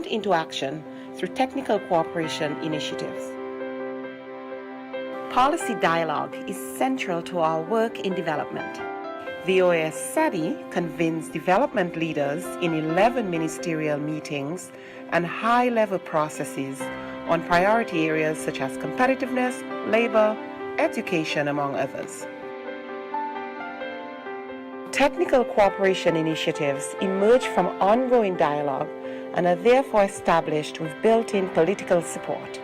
into action through technical cooperation initiatives. Policy dialogue is central to our work in development. The OAS study convenes development leaders in 11 ministerial meetings and high-level processes on priority areas such as competitiveness, labor, education, among others. Technical cooperation initiatives emerge from ongoing dialogue and are therefore established with built-in political support.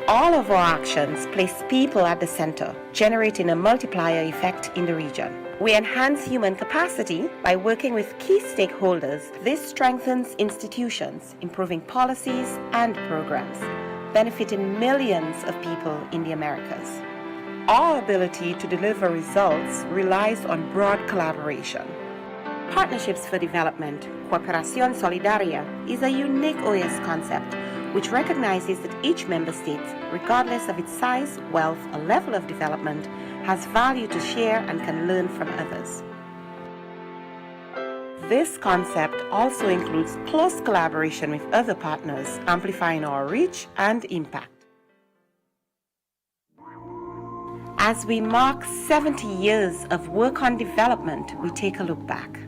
All of our actions place people at the center, generating a multiplier effect in the region. We enhance human capacity by working with key stakeholders. This strengthens institutions, improving policies and programs, benefiting millions of people in the Americas. Our ability to deliver results relies on broad collaboration. Partnerships for Development, Cooperación Solidaria, is a unique OAS concept which recognizes that each member state, regardless of its size, wealth, or level of development, has value to share and can learn from others. This concept also includes close collaboration with other partners, amplifying our reach and impact. As we mark 70 years of work on development, we take a look back.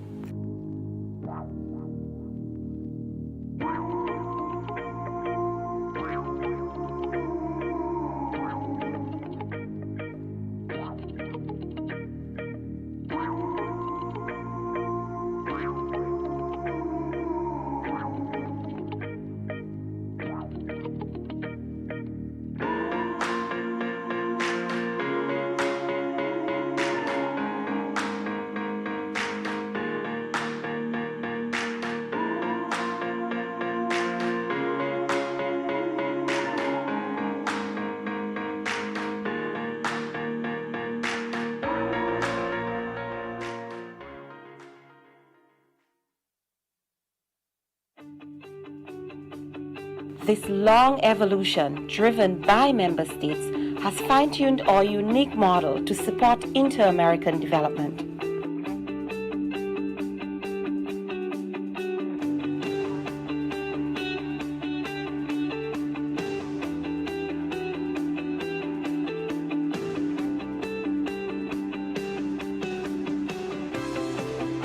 This long evolution, driven by member states, has fine-tuned our unique model to support inter-American development.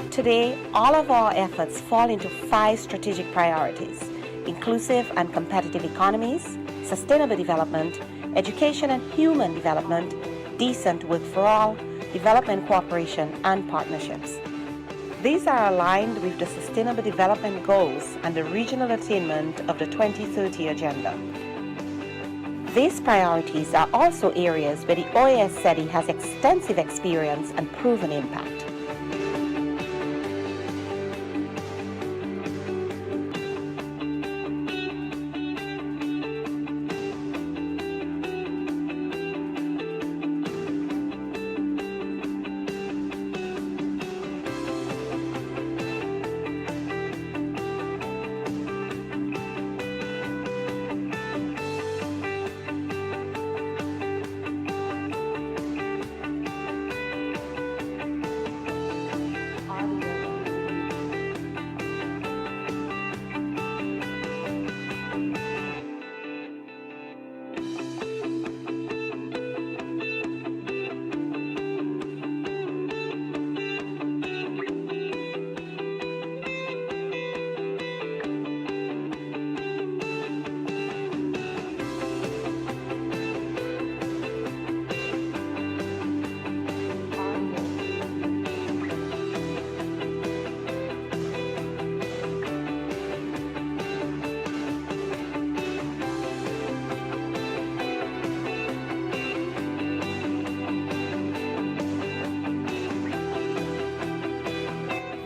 Today, all of our efforts fall into 5 strategic priorities: inclusive and competitive economies, sustainable development, education and human development, decent work for all, development cooperation, and partnerships. These are aligned with the Sustainable Development Goals and the regional attainment of the 2030 Agenda. These priorities are also areas where the OAS study has extensive experience and proven impact.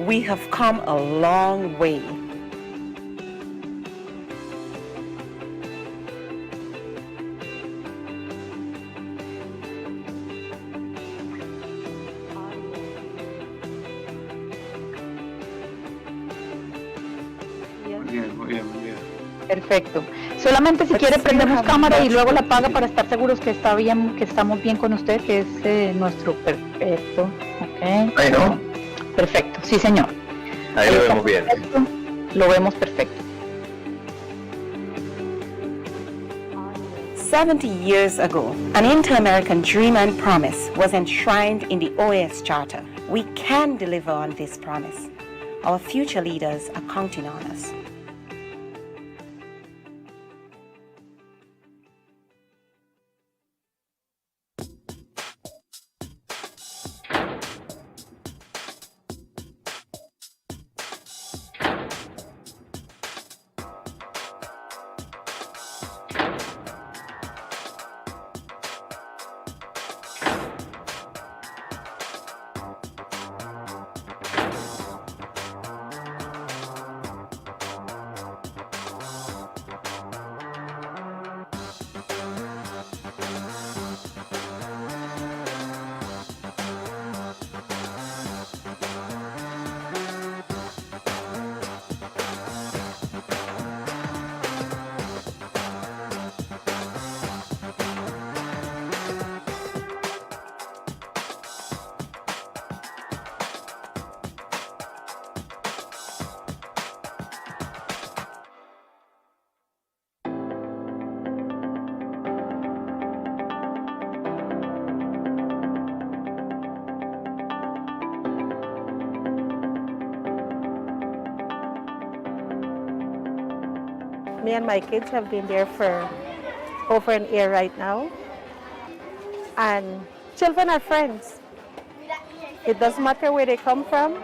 We have come a long way. Muy bien. Perfecto. Solamente si quiere prendemos cámara y luego la apaga para estar seguros que está bien, que estamos bien con usted, que es nuestro perfecto. Okay. Ahí no. Perfecto, sí señor. Ahí lo vemos bien. Perfecto. Lo vemos perfecto. 70 years ago, an inter-American dream and promise was enshrined in the OAS Charter. We can deliver on this promise. Our future leaders are counting on us. Me and my kids have been there for over an year right now. And children are friends. It doesn't matter where they come from.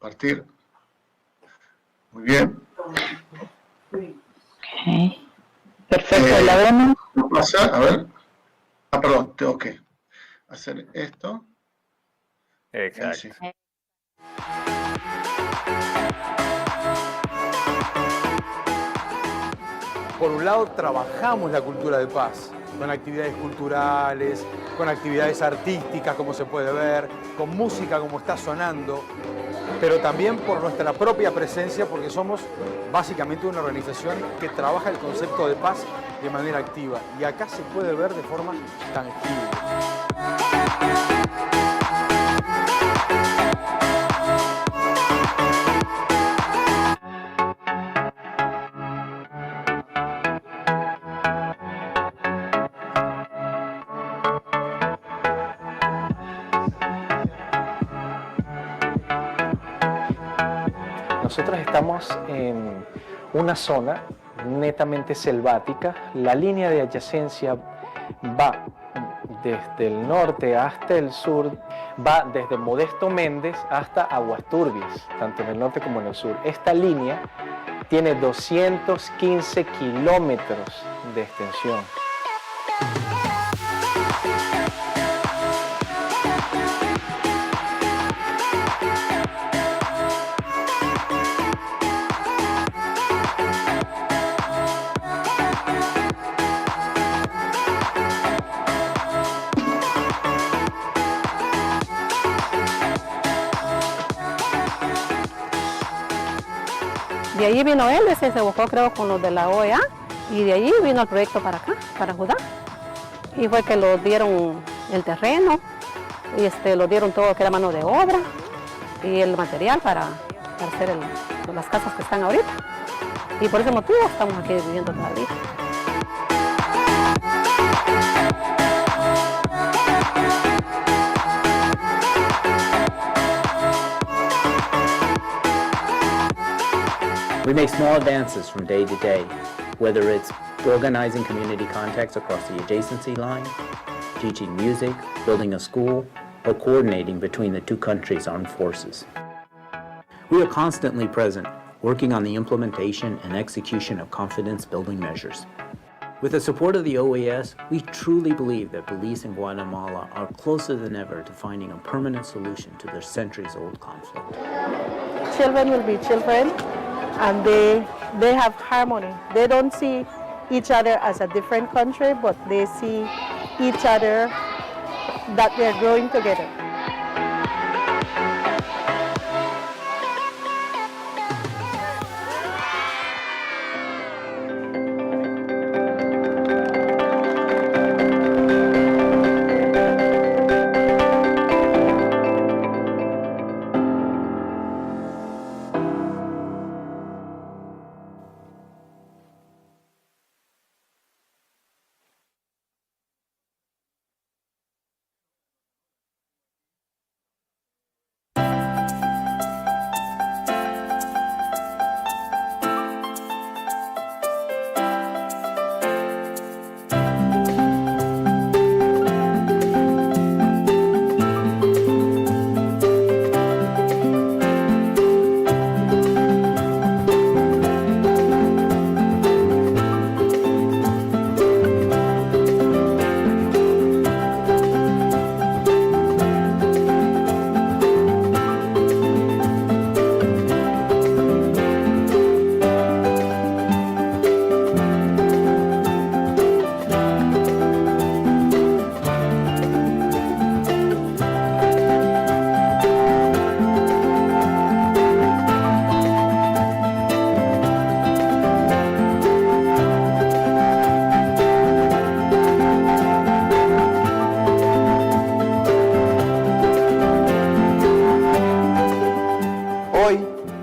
Partir. Muy bien. Okay. Perfecto, la vemos. ¿Qué pasa? A ver. Ah, perdón, tengo que hacer esto. Exacto. Sí. Por un lado, trabajamos la cultura de paz, con actividades culturales, con actividades artísticas, como se puede ver, con música, como está sonando, pero también por nuestra propia presencia, porque somos básicamente una organización que trabaja el concepto de paz de manera activa. Y acá se puede ver de forma tangible. Nosotros estamos en una zona netamente selvática. La línea de adyacencia va desde el norte hasta el sur, va desde Modesto Méndez hasta Aguas Turbias, tanto en el norte como en el sur. Esta línea tiene 215 kilómetros de extensión. De allí vino él, ese se buscó creo con los de la OEA y de allí vino el proyecto para acá, para Judá. Y fue que lo dieron el terreno y lo dieron todo que era mano de obra y el material para hacer las casas que están ahorita. Y por ese motivo estamos aquí viviendo todavía. We make small advances from day to day, whether it's organizing community contacts across the adjacency line, teaching music, building a school, or coordinating between the two countries' armed forces. We are constantly present, working on the implementation and execution of confidence-building measures. With the support of the OAS, we truly believe that police in Guatemala are closer than ever to finding a permanent solution to their centuries-old conflict. Children will be children, and they have harmony. They don't see each other as a different country, but they see each other that they're growing together.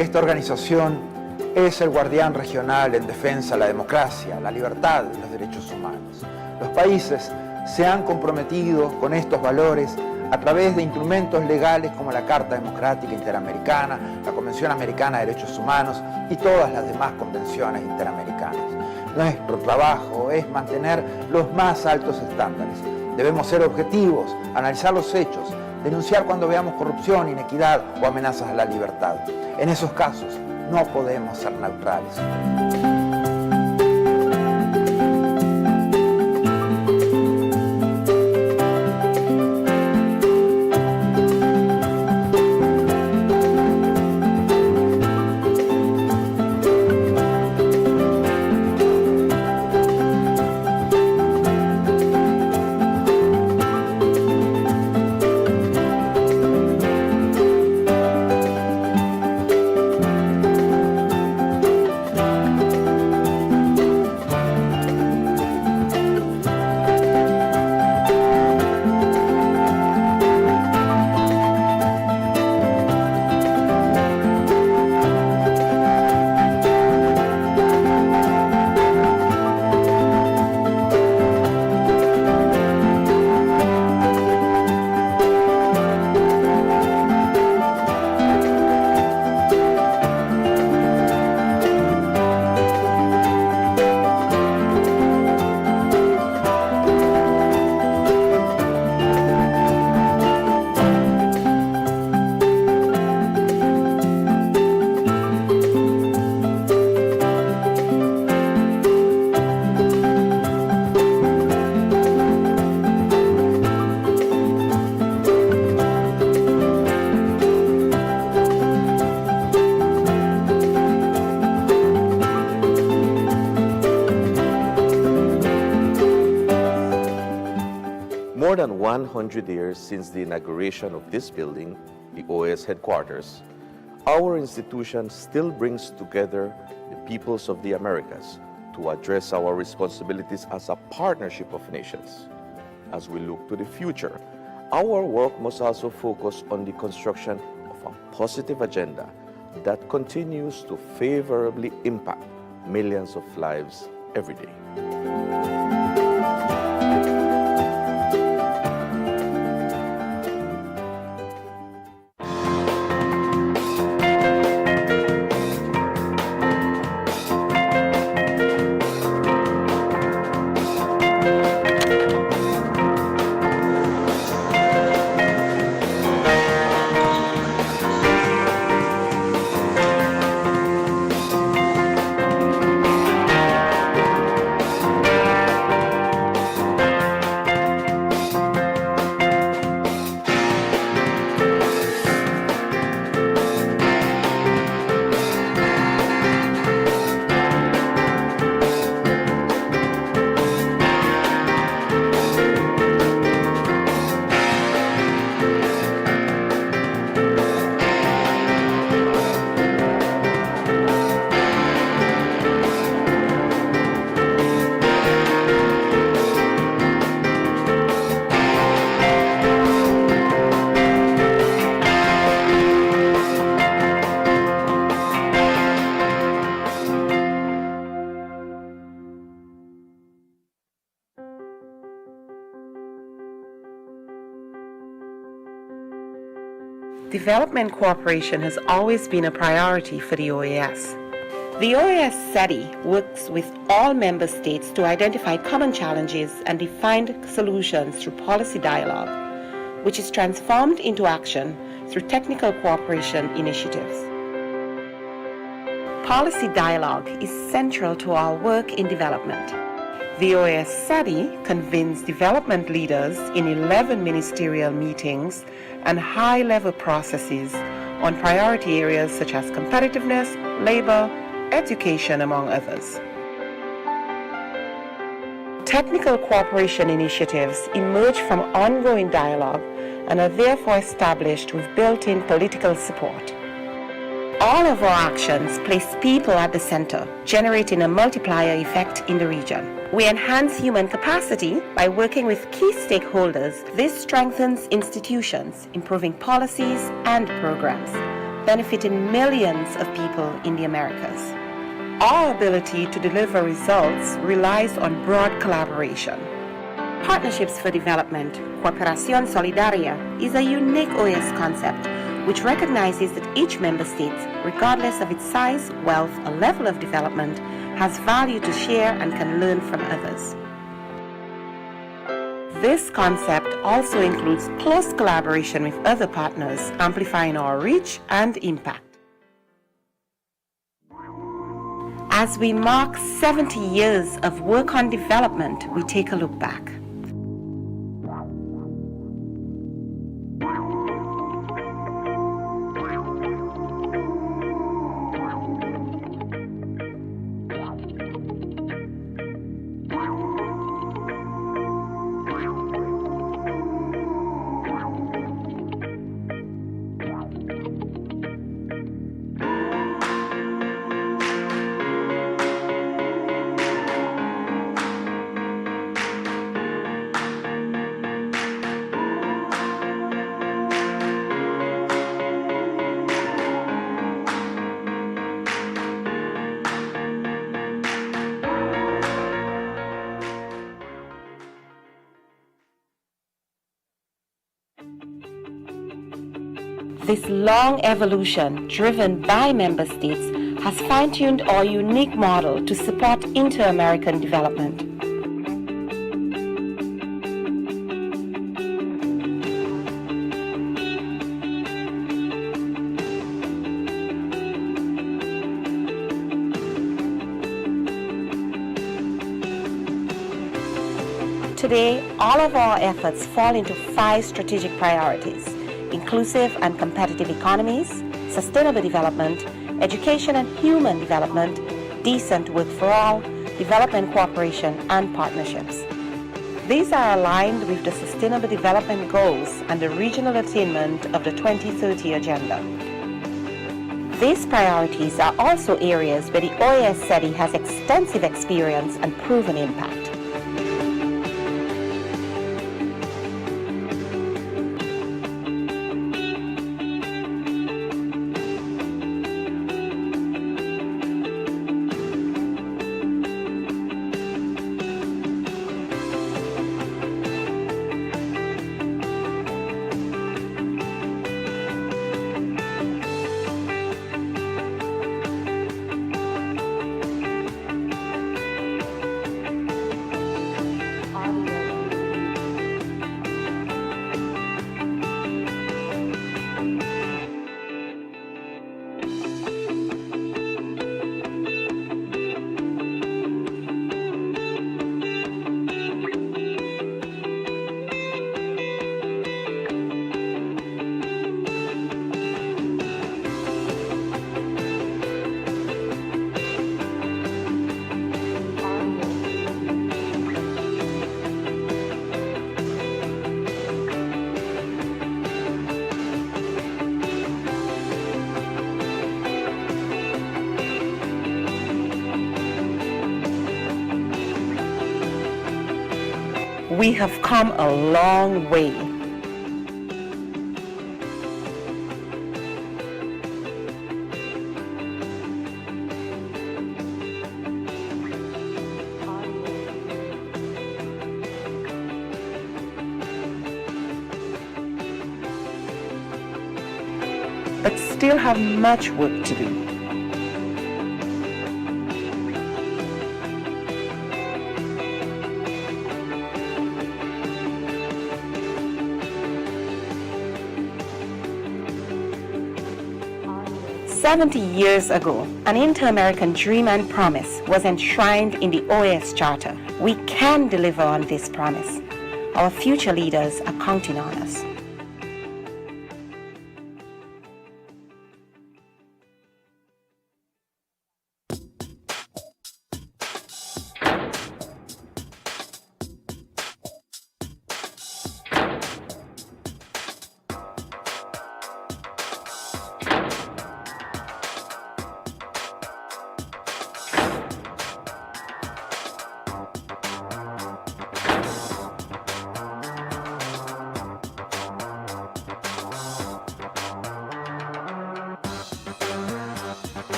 Esta organización es el guardián regional en defensa de la democracia, la libertad y los derechos humanos. Los países se han comprometido con estos valores a través de instrumentos legales como la Carta Democrática Interamericana, la Convención Americana de Derechos Humanos y todas las demás convenciones interamericanas. Nuestro trabajo es mantener los más altos estándares. Debemos ser objetivos, analizar los hechos, denunciar cuando veamos corrupción, inequidad o amenazas a la libertad. En esos casos no podemos ser neutrales. More than 100 years since the inauguration of this building, the OAS headquarters, our institution still brings together the peoples of the Americas to address our responsibilities as a partnership of nations. As we look to the future, our work must also focus on the construction of a positive agenda that continues to favorably impact millions of lives every day. Development cooperation has always been a priority for the OAS. The OAS SETI works with all member states to identify common challenges and define solutions through policy dialogue, which is transformed into action through technical cooperation initiatives. Policy dialogue is central to our work in development. The OAS SETI convenes development leaders in 11 ministerial meetings and high-level processes on priority areas such as competitiveness, labor, education, among others. Technical cooperation initiatives emerge from ongoing dialogue and are therefore established with built-in political support. All of our actions place people at the center, generating a multiplier effect in the region. We enhance human capacity by working with key stakeholders. This strengthens institutions, improving policies and programs, benefiting millions of people in the Americas. Our ability to deliver results relies on broad collaboration. Partnerships for Development, Cooperación Solidaria, is a unique OAS concept which recognizes that each member state, regardless of its size, wealth, or level of development, has value to share and can learn from others. This concept also includes close collaboration with other partners, amplifying our reach and impact. As we mark 70 years of work on development, we take a look back. This long evolution, driven by member states, has fine-tuned our unique model to support inter-American development. Today, all of our efforts fall into 5 strategic priorities: inclusive and competitive economies, sustainable development, education and human development, decent work for all, development cooperation, and partnerships. These are aligned with the Sustainable Development Goals and the regional attainment of the 2030 Agenda. These priorities are also areas where the OAS SETI has extensive experience and proven impact. We have come a long way. But still have much work to do. "70 years ago, an inter-American dream and promise was enshrined in the OAS Charter. We can deliver on this promise. Our future leaders are counting on us."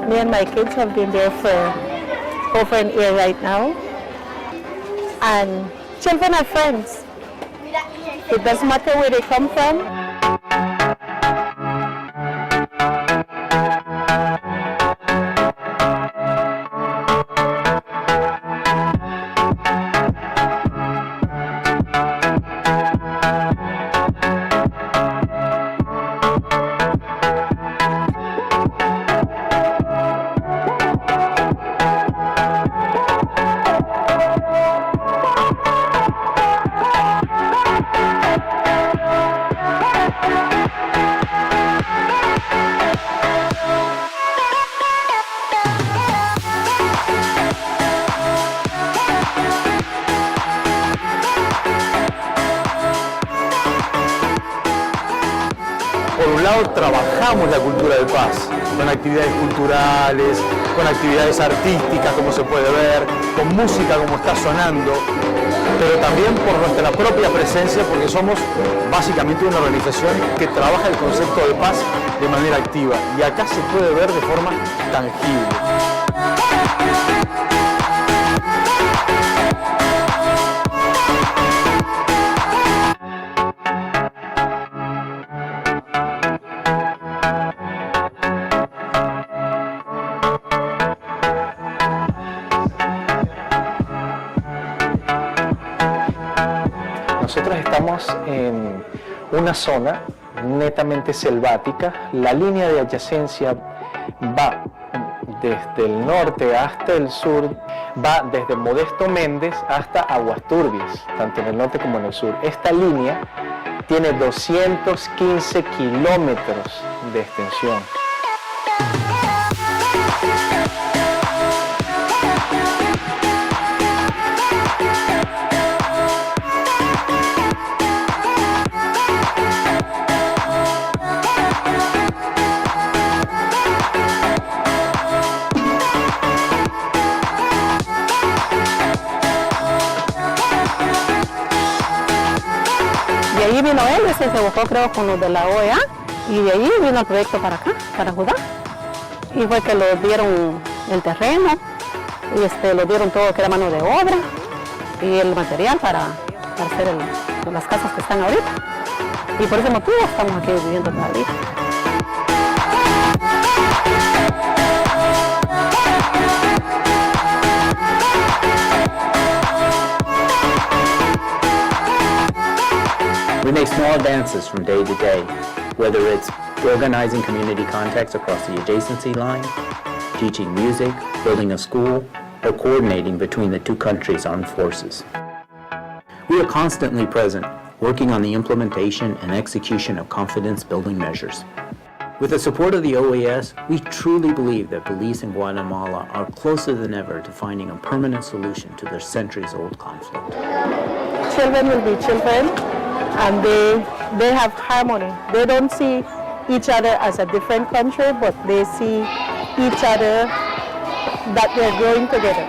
Me and my kids have been there for over an year right now. And children are friends. It doesn't matter where they come from. Por un lado, trabajamos la cultura de paz, con actividades culturales, con actividades artísticas, como se puede ver, con música como está sonando, pero también por nuestra propia presencia, porque somos básicamente una organización que trabaja el concepto de paz de manera activa, y acá se puede ver de forma tangible. Nosotros estamos en una zona netamente selvática. La línea de adyacencia va desde el norte hasta el sur, va desde Modesto Méndez hasta Aguas Turbias, tanto en el norte como en el sur. Esta línea tiene 215 kilómetros de extensión. De ahí vino él, se evocó creo con los de la OEA y de ahí vino el proyecto para acá, para Judá. Y fue que le dieron el terreno y le dieron todo que era mano de obra y el material para hacer las casas que están ahorita. Y por ese motivo estamos aquí viviendo todavía. We make small advances from day to day, whether it's organizing community contacts across the adjacency line, teaching music, building a school, or coordinating between the two countries' armed forces. We are constantly present, working on the implementation and execution of confidence-building measures. With the support of the OAS, we truly believe that police in Guatemala are closer than ever to finding a permanent solution to their centuries-old conflict. Children will be children and they have harmony. They don't see each other as a different country, but they see each other that they're growing together.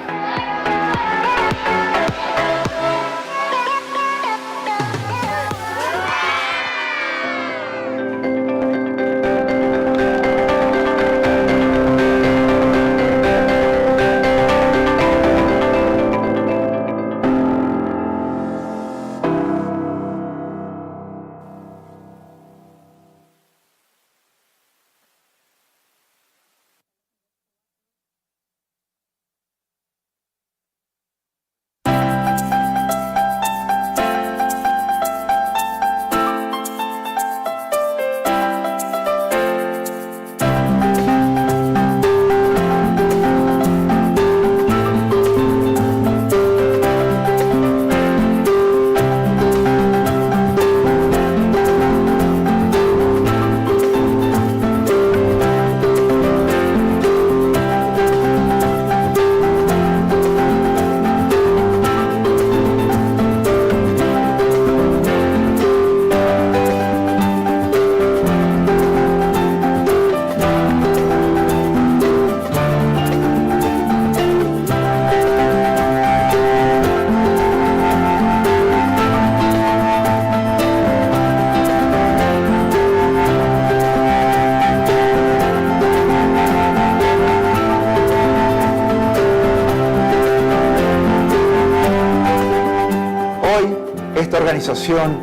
organización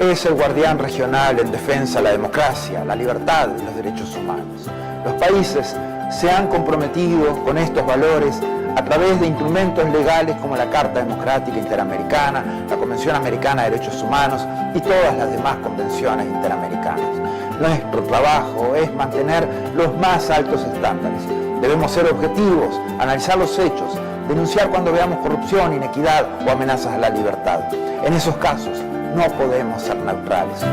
es el guardián regional en defensa de la democracia, la libertad y los derechos humanos. Los países se han comprometido con estos valores a través de instrumentos legales como la Carta Democrática Interamericana, la Convención Americana de Derechos Humanos y todas las demás convenciones interamericanas. Nuestro trabajo es mantener los más altos estándares. Debemos ser objetivos, analizar los hechos, denunciar cuando veamos corrupción, inequidad o amenazas a la libertad. En esos casos no podemos ser neutrales.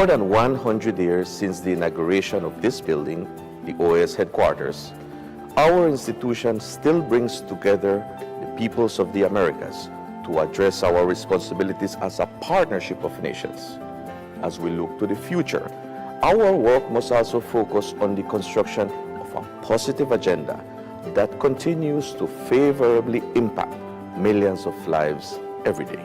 More than 100 years since the inauguration of this building, the OAS headquarters, our institution still brings together the peoples of the Americas to address our responsibilities as a partnership of nations. As we look to the future, our work must also focus on the construction of a positive agenda that continues to favorably impact millions of lives every day.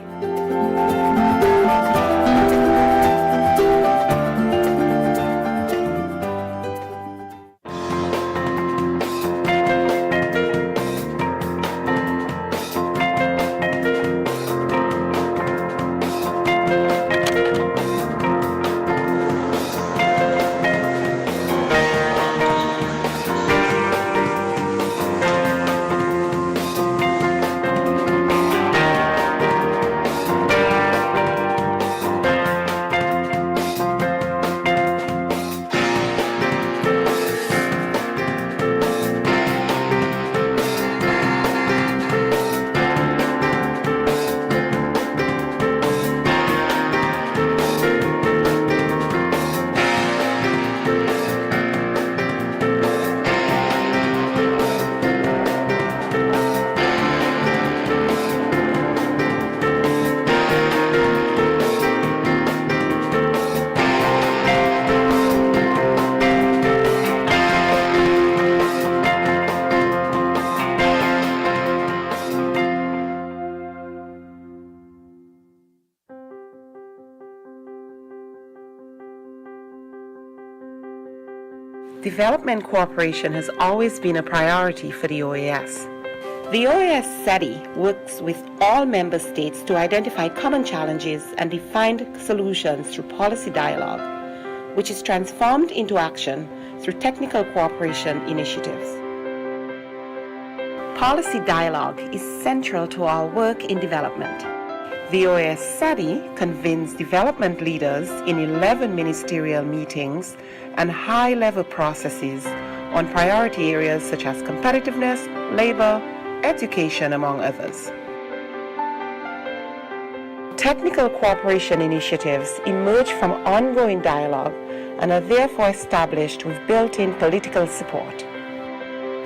Development cooperation has always been a priority for the OAS. The OAS SETI works with all member states to identify common challenges and define solutions through policy dialogue, which is transformed into action through technical cooperation initiatives. Policy dialogue is central to our work in development. The OAS SETI convenes development leaders in 11 ministerial meetings and high-level processes on priority areas such as competitiveness, labor, education, among others. Technical cooperation initiatives emerge from ongoing dialogue and are therefore established with built-in political support.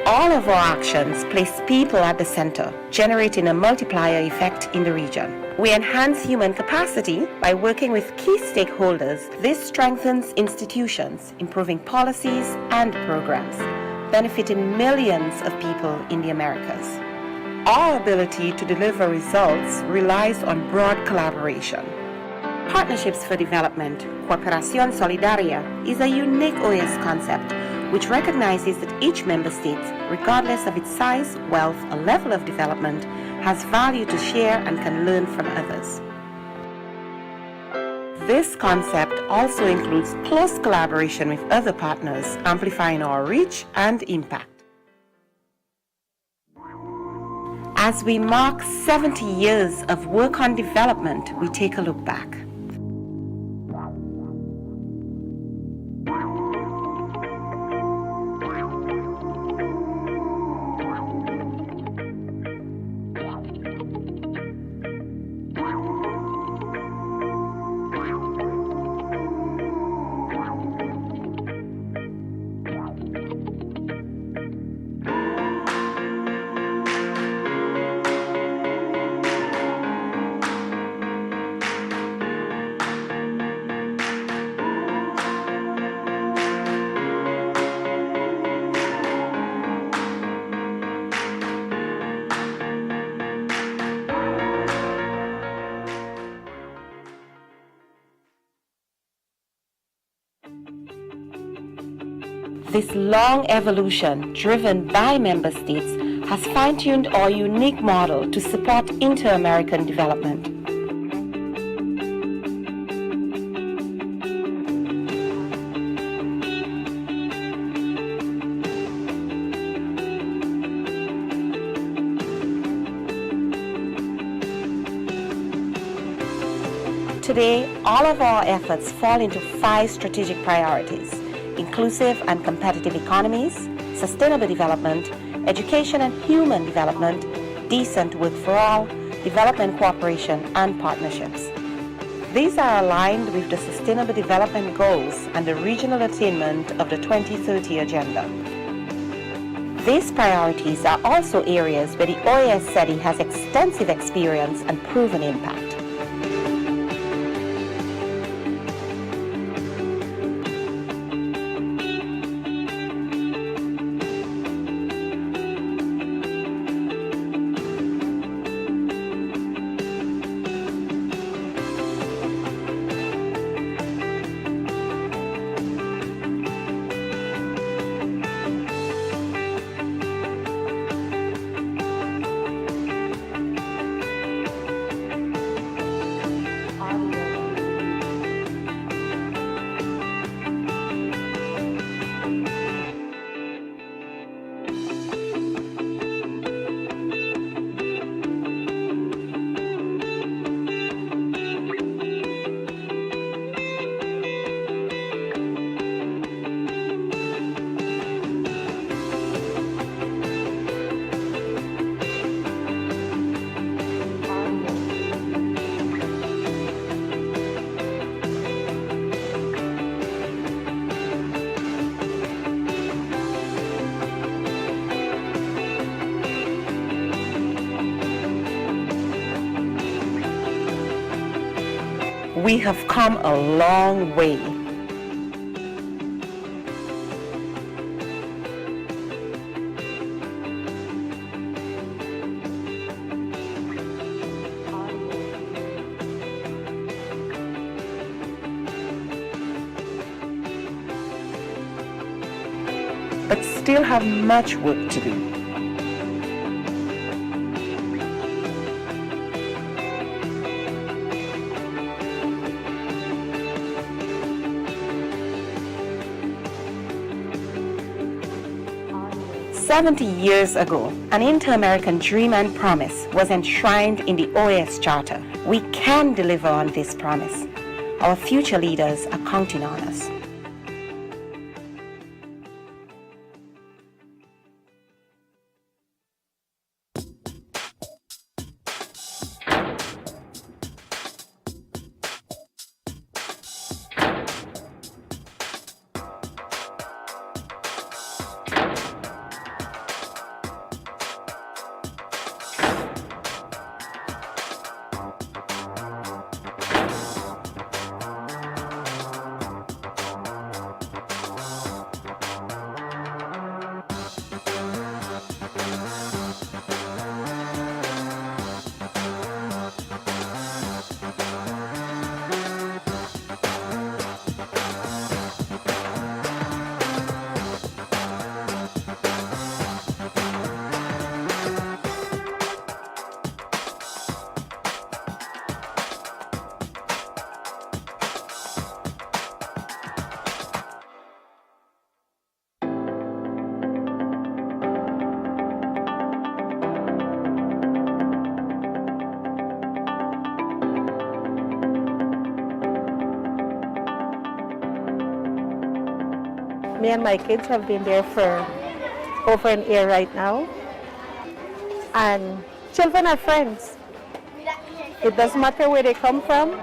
All of our actions place people at the center, generating a multiplier effect in the region. We enhance human capacity by working with key stakeholders. This strengthens institutions, improving policies and programs, benefiting millions of people in the Americas. Our ability to deliver results relies on broad collaboration. Partnerships for Development, Cooperación Solidaria, is a unique OAS concept which recognizes that each member state, regardless of its size, wealth, or level of development, has value to share and can learn from others. This concept also includes close collaboration with other partners, amplifying our reach and impact. As we mark 70 years of work on development, we take a look back. This long evolution, driven by member states, has fine-tuned our unique model to support inter-American development. Today, all of our efforts fall into 5 strategic priorities: inclusive and competitive economies, sustainable development, education and human development, decent work for all, development cooperation, and partnerships. These are aligned with the Sustainable Development Goals and the regional attainment of the 2030 Agenda. These priorities are also areas where the OAS setting has extensive experience and proven impact. We have come a long way. But still have much work to do. "70 years ago, an inter-American dream and promise was enshrined in the OAS Charter. We can deliver on this promise. Our future leaders are counting on us." Me and my kids have been there for over an year right now. And children are friends. It doesn't matter where they come from.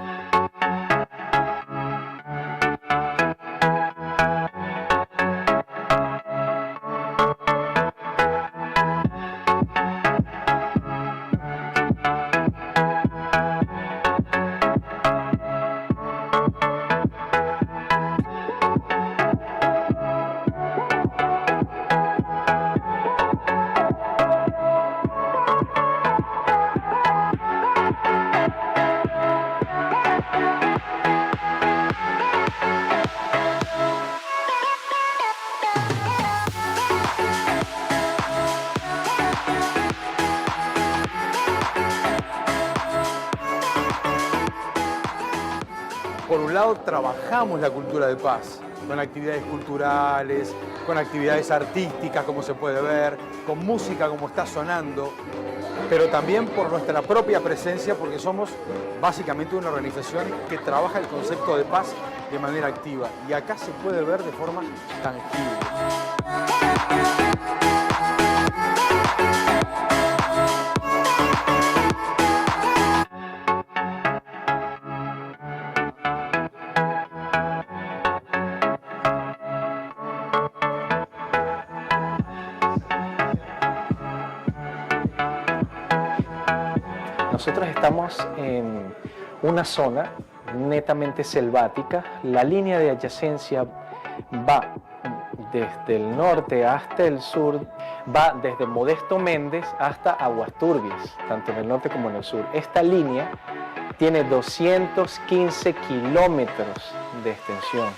Por un lado, trabajamos la cultura de paz, con actividades culturales, con actividades artísticas, como se puede ver, con música, como está sonando, pero también por nuestra propia presencia, porque somos básicamente una organización que trabaja el concepto de paz de manera activa. Y acá se puede ver de forma tangible. Nosotros estamos en una zona netamente selvática. La línea de adyacencia va desde el norte hasta el sur, va desde Modesto Méndez hasta Aguas Turbias, tanto en el norte como en el sur. Esta línea tiene 215 kilómetros de extensión.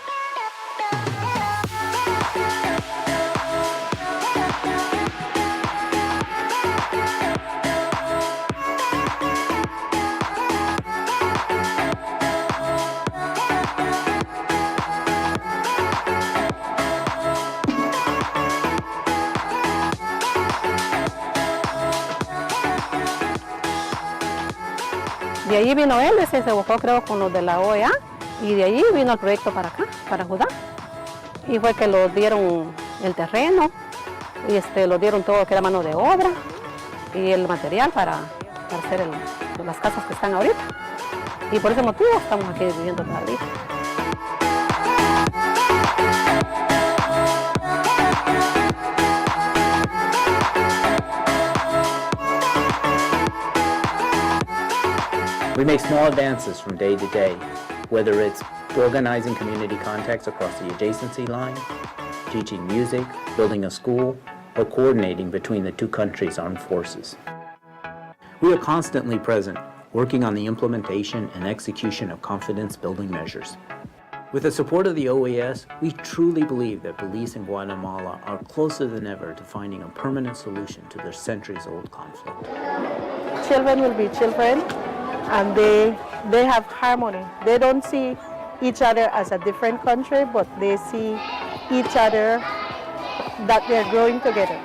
De allí vino él, se buscó creo con los de la OEA y de allí vino el proyecto para acá, para Judá. Y fue que lo dieron el terreno y lo dieron todo que era mano de obra y el material para hacer las casas que están ahorita. Y por ese motivo estamos aquí viviendo todavía. We make small advances from day to day, whether it's organizing community contacts across the adjacency line, teaching music, building a school, or coordinating between the two countries' armed forces. We are constantly present, working on the implementation and execution of confidence-building measures. With the support of the OAS, we truly believe that police in Guatemala are closer than ever to finding a permanent solution to their centuries-old conflict. Children will be children, and they have harmony. They don't see each other as a different country, but they see each other that they're growing together.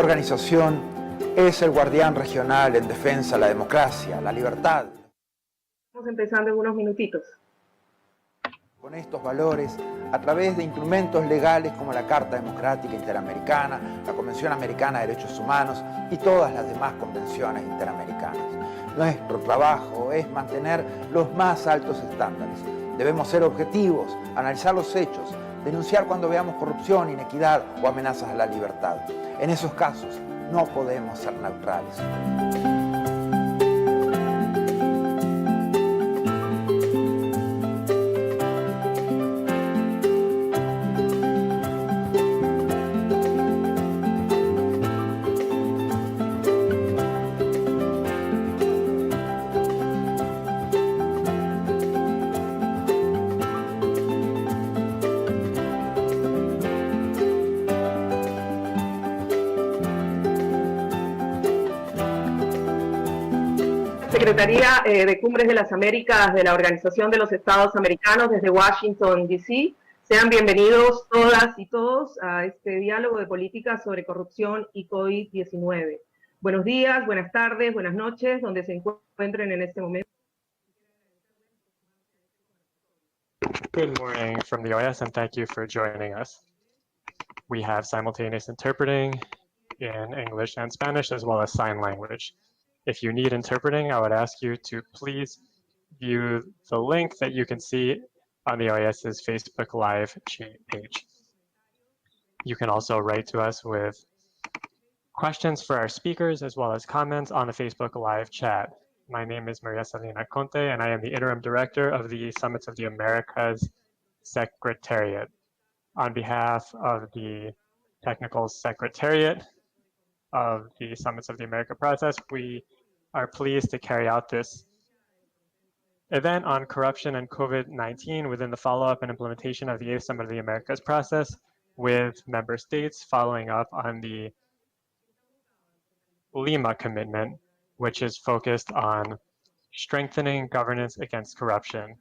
organización es el guardián regional en defensa de la democracia, la libertad. Estamos empezando en unos minutitos. Con estos valores, a través de instrumentos legales como la Carta Democrática Interamericana, la Convención Americana de Derechos Humanos y todas las demás convenciones interamericanas. Nuestro trabajo es mantener los más altos estándares. Debemos ser objetivos, analizar los hechos, denunciar cuando veamos corrupción, inequidad o amenazas a la libertad. En esos casos, no podemos ser neutrales. Secretaría de Cumbres de las Américas de la Organización de los Estados Americanos desde Washington, D.C. Sean bienvenidos todas y todos a este diálogo de política sobre corrupción y COVID-19. Buenos días, buenas tardes, buenas noches, donde se encuentren en este momento. Good morning from the OAS, and thank you for joining us. We have simultaneous interpreting in English and Spanish, as well as sign language. If you need interpreting, I would ask you to please view the link that you can see on the OAS's Facebook Live page. You can also write to us with questions for our speakers, as well as comments on the Facebook Live chat. My name is Maria Salina Conte, and I am the Interim Director of the Summits of the Americas Secretariat. On behalf of the Technical Secretariat of the Summits of the America process, we are pleased to carry out this event on corruption and COVID-19 within the follow-up and implementation of the 8th Summit of the Americas process, with member states following up on the Lima commitment, which is focused on strengthening governance against corruption.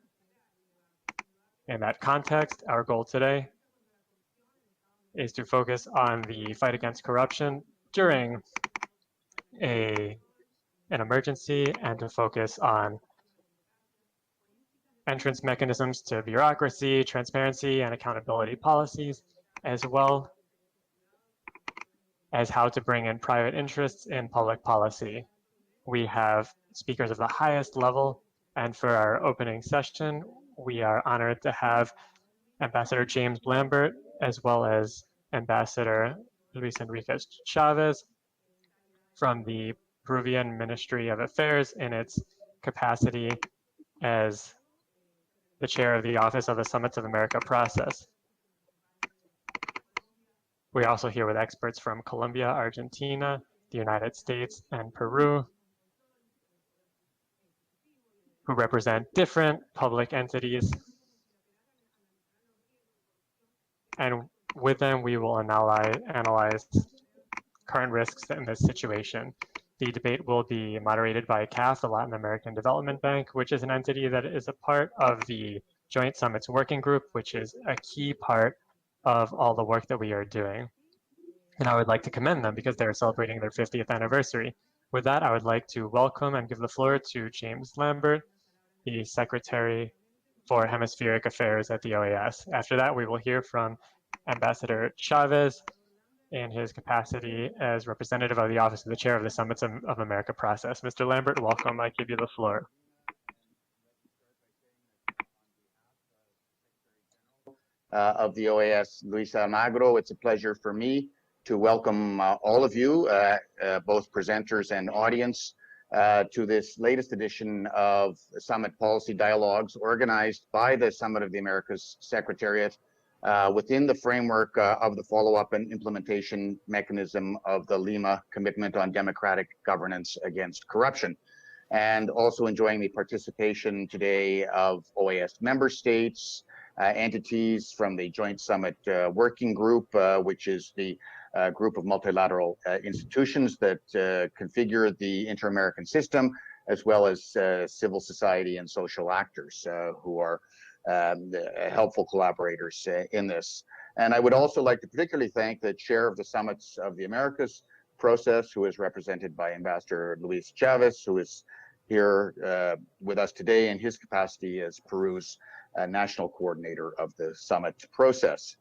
In that context, our goal today is to focus on the fight against corruption during an emergency, and to focus on entrance mechanisms to bureaucracy, transparency, and accountability policies, as well as how to bring in private interests in public policy. We have speakers of the highest level, and for our opening session, we are honored to have Ambassador James Lambert, as well as Ambassador Luis Enriquez Chavez from the Peruvian Ministry of Affairs in its capacity as the chair of the Office of the Summits of America process. We're also here with experts from Colombia, Argentina, the United States, and Peru, who represent different public entities. And with them, we will analyze current risks in this situation. The debate will be moderated by CAF, the Latin American Development Bank, which is an entity that is a part of the Joint Summits Working Group, which is a key part of all the work that we are doing. And I would like to commend them because they're celebrating their 50th anniversary. With that, I would like to welcome and give the floor to James Lambert, the Secretary for Hemispheric Affairs at the OAS. After that, we will hear from Ambassador Chavez in his capacity as representative of the Office of the Chair of the Summits of America process. Mr. Lambert, welcome. I give you the floor. Of the OAS, Luis Almagro, it's a pleasure for me to welcome all of you, both presenters and audience, to this latest edition of Summit Policy Dialogues organized by the Summit of the Americas Secretariat within the framework of the follow-up and implementation mechanism of the Lima Commitment on Democratic Governance Against Corruption, and also enjoying the participation today of OAS member states, entities from the Joint Summit Working Group, which is the group of multilateral institutions that configure the inter-American system, as well as civil society and social actors who are helpful collaborators in this. And I would also like to particularly thank the chair of the Summits of the Americas process, who is represented by Ambassador Luis Chavez, who is here with us today in his capacity as Peru's national coordinator of the summit process.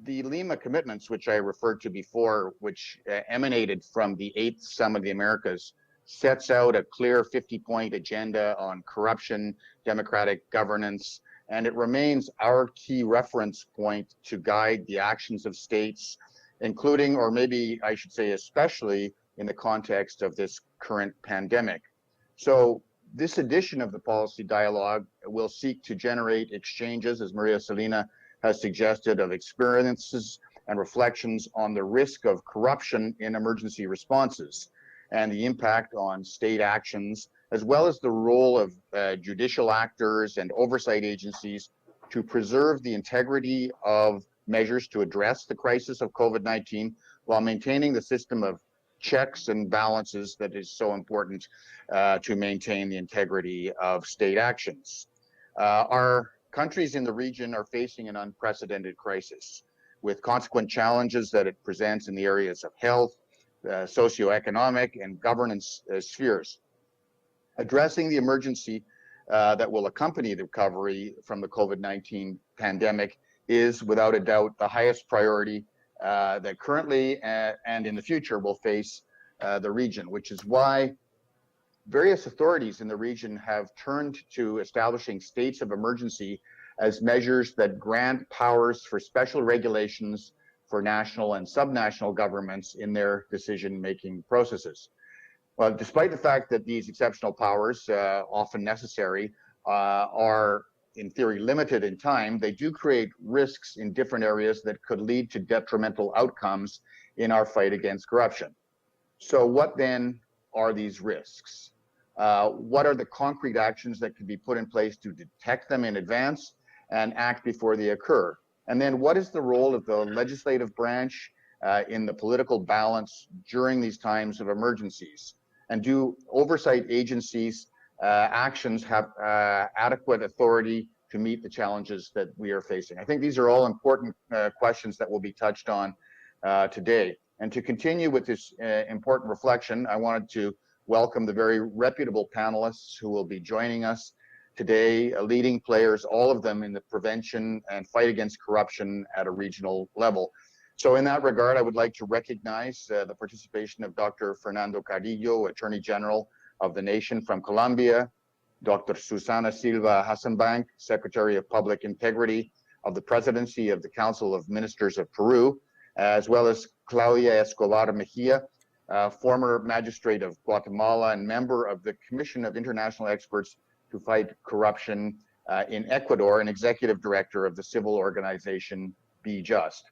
The Lima commitments, which I referred to before, which emanated from the 8th Summit of the Americas, sets out a clear 50-point agenda on corruption, democratic governance, and it remains our key reference point to guide the actions of states, including, or maybe I should say especially, in the context of this current pandemic. So this edition of the policy dialogue will seek to generate exchanges, as Maria Selena has suggested, of experiences and reflections on the risk of corruption in emergency responses and the impact on state actions, as well as the role of judicial actors and oversight agencies to preserve the integrity of measures to address the crisis of COVID-19 while maintaining the system of checks and balances that is so important to maintain the integrity of state actions. Our countries in the region are facing an unprecedented crisis with consequent challenges that it presents in the areas of health, socioeconomic, and governance spheres. Addressing the emergency that will accompany the recovery from the COVID-19 pandemic is without a doubt the highest priority that currently and in the future will face the region, which is why various authorities in the region have turned to establishing states of emergency as measures that grant powers for special regulations for national and subnational governments in their decision-making processes. Well, despite the fact that these exceptional powers, often necessary, are in theory limited in time, they do create risks in different areas that could lead to detrimental outcomes in our fight against corruption. So what then are these risks? What are the concrete actions that can be put in place to detect them in advance and act before they occur? And then what is the role of the legislative branch in the political balance during these times of emergencies? And do oversight agencies' actions have adequate authority to meet the challenges that we are facing? I think these are all important questions that will be touched on today. And to continue with this important reflection, I wanted to welcome the very reputable panelists who will be joining us today, leading players, all of them in the prevention and fight against corruption at a regional level. So in that regard, I would like to recognize the participation of Dr. Fernando Carrillo, Attorney General of the nation from Colombia, Dr. Susana Silva Hasselbank, Secretary of Public Integrity of the Presidency of the Council of Ministers of Peru, as well as Claudia Escobar Mejia, former magistrate of Guatemala and member of the Commission of International Experts to Fight Corruption in Ecuador and executive director of the civil organization Be Just.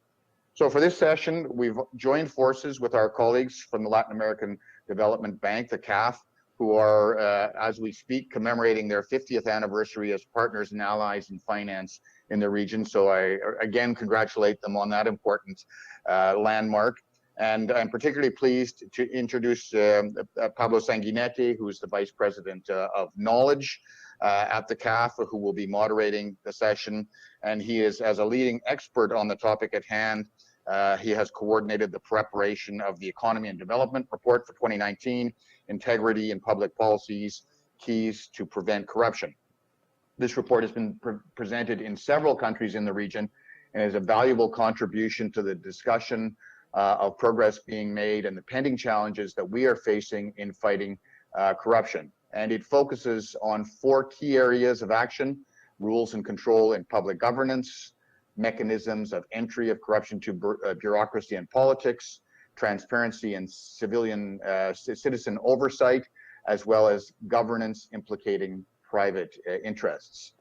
So for this session, we've joined forces with our colleagues from the Latin American Development Bank, the CAF, who are, as we speak, commemorating their 50th anniversary as partners and allies in finance in the region. So I again congratulate them on that important landmark. And I'm particularly pleased to introduce Pablo Sanguinetti, who is the Vice President of Knowledge at the CAF, who will be moderating the session. And he is, as a leading expert on the topic at hand, he has coordinated the preparation of the Economy and Development Report for 2019, Integrity and Public Policies, Keys to Prevent Corruption. This report has been presented in several countries in the region and is a valuable contribution to the discussion of progress being made and the pending challenges that we are facing in fighting corruption. And it focuses on 4 key areas of action: rules and control in public governance, mechanisms of entry of corruption to bureaucracy and politics, transparency and citizen oversight, as well as governance implicating private interests.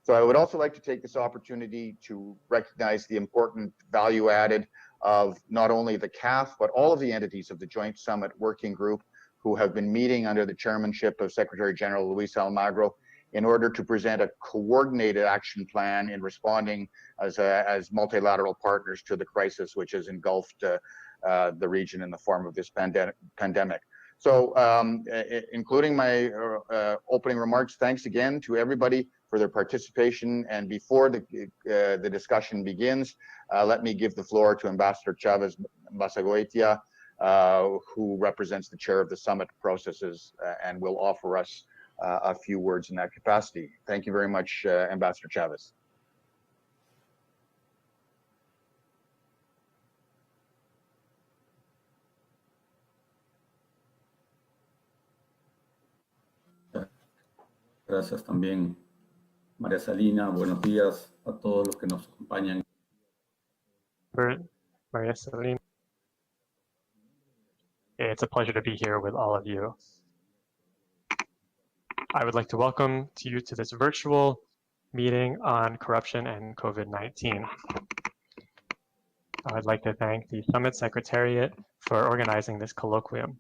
So I would also like to take this opportunity to recognize the important value added of not only the CAF, but all of the entities of the Joint Summit Working Group who have been meeting under the chairmanship of Secretary General Luis Almagro in order to present a coordinated action plan in responding as multilateral partners to the crisis which has engulfed the region in the form of this pandemic. So including my opening remarks, thanks again to everybody for their participation. And before the discussion begins, let me give the floor to Ambassador Chavez Basagoitia, who represents the chair of the summit processes and will offer us a few words in that capacity. Thank you very much, Ambassador Chavez. Gracias también, María Salina. Buenos días a todos los que nos acompañan. Maria Celine. It's a pleasure to be here with all of you. I would like to welcome you to this virtual meeting on corruption and COVID-19. I would like to thank the Summit Secretariat for organizing this colloquium.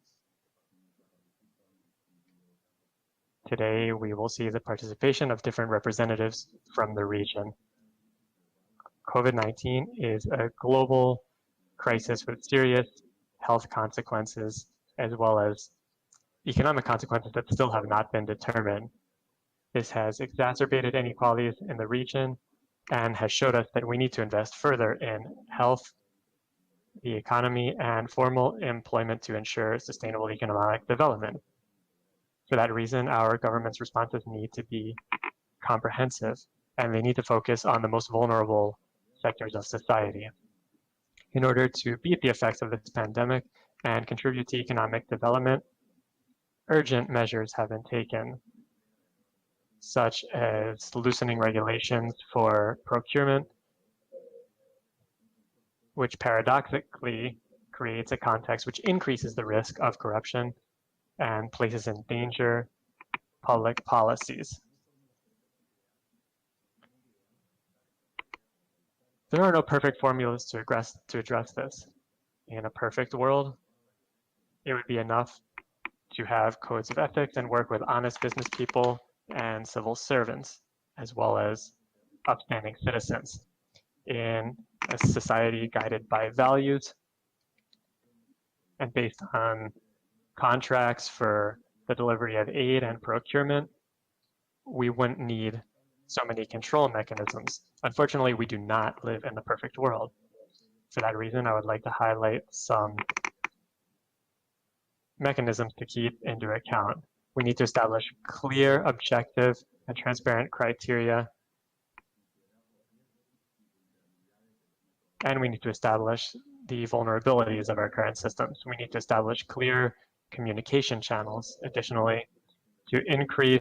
Today, we will see the participation of different representatives from the region. COVID-19 is a global crisis with serious health consequences, as well as economic consequences that still have not been determined. This has exacerbated inequalities in the region and has showed us that we need to invest further in health, the economy, and formal employment to ensure sustainable economic development. For that reason, our government's responses need to be comprehensive, and they need to focus on the most vulnerable sectors of society. In order to beat the effects of this pandemic and contribute to economic development, urgent measures have been taken, such as loosening regulations for procurement, which paradoxically creates a context which increases the risk of corruption and places in danger public policies. There are no perfect formulas to address this. In a perfect world, it would be enough to have codes of ethics and work with honest business people and civil servants, as well as upstanding citizens. In a society guided by values and based on contracts for the delivery of aid and procurement, we wouldn't need so many control mechanisms. Unfortunately, we do not live in the perfect world. For that reason, I would like to highlight some mechanisms to keep into account. We need to establish clear, objective, and transparent criteria. And we need to establish the vulnerabilities of our current systems. We need to establish clear communication channels, additionally, to increase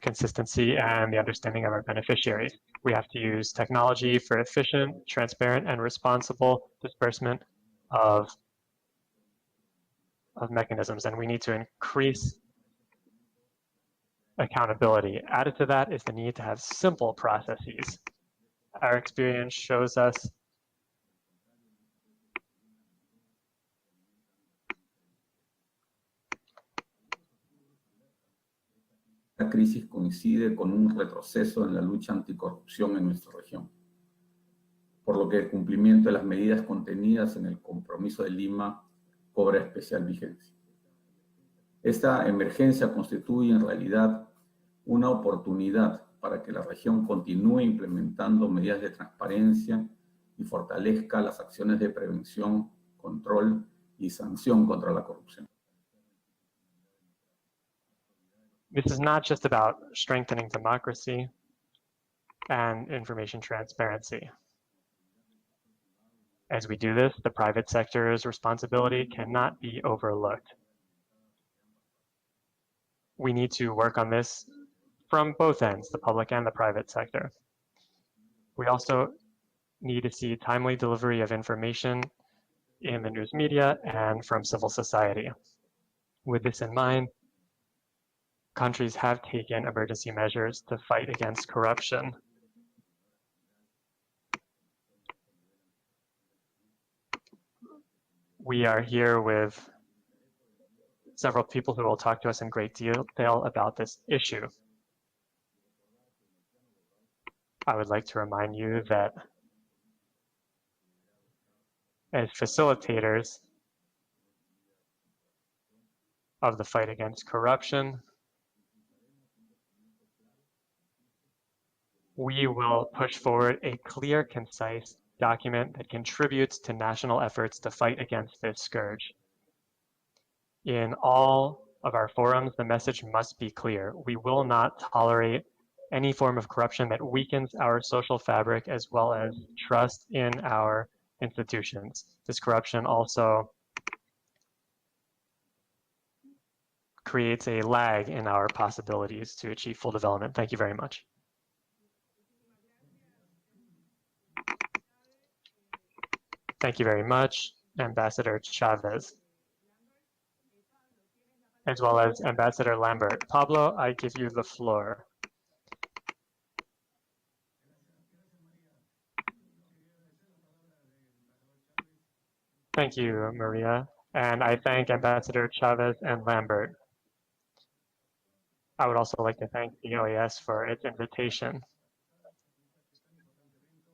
consistency and the understanding of our beneficiaries. We have to use technology for efficient, transparent, and responsible disbursement of mechanisms, and we need to increase accountability. Added to that is the need to have simple processes. Our experience shows us La crisis coincide con un retroceso en la lucha anticorrupción en nuestra región, por lo que el cumplimiento de las medidas contenidas en el Compromiso de Lima cobra especial vigencia. Esta emergencia constituye en realidad una oportunidad para que la región continúe implementando medidas de transparencia y fortalezca las acciones de prevención, control y sanción contra la corrupción. This is not just about strengthening democracy and information transparency. As we do this, the private sector's responsibility cannot be overlooked. We need to work on this from both ends, the public and the private sector. We also need to see timely delivery of information in the news media and from civil society. With this in mind, countries have taken emergency measures to fight against corruption. We are here with several people who will talk to us in great detail about this issue. I would like to remind you that as facilitators of the fight against corruption, we will push forward a clear, concise document that contributes to national efforts to fight against this scourge. In all of our forums, the message must be clear. We will not tolerate any form of corruption that weakens our social fabric as well as trust in our institutions. This corruption also creates a lag in our possibilities to achieve full development. Thank you very much. Thank you very much, Ambassador Chavez, as well as Ambassador Lambert. Pablo, I give you the floor. Thank you, Maria, and I thank Ambassador Chavez and Lambert. I would also like to thank the OAS for its invitation.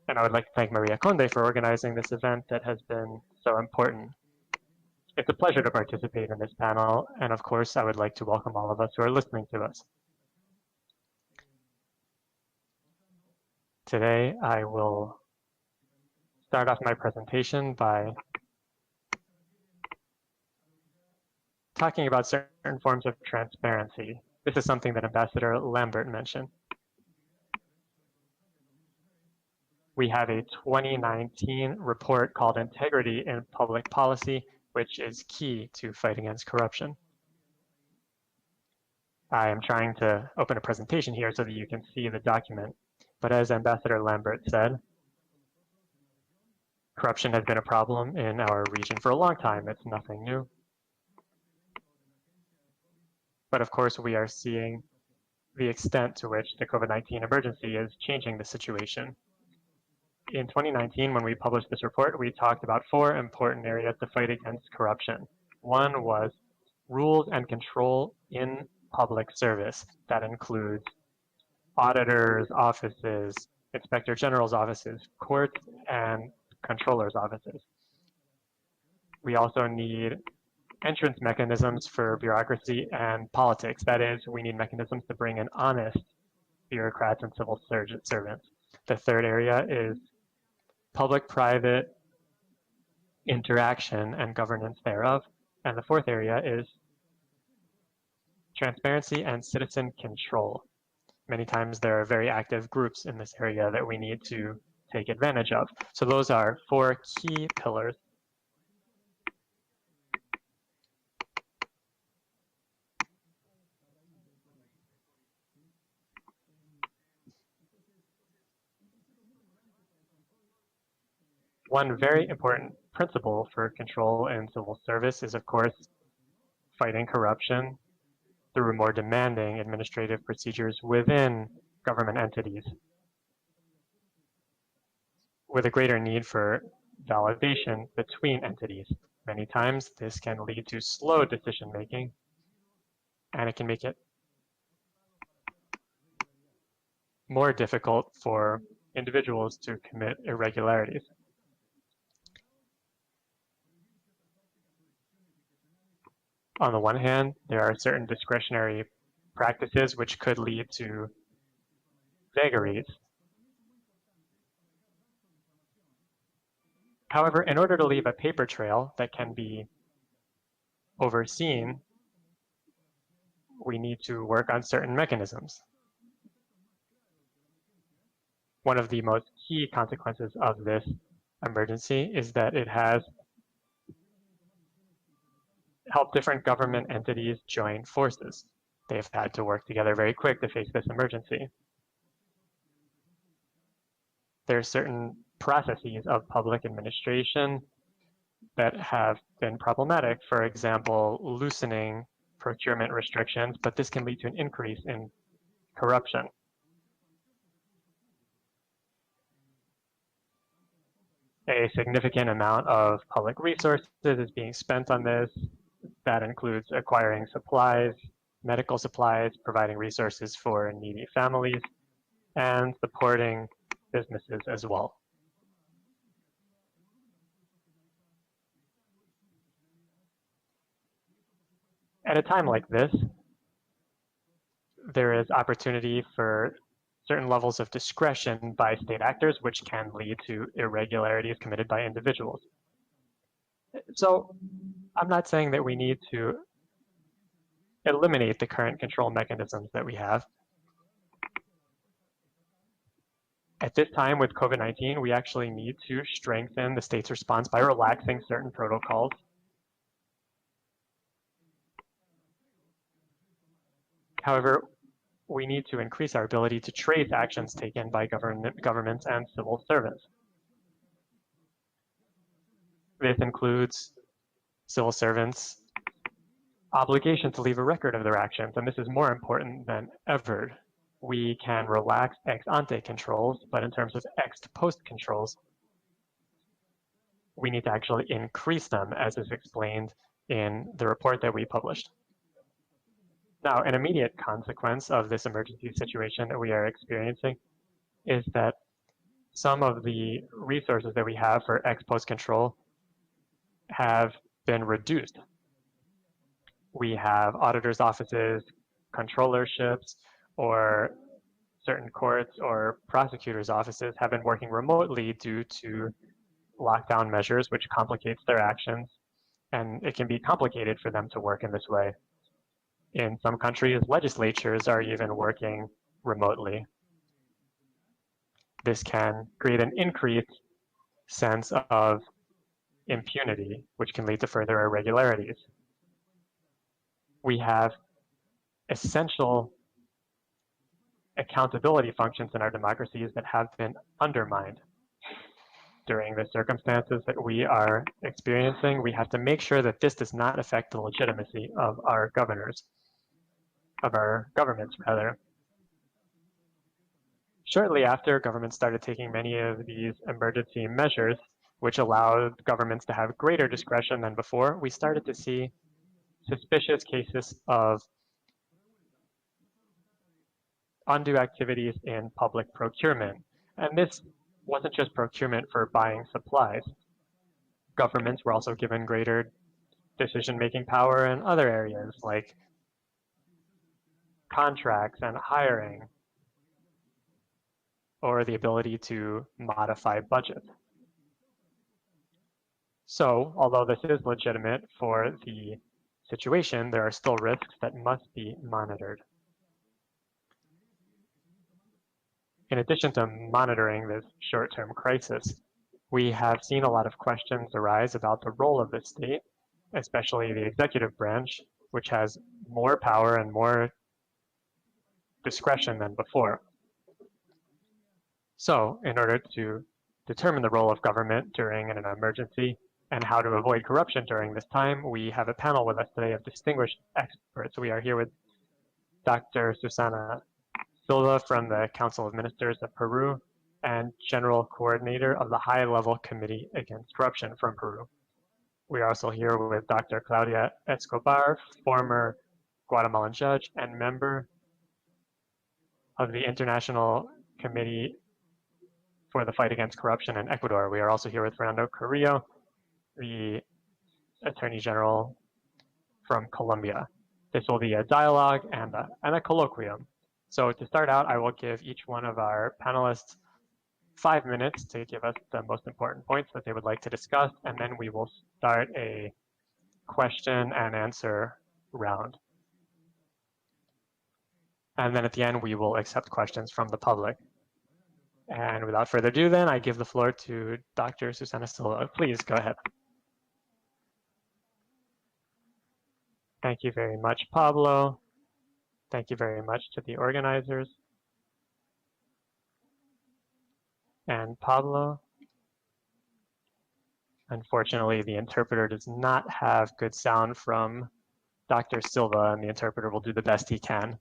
And I would like to thank Maria Conde for organizing this event that has been so important. It's a pleasure to participate in this panel, and of course, I would like to welcome all of us who are listening to us. Today, I will start off my presentation by talking about certain forms of transparency. This is something that Ambassador Lambert mentioned. We have a 2019 report called Integrity in Public Policy, which is key to fight against corruption. I am trying to open a presentation here so that you can see the document. But as Ambassador Lambert said, corruption has been a problem in our region for a long time. It's nothing new. But of course, we are seeing the extent to which the COVID-19 emergency is changing the situation. In 2019, when we published this report, we talked about 4 important areas to fight against corruption. One was rules and control in public service. That includes auditors' offices, inspector general's offices, courts, and controllers' offices. We also need entrance mechanisms for bureaucracy and politics. That is, we need mechanisms to bring in honest bureaucrats and civil servants. The third area is public-private interaction and governance thereof. And the fourth area is transparency and citizen control. Many times there are very active groups in this area that we need to take advantage of. So those are 4 key pillars. One very important principle for control in civil service is, of course, fighting corruption through more demanding administrative procedures within government entities, with a greater need for validation between entities. Many times, this can lead to slow decision-making, and it can make it more difficult for individuals to commit irregularities. On the one hand, there are certain discretionary practices which could lead to vagaries. However, in order to leave a paper trail that can be overseen, we need to work on certain mechanisms. One of the most key consequences of this emergency is that it has help different government entities join forces. They've had to work together very quick to face this emergency. There are certain processes of public administration that have been problematic. For example, loosening procurement restrictions, but this can lead to an increase in corruption. A significant amount of public resources is being spent on this. That includes acquiring supplies, medical supplies, providing resources for needy families, and supporting businesses as well. At a time like this, there is opportunity for certain levels of discretion by state actors, which can lead to irregularities committed by individuals. So I'm not saying that we need to eliminate the current control mechanisms that we have. At this time with COVID-19, we actually need to strengthen the state's response by relaxing certain protocols. However, we need to increase our ability to trace actions taken by governments and civil servants. This includes civil servants' obligation to leave a record of their actions, and this is more important than ever. We can relax ex ante controls, but in terms of ex post controls, we need to actually increase them, as is explained in the report that we published. Now, an immediate consequence of this emergency situation that we are experiencing is that some of the resources that we have for ex post control have been reduced. We have auditors' offices, controllerships, or certain courts or prosecutors' offices have been working remotely due to lockdown measures, which complicates their actions, and it can be complicated for them to work in this way. In some countries, legislatures are even working remotely. This can create an increased sense of impunity, which can lead to further irregularities. We have essential accountability functions in our democracies that have been undermined. During the circumstances that we are experiencing, we have to make sure that this does not affect the legitimacy of our governors, of our governments rather. Shortly after, governments started taking many of these emergency measures, which allowed governments to have greater discretion than before. We started to see suspicious cases of undue activities in public procurement. And this wasn't just procurement for buying supplies. Governments were also given greater decision-making power in other areas like contracts and hiring, or the ability to modify budgets. So, although this is legitimate for the situation, there are still risks that must be monitored. In addition to monitoring this short-term crisis, we have seen a lot of questions arise about the role of the state, especially the executive branch, which has more power and more discretion than before. So, in order to determine the role of government during an emergency and how to avoid corruption during this time, we have a panel with us today of distinguished experts. We are here with Dr. Susana Silva from the Council of Ministers of Peru and General Coordinator of the High-Level Committee Against Corruption from Peru. We are also here with Dr. Claudia Escobar, former Guatemalan judge and member of the International Committee for the Fight Against Corruption in Ecuador. We are also here with Fernando Carrillo, the Attorney General from Colombia. This will be a dialogue and a colloquium. So to start out, I will give each one of our panelists 5 minutes to give us the most important points that they would like to discuss, and then we will start a question and answer round. And then at the end, we will accept questions from the public. And without further ado, then, I give the floor to Dr. Susana Silva. Please go ahead. Thank you very much, Pablo. Thank you very much to the organizers. And Pablo, unfortunately, the interpreter does not have good sound from Dr. Silva, and the interpreter will do the best he can.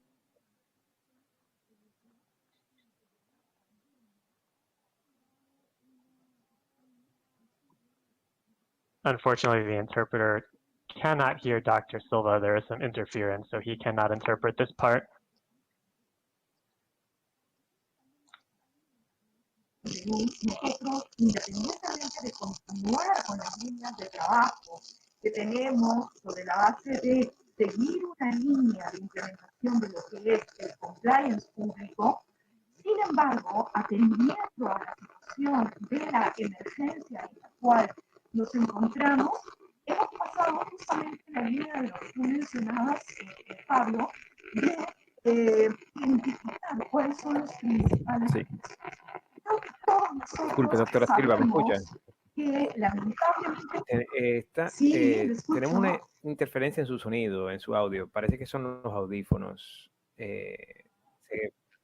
Unfortunately, the interpreter cannot hear Dr. Silva. There is some interference, so he cannot interpret this part. Nosotros, independientemente de continuar con las líneas de trabajo que tenemos sobre la base de seguir una línea de implementación de lo que es el compliance público, sin embargo, atendiendo a la situación de la emergencia en la cual nos encontramos, hemos pasado justamente la línea de lo que tú mencionabas, Pablo, de identificar cuáles son los principales. Sí. Creo que todos nosotros Disculpe, doctora Silva, ¿me escucha? sabemos que lamentablemente Tenemos una escucho. interferencia en su sonido, en su audio. Parece que son los audífonos.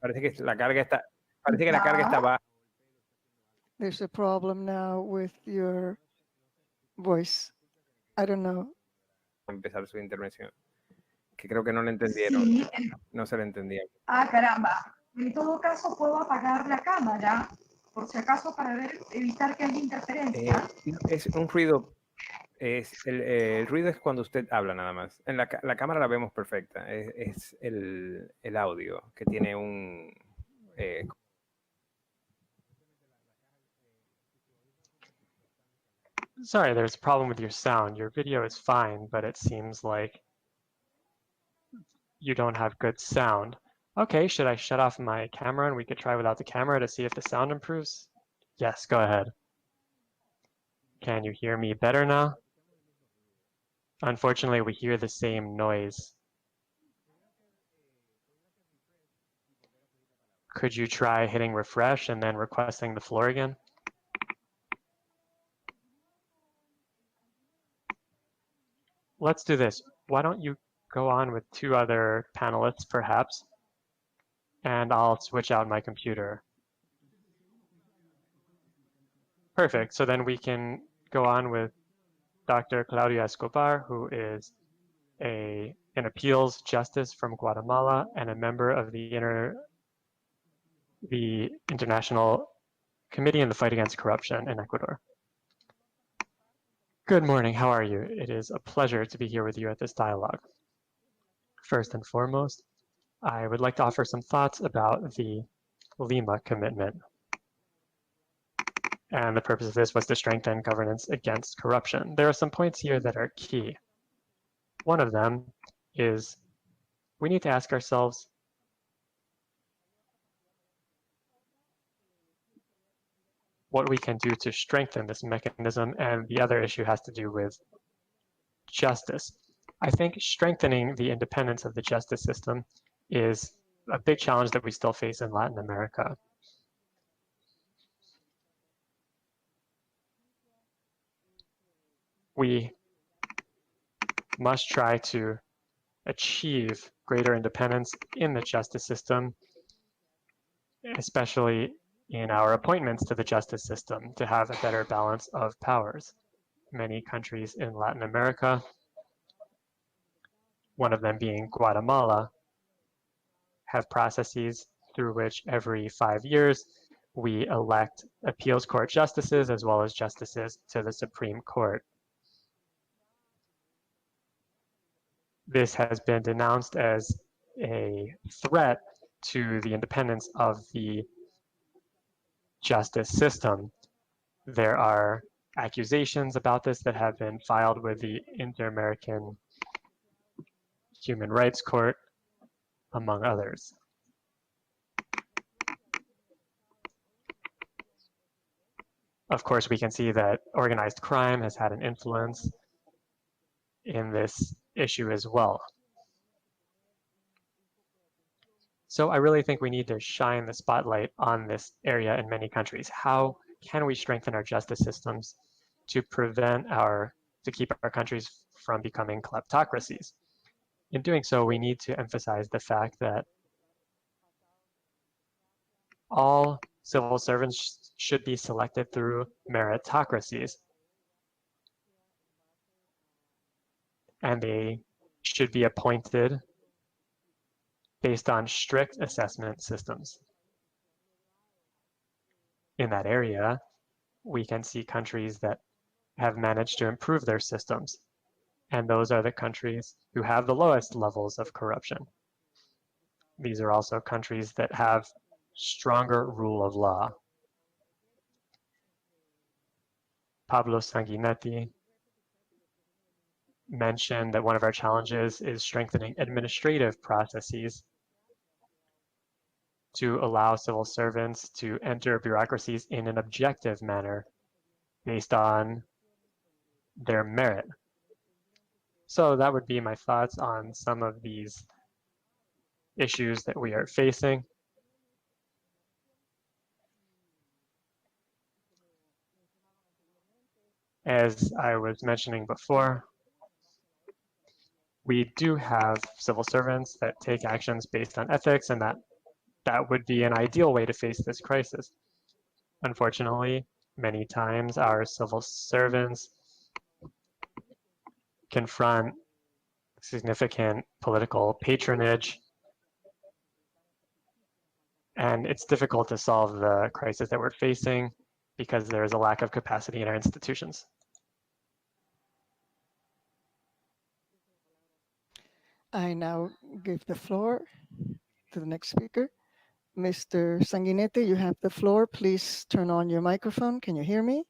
Parece que la carga está, parece que la carga está baja. There's a problem now with your voice. I don't know. Empezar su intervención, que creo que no le entendieron. Sí. No se le entendía. Ah, caramba. En todo caso, puedo apagar la cámara, por si acaso, para evitar que haya interferencia. Es un ruido. El ruido es cuando usted habla nada más. En la cámara la vemos perfecta. Es el audio que tiene un... Sorry, there's a problem with your sound. Your video is fine, but it seems like you don't have good sound. Okay, should I shut off my camera and we could try without the camera to see if the sound improves? Yes, go ahead. Can you hear me better now? Unfortunately, we hear the same noise. Could you try hitting refresh and then requesting the floor again? Let's do this. Why don't you go on with 2 other panelists, perhaps, and I'll switch out my computer. Perfect. So then we can go on with Dr. Claudia Escobar, who is an appeals justice from Guatemala and a member of the International Committee in the Fight Against Corruption in Ecuador. Good morning, how are you? It is a pleasure to be here with you at this dialogue. First and foremost, I would like to offer some thoughts about the Lima Commitment. And the purpose of this was to strengthen governance against corruption. There are some points here that are key. One of them is we need to ask ourselves, what we can do to strengthen this mechanism, and the other issue has to do with justice. I think strengthening the independence of the justice system is a big challenge that we still face in Latin America. We must try to achieve greater independence in the justice system, especially in our appointments to the justice system, to have a better balance of powers. Many countries in Latin America, one of them being Guatemala, have processes through which every 5 years we elect appeals court justices as well as justices to the Supreme Court. This has been denounced as a threat to the independence of the justice system. There are accusations about this that have been filed with the Inter-American Human Rights Court, among others. Of course, we can see that organized crime has had an influence in this issue as well. So I really think we need to shine the spotlight on this area in many countries. How can we strengthen our justice systems to keep our countries from becoming kleptocracies? In doing so, we need to emphasize the fact that all civil servants should be selected through meritocracies. And they should be appointed based on strict assessment systems. In that area, we can see countries that have managed to improve their systems. And those are the countries who have the lowest levels of corruption. These are also countries that have stronger rule of law. Pablo Sanguinetti mentioned that one of our challenges is strengthening administrative processes to allow civil servants to enter bureaucracies in an objective manner based on their merit. So that would be my thoughts on some of these issues that we are facing. As I was mentioning before, we do have civil servants that take actions based on ethics, and that would be an ideal way to face this crisis. Unfortunately, many times our civil servants confront significant political patronage, and it's difficult to solve the crisis that we're facing because there is a lack of capacity in our institutions. I now give the floor to the next speaker. Mr. Sanguinete, you have the floor. Please turn on your microphone. Can you hear me?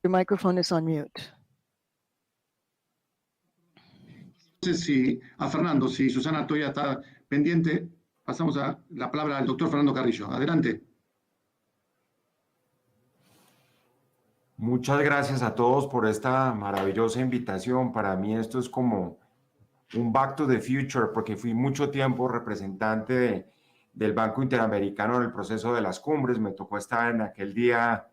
Your microphone is on mute. No sé si a Fernando, si Susana todavía está pendiente, pasamos a la palabra al doctor Fernando Carrillo. Adelante. Muchas gracias a todos por esta maravillosa invitación. Para mí esto es como un back to the future, porque fui mucho tiempo representante del Banco Interamericano en el proceso de las cumbres. Me tocó estar en aquel día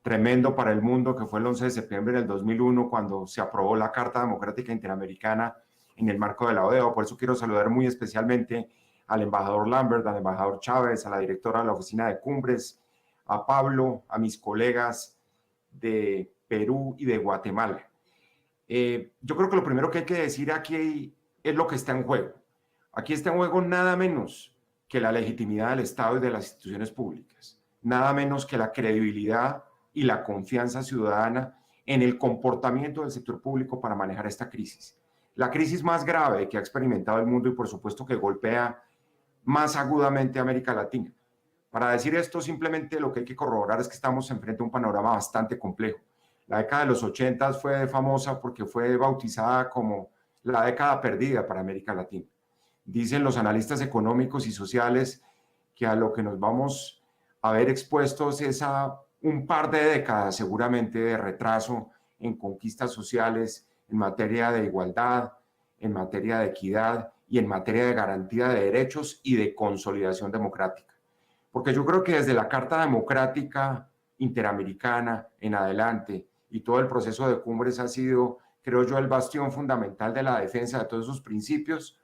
tremendo para el mundo, que fue el 11 de septiembre del 2001, cuando se aprobó la Carta Democrática Interamericana en el marco de la OEA. Por eso quiero saludar muy especialmente al embajador Lambert, al embajador Chávez, a la directora de la Oficina de Cumbres, a Pablo, a mis colegas de Perú y de Guatemala. Yo creo que lo primero que hay que decir aquí es lo que está en juego. Aquí está en juego nada menos que la legitimidad del Estado y de las instituciones públicas, nada menos que la credibilidad y la confianza ciudadana en el comportamiento del sector público para manejar esta crisis. La crisis más grave que ha experimentado el mundo y por supuesto que golpea más agudamente a América Latina. Para decir esto, simplemente lo que hay que corroborar es que estamos enfrente a un panorama bastante complejo. La década de los 80 fue famosa porque fue bautizada como la década perdida para América Latina. Dicen los analistas económicos y sociales que a lo que nos vamos a ver expuestos es a un par de décadas seguramente de retraso en conquistas sociales, en materia de igualdad, en materia de equidad y en materia de garantía de derechos y de consolidación democrática. Porque yo creo que desde la Carta Democrática Interamericana en adelante y todo el proceso de cumbres ha sido, creo yo, el bastión fundamental de la defensa de todos esos principios.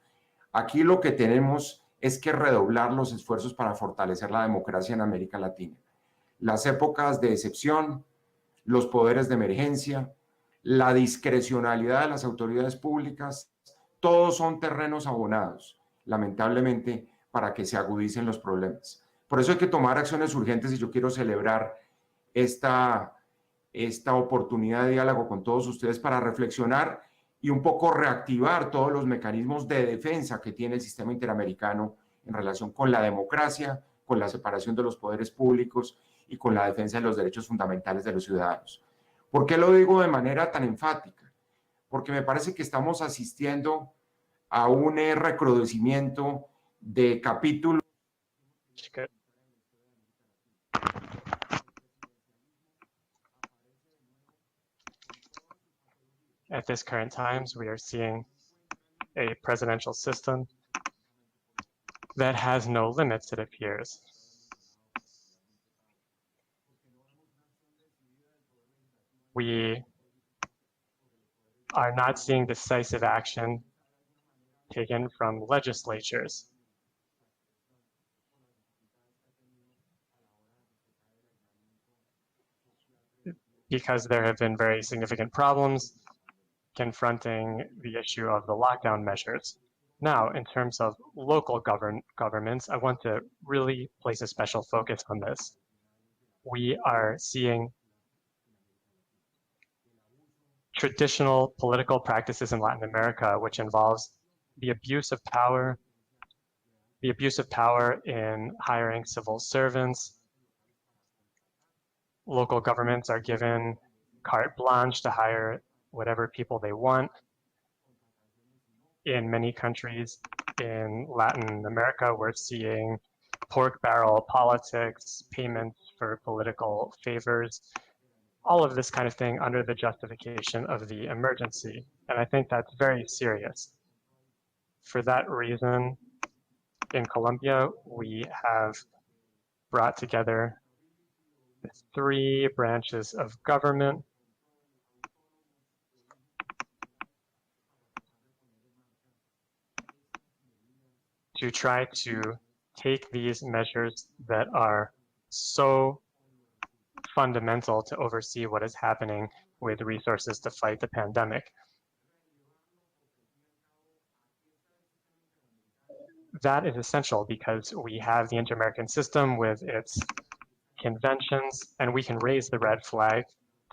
Aquí lo que tenemos es que redoblar los esfuerzos para fortalecer la democracia en América Latina. Las épocas de excepción, los poderes de emergencia, la discrecionalidad de las autoridades públicas, todos son terrenos abonados, lamentablemente, para que se agudicen los problemas. Por eso hay que tomar acciones urgentes y yo quiero celebrar esta oportunidad de diálogo con todos ustedes para reflexionar y un poco reactivar todos los mecanismos de defensa que tiene el sistema interamericano en relación con la democracia, con la separación de los poderes públicos y con la defensa de los derechos fundamentales de los ciudadanos. ¿Por qué lo digo de manera tan enfática? Porque me parece que estamos asistiendo a un recrudecimiento de capítulos. At this current times, we are seeing a presidential system that has no limits, it appears. We are not seeing decisive action taken from legislatures. Because there have been very significant problems confronting the issue of the lockdown measures. Now, in terms of local governments, I want to really place a special focus on this. We are seeing traditional political practices in Latin America, which involves the abuse of power in hiring civil servants. Local governments are given carte blanche to hire whatever people they want. In many countries in Latin America, we're seeing pork barrel politics, payments for political favors, all of this kind of thing under the justification of the emergency. And I think that's very serious. For that reason, In Colombia, we have brought together the 3 branches of government to try to take these measures that are so fundamental to oversee what is happening with resources to fight the pandemic. That is essential because we have the Inter-American system with its conventions, and we can raise the red flag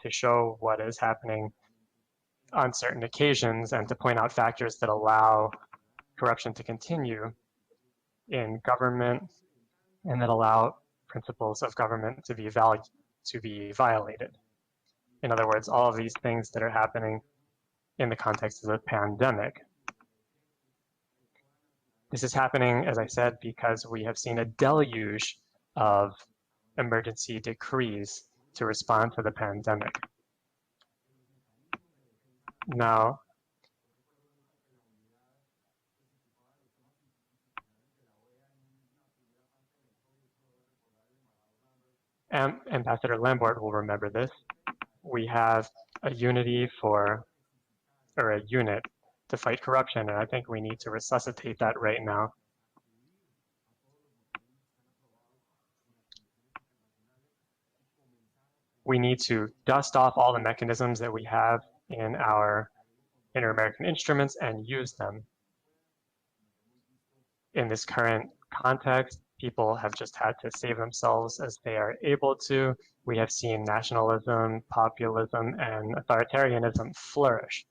to show what is happening on certain occasions and to point out factors that allow corruption to continue in government and that allow principles of government to be violated. In other words, all of these things that are happening in the context of the pandemic. This is happening, as I said, because we have seen a deluge of emergency decrees to respond to the pandemic. Now, Ambassador Lambert will remember this. We have a unit to fight corruption, and I think we need to resuscitate that right now. We need to dust off all the mechanisms that we have in our Inter-American instruments and use them. In this current context, people have just had to save themselves as they are able to. We have seen nationalism, populism, and authoritarianism flourish.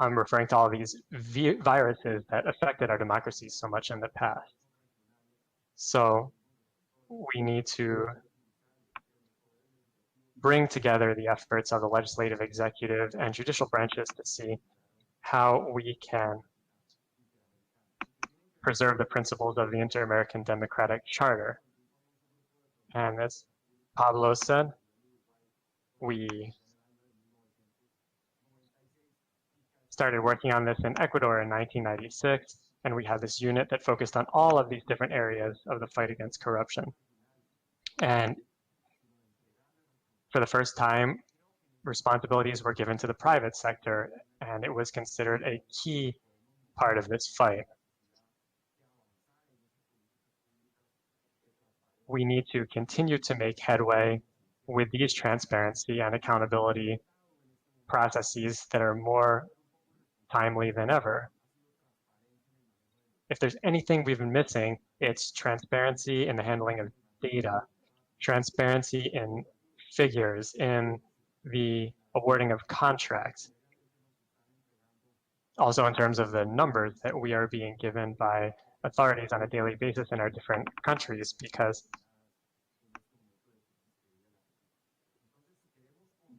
I'm referring to all these viruses that affected our democracies so much in the past. So we need to bring together the efforts of the legislative, executive, and judicial branches to see how we can preserve the principles of the Inter-American Democratic Charter. And as Pablo said, we started working on this in Ecuador in 1996, and we had this unit that focused on all of these different areas of the fight against corruption. And for the first time, responsibilities were given to the private sector, and it was considered a key part of this fight. We need to continue to make headway with these transparency and accountability processes that are more timely than ever. If there's anything we've been missing, it's transparency in the handling of data, transparency in figures, in the awarding of contracts. Also in terms of the numbers that we are being given by authorities on a daily basis in our different countries, because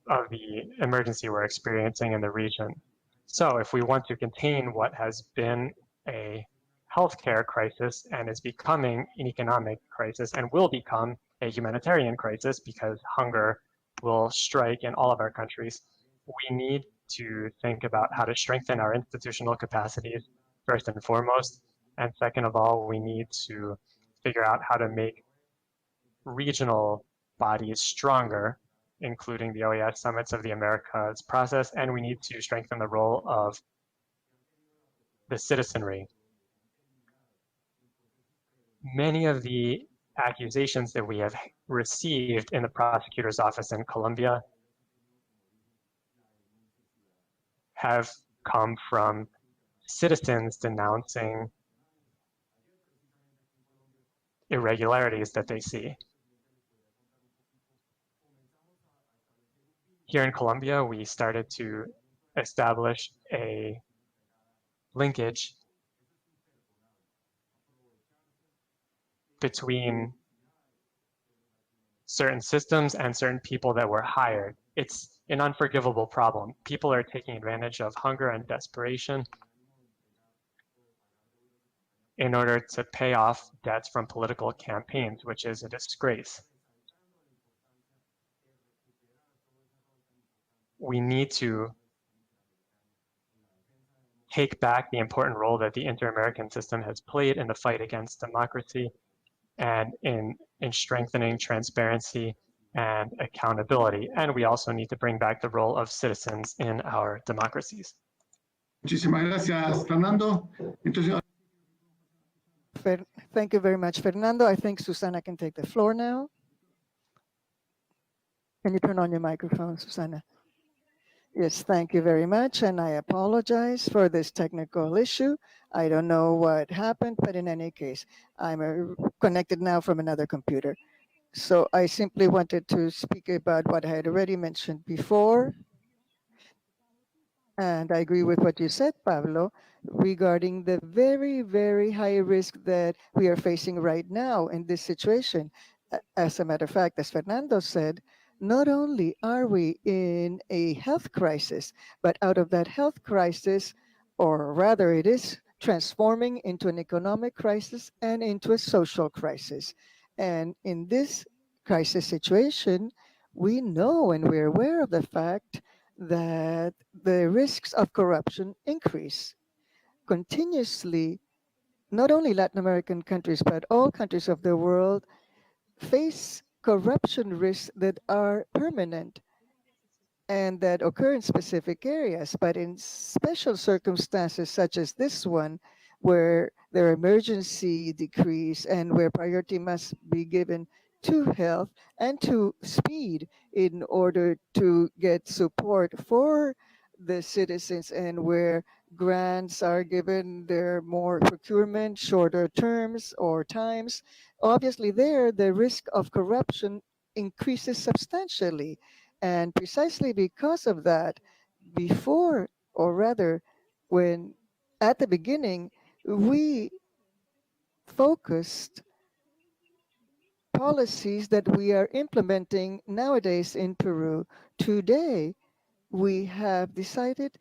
of the emergency we're experiencing in the region. So if we want to contain what has been a healthcare crisis and is becoming an economic crisis and will become a humanitarian crisis because hunger will strike in all of our countries, we need to think about how to strengthen our institutional capacities first and foremost. And second of all, we need to figure out how to make regional bodies stronger, including the OAS Summits of the Americas process, and we need to strengthen the role of the citizenry. Many of the accusations that we have received in the prosecutor's office in Colombia have come from citizens denouncing irregularities that they see. Here in Colombia, we started to establish a linkage between certain systems and certain people that were hired. It's an unforgivable problem. People are taking advantage of hunger and desperation in order to pay off debts from political campaigns, which is a disgrace. We need to take back the important role that the inter-American system has played in the fight against democracy and in strengthening transparency and accountability. And we also need to bring back the role of citizens in our democracies. Muchísimas gracias, Fernando. Entonces, Thank you very much, Fernando. I think Susana can take the floor now. Can you turn on your microphone, Susana? Yes, thank you very much. And I apologize for this technical issue. I don't know what happened, but in any case, I'm connected now from another computer. So I simply wanted to speak about what I had already mentioned before. And I agree with what you said, Pablo, regarding the very, very high risk that we are facing right now in this situation. As a matter of fact, as Fernando said, not only are we in a health crisis, but out of that health crisis, or rather it is transforming into an economic crisis and into a social crisis. And in this crisis situation, we know and we're aware of the fact that the risks of corruption increase continuously. Not only Latin American countries, but all countries of the world face corruption risks that are permanent and that occur in specific areas, but in special circumstances such as this one, where their emergency decrees and where priority must be given to health and to speed in order to get support for the citizens, and where grants are given their more procurement, shorter terms or times, obviously there the risk of corruption increases substantially. And precisely because of that, before, or rather, when at the beginning, we focused policies that we are implementing nowadays in Peru. Today, we have decided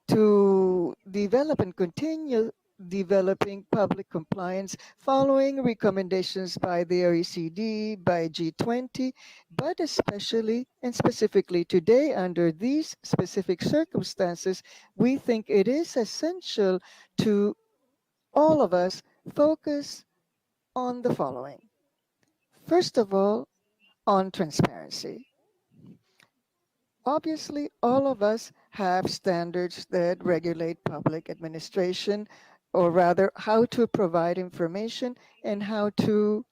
to develop and continue developing public compliance following recommendations by the OECD, by G20, but especially and specifically today under these specific circumstances, we think it is essential to all of us focus on the following. First of all, on transparency. Obviously, all of us have standards that regulate public administration, or rather how to provide information and how to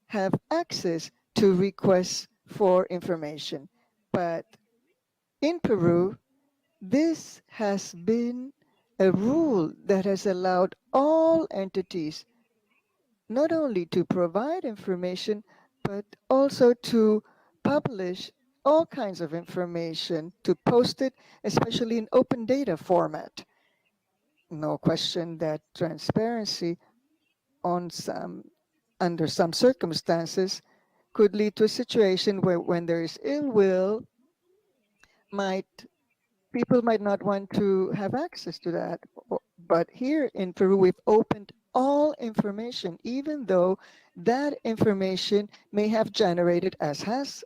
have access to requests for information. But in Peru, this has been a rule that has allowed all entities not only to provide information, but also to publish all kinds of information, to post it, especially in open data format. No question that transparency under some circumstances could lead to a situation where when there is ill will, people might not want to have access to that. But here in Peru, we've opened all information, even though that information may have generated, as has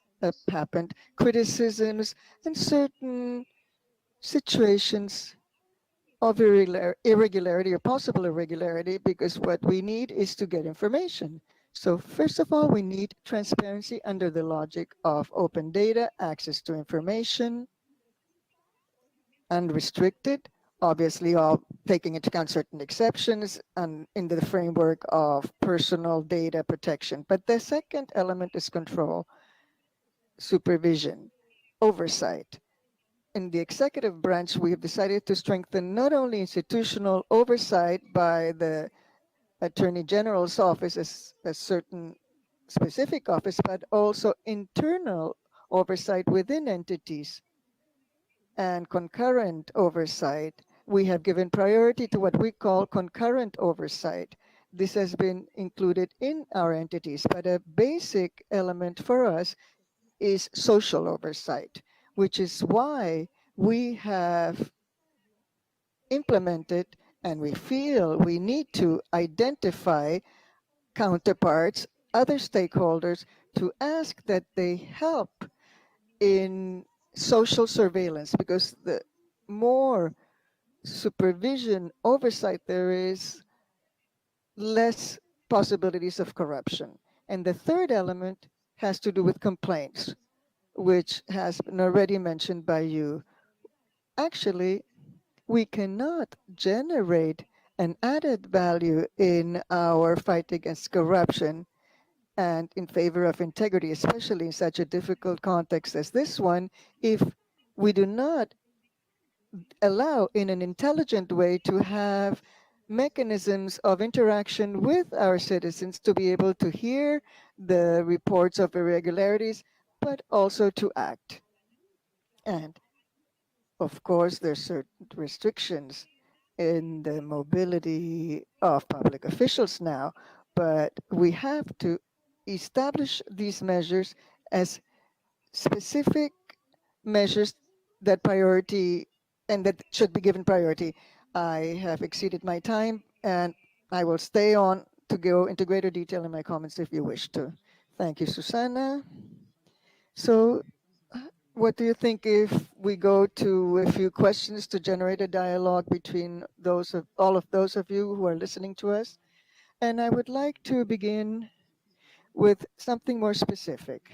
happened, criticisms and certain situations of irregularity or possible irregularity, because what we need is to get information. So first of all, we need transparency under the logic of open data, access to information, unrestricted, obviously all taking into account certain exceptions and in the framework of personal data protection. But the second element is control, supervision, oversight. In the executive branch, we have decided to strengthen not only institutional oversight by the Attorney General's office as a certain specific office, but also internal oversight within entities and concurrent oversight. We have given priority to what we call concurrent oversight. This has been included in our entities, but a basic element for us is social oversight, which is why we have implemented and we feel we need to identify counterparts, other stakeholders, to ask that they help in social surveillance, because the more supervision, oversight there is, less possibilities of corruption. And the third element has to do with complaints, which has been already mentioned by you. Actually, we cannot generate an added value in our fight against corruption and in favor of integrity, especially in such a difficult context as this one, if we do not allow in an intelligent way to have mechanisms of interaction with our citizens to be able to hear the reports of irregularities, but also to act. And of course, there's certain restrictions in the mobility of public officials now, but we have to establish these measures as specific measures that priority and that should be given priority. I have exceeded my time and I will stay on to go into greater detail in my comments if you wish to. Thank you, Susana. So what do you think if we go to a few questions to generate a dialogue between all of those of you who are listening to us? And I would like to begin with something more specific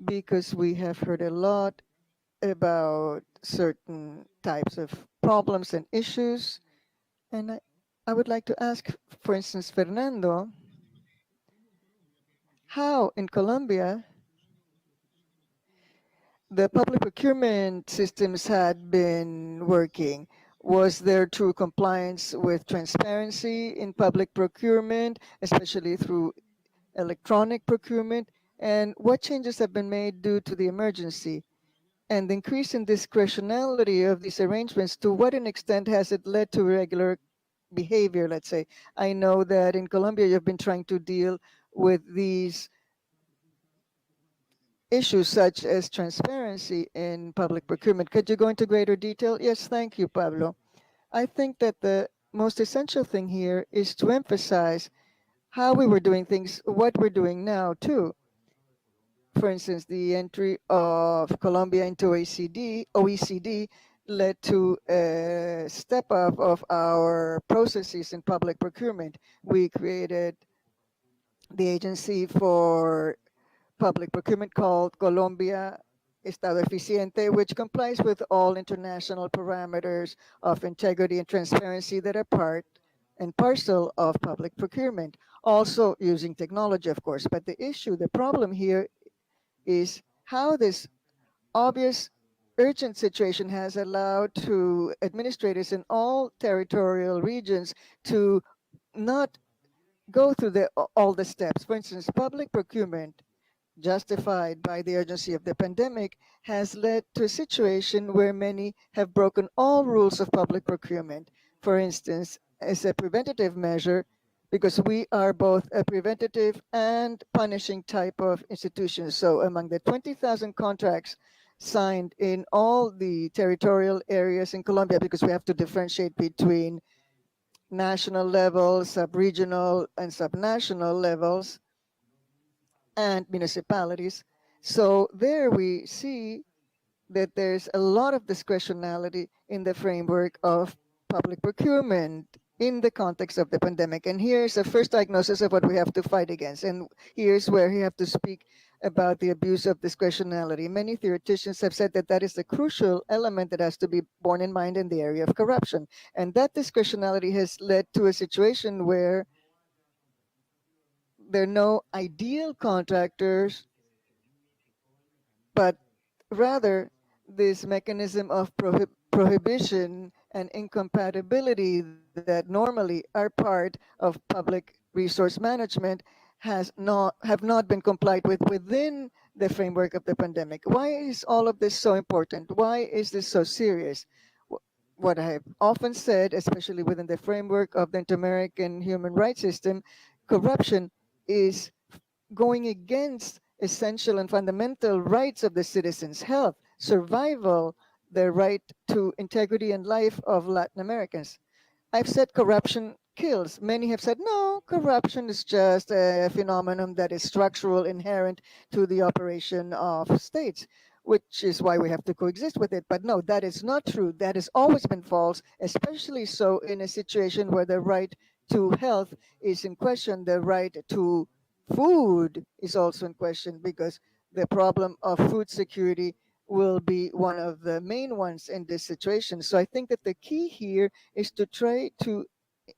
because we have heard a lot about certain types of problems and issues. And I would like to ask, for instance, Fernando, how in Colombia the public procurement systems had been working. Was there true compliance with transparency in public procurement, especially through electronic procurement? And what changes have been made due to the emergency? And the increase in discretionality of these arrangements, to what an extent has it led to irregular behavior, let's say? I know that in Colombia, you've been trying to deal with these issues such as transparency in public procurement. Could you go into greater detail? Yes, thank you, Pablo. I think that the most essential thing here is to emphasize how we were doing things, what we're doing now too. For instance, the entry of Colombia into OECD led to a step up of our processes in public procurement. We created the agency for public procurement called Colombia Estado Eficiente, which complies with all international parameters of integrity and transparency that are part and parcel of public procurement, also using technology, of course. But the issue, the problem here is how this obvious urgent situation has allowed to administrators in all territorial regions to not go through all the steps. For instance, public procurement, justified by the urgency of the pandemic, has led to a situation where many have broken all rules of public procurement. For instance, as a preventative measure, because we are both a preventative and punishing type of institution. So among the 20,000 contracts signed in all the territorial areas in Colombia, because we have to differentiate between national levels, sub-regional and subnational levels, and municipalities. So there we see that there's a lot of discretionality in the framework of public procurement in the context of the pandemic. And here's the first diagnosis of what we have to fight against. And here's where we have to speak about the abuse of discretionality. Many theoreticians have said that that is the crucial element that has to be borne in mind in the area of corruption. And that discretionality has led to a situation where there are no ideal contractors, but rather this mechanism of prohibition and incompatibility that normally are part of public resource management have not been complied with within the framework of the pandemic. Why is all of this so important? Why is this so serious? What I have often said, especially within the framework of the Inter-American human rights system, corruption is going against essential and fundamental rights of the citizens: health, survival, the right to integrity and life of Latin Americans. I've said corruption kills. Many have said, no, corruption is just a phenomenon that is structural, inherent to the operation of states. which is why we have to coexist with it. But no, that is not true. That has always been false, especially so in a situation where the right to health is in question, the right to food is also in question, because the problem of food security will be one of the main ones in this situation. So I think that the key here is to try to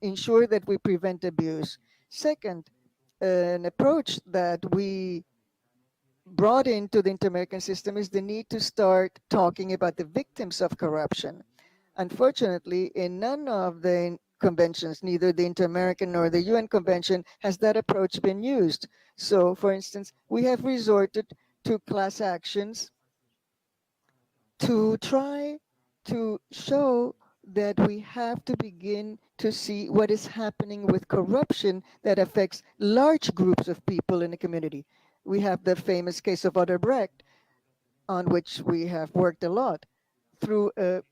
ensure that we prevent abuse. Second, an approach that we brought into the inter-American system is the need to start talking about the victims of corruption. Unfortunately, in none of the conventions, neither the Inter-American nor the UN Convention, has that approach been used. So, for instance, we have resorted to class actions to try to show that we have to begin to see what is happening with corruption that affects large groups of people in the community. We have the famous case of Odebrecht, on which we have worked a lot. Through a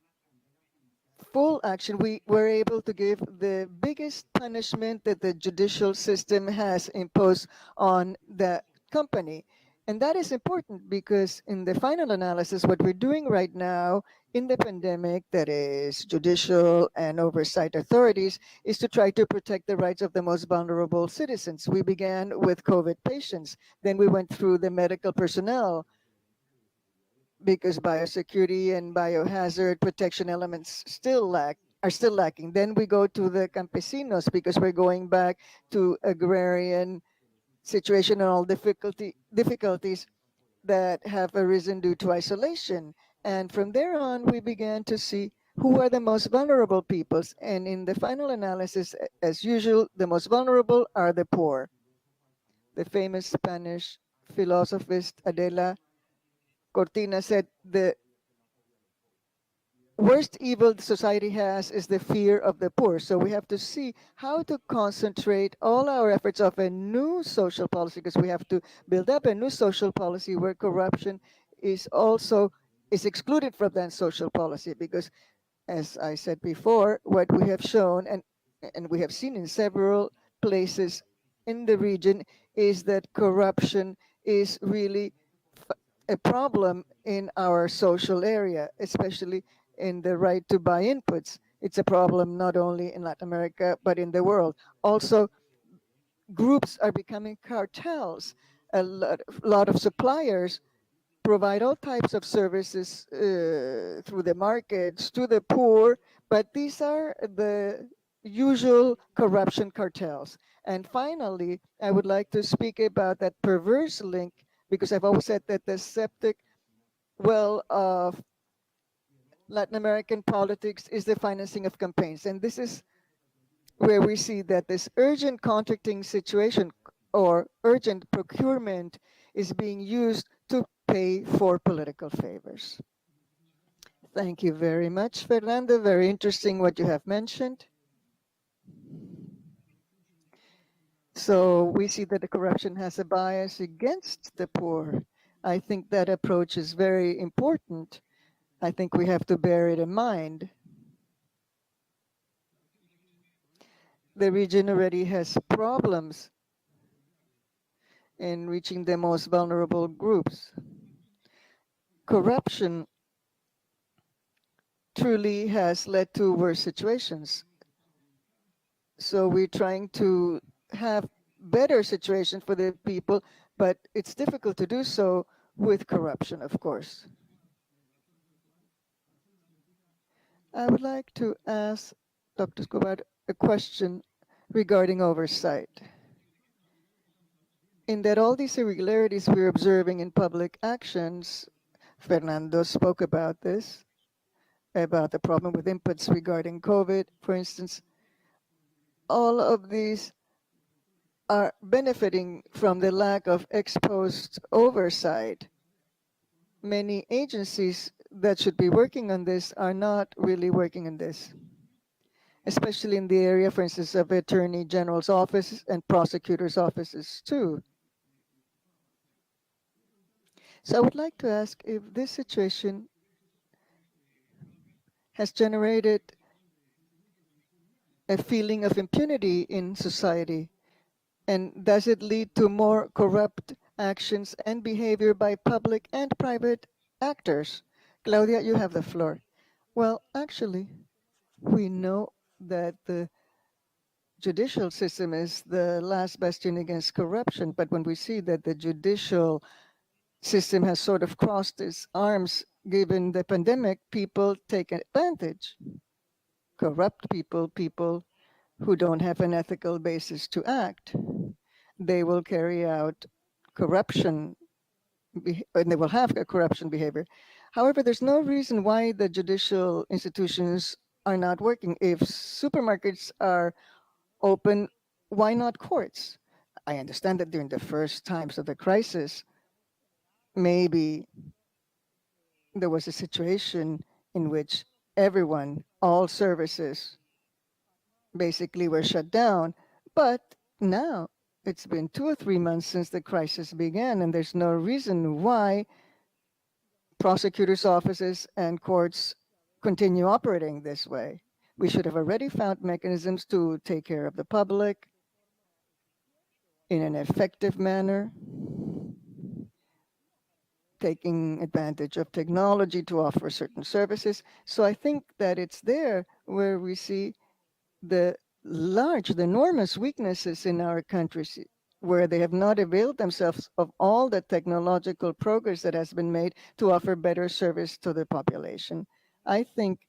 full action, we were able to give the biggest punishment that the judicial system has imposed on the company. And that is important because in the final analysis, what we're doing right now in the pandemic, that is judicial and oversight authorities, is to try to protect the rights of the most vulnerable citizens. We began with COVID patients. Then we went through the medical personnel, because biosecurity and biohazard protection elements are still lacking. Then we go to the campesinos, because we're going back to agrarian situation and all difficulties that have arisen due to isolation. And from there on, we began to see who are the most vulnerable peoples. And in the final analysis, as usual, the most vulnerable are the poor. The famous Spanish philosophist Adela Cortina said the worst evil the society has is the fear of the poor. So we have to see how to concentrate all our efforts of a new social policy, because we have to build up a new social policy where corruption is excluded from that social policy. Because, as I said before, what we have shown and we have seen in several places in the region is that corruption is really a problem in our social area, especially in the right to buy inputs. It's a problem not only in Latin America, but in the world. Also, groups are becoming cartels. A lot of suppliers provide all types of services through the markets to the poor, but these are the usual corruption cartels. And finally, I would like to speak about that perverse link, because I've always said that the septic well of Latin American politics is the financing of campaigns. And this is where we see that this urgent contracting situation or urgent procurement is being used to pay for political favors. Thank you very much, Fernando. Very interesting what you have mentioned. So we see that the corruption has a bias against the poor. I think that approach is very important. I think we have to bear it in mind. The region already has problems in reaching the most vulnerable groups. Corruption truly has led to worse situations. So we're trying to have better situations for the people, but it's difficult to do so with corruption, of course. I would like to ask Dr. Escobar a question regarding oversight. In that all these irregularities we're observing in public actions, Fernando spoke about this, about the problem with inputs regarding COVID, for instance. All of these are benefiting from the lack of ex post oversight. Many agencies that should be working on this are not really working on this, especially in the area, for instance, of Attorney General's office and prosecutors' offices too. So I would like to ask if this situation has generated a feeling of impunity in society, and does it lead to more corrupt actions and behavior by public and private actors. Claudia, you have the floor. Well, actually, we know that the judicial system is the last bastion against corruption, but when we see that the judicial system has sort of crossed its arms given the pandemic, people take advantage. Corrupt people, people who don't have an ethical basis to act. They will carry out corruption, and they will have a corruption behavior. However, there's no reason why the judicial institutions are not working. If supermarkets are open, why not courts? I understand that during the first times of the crisis, maybe there was a situation in which everyone, all services, basically were shut down. But now it's been 2 or 3 months since the crisis began, and there's no reason why prosecutors' offices and courts continue operating this way. We should have already found mechanisms to take care of the public in an effective manner, taking advantage of technology to offer certain services. So I think that it's there where we see the enormous weaknesses in our countries, where they have not availed themselves of all the technological progress that has been made to offer better service to the population. I think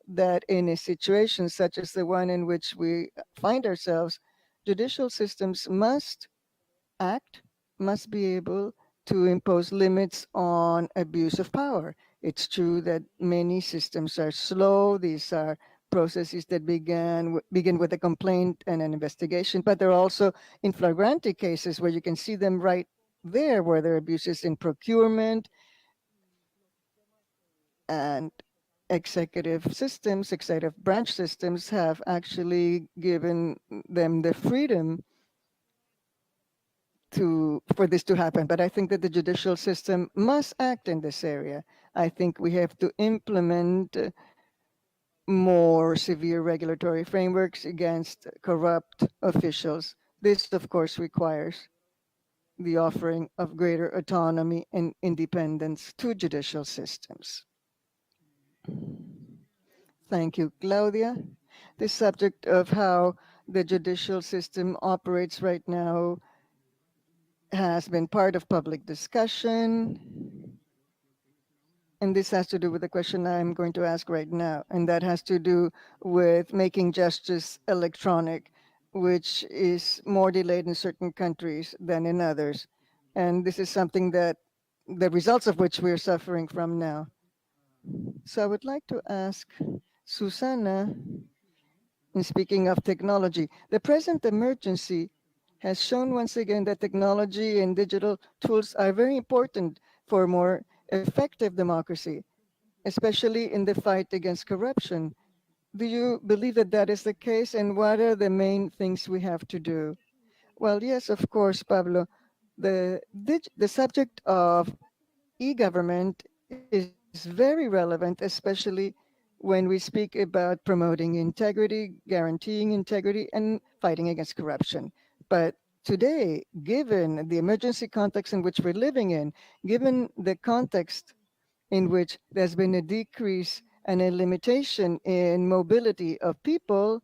that in a situation such as the one in which we find ourselves, judicial systems must act, must be able to impose limits on abuse of power. It's true that many systems are slow. These are processes that begin with a complaint and an investigation, but there are also in flagrante cases where you can see them right there, where there are abuses in procurement and executive systems, executive branch systems have actually given them the freedom for this to happen. But I think that the judicial system must act in this area. I think we have to implement more severe regulatory frameworks against corrupt officials. This, of course, requires the offering of greater autonomy and independence to judicial systems. Thank you, Claudia. The subject of how the judicial system operates right now has been part of public discussion. And this has to do with the question I'm going to ask right now, and that has to do with making justice electronic, which is more delayed in certain countries than in others. And this is something that the results of which we're suffering from now. So I would like to ask Susana, in speaking of technology, the present emergency has shown once again that technology and digital tools are very important for more effective democracy, especially in the fight against corruption. Do you believe that that is the case, and what are the main things we have to do? Well, yes, of course, Pablo. The subject of e-government is very relevant, especially when we speak about promoting integrity, guaranteeing integrity, and fighting against corruption. But today, given the emergency context in which we're living in, given the context in which there's been a decrease and a limitation in mobility of people,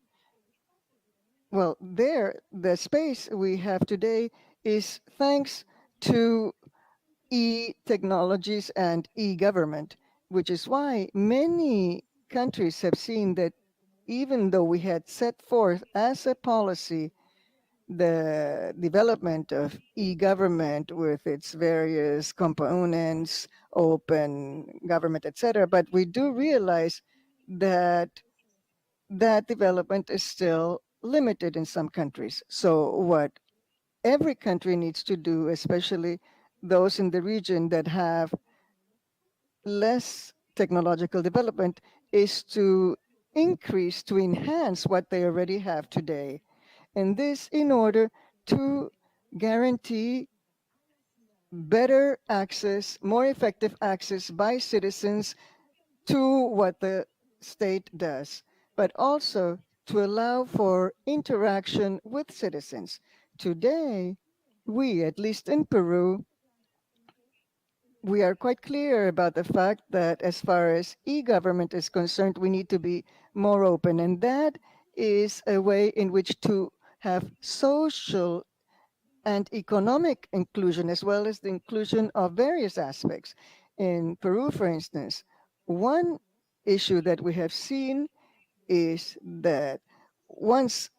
well, the space we have today is thanks to e-technologies and e-government, which is why many countries have seen that even though we had set forth as a policy the development of e-government with its various components, open government, etc., but we do realize that that development is still limited in some countries. So what every country needs to do, especially those in the region that have less technological development, is to increase, to enhance what they already have today. And this in order to guarantee better access, more effective access by citizens to what the state does, but also to allow for interaction with citizens. Today, we, at least in Peru, we are quite clear about the fact that as far as e-government is concerned, we need to be more open. And that is a way in which to have social and economic inclusion, as well as the inclusion of various aspects. In Peru, for instance, one issue that we have seen is that once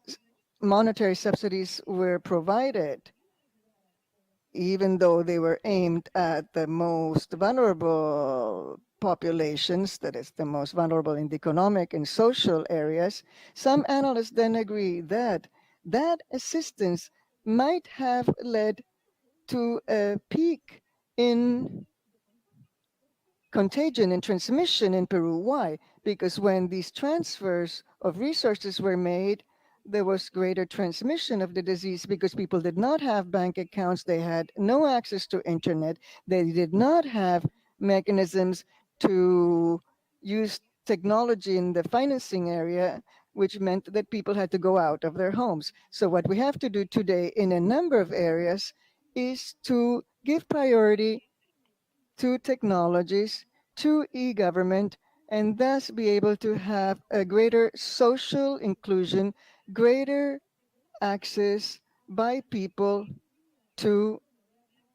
monetary subsidies were provided, even though they were aimed at the most vulnerable populations, that is, the most vulnerable in the economic and social areas, some analysts then agree that that assistance might have led to a peak in contagion and transmission in Peru. Why? Because when these transfers of resources were made, there was greater transmission of the disease because people did not have bank accounts, they had no access to internet, they did not have mechanisms to use technology in the financing area, which meant that people had to go out of their homes. So what we have to do today in a number of areas is to give priority to technologies, to e-government, and thus be able to have a greater social inclusion, greater access by people to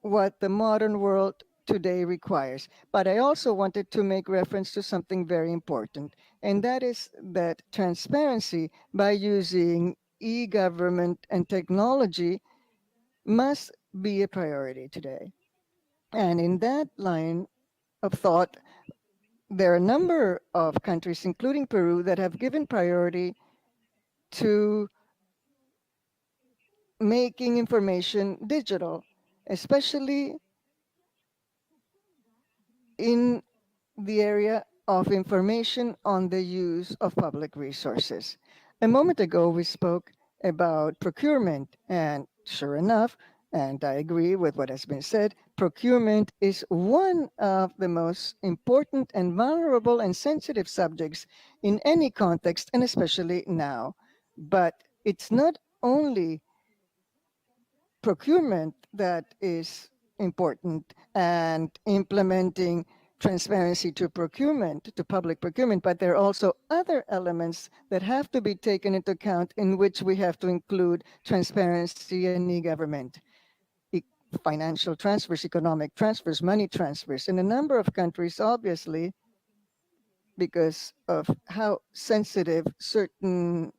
what the modern world today requires. But I also wanted to make reference to something very important, and that is that transparency by using e-government and technology must be a priority today. And in that line of thought, there are a number of countries, including Peru, that have given priority to making information digital, especially in the area of information on the use of public resources. A moment ago, we spoke about procurement, and sure enough, and I agree with what has been said, procurement is one of the most important and vulnerable and sensitive subjects in any context, and especially now. But it's not only procurement that is important and implementing transparency to procurement, to public procurement, but there are also other elements that have to be taken into account in which we have to include transparency and e-government. Financial transfers, economic transfers, money transfers. In a number of countries, obviously, because of how sensitive certain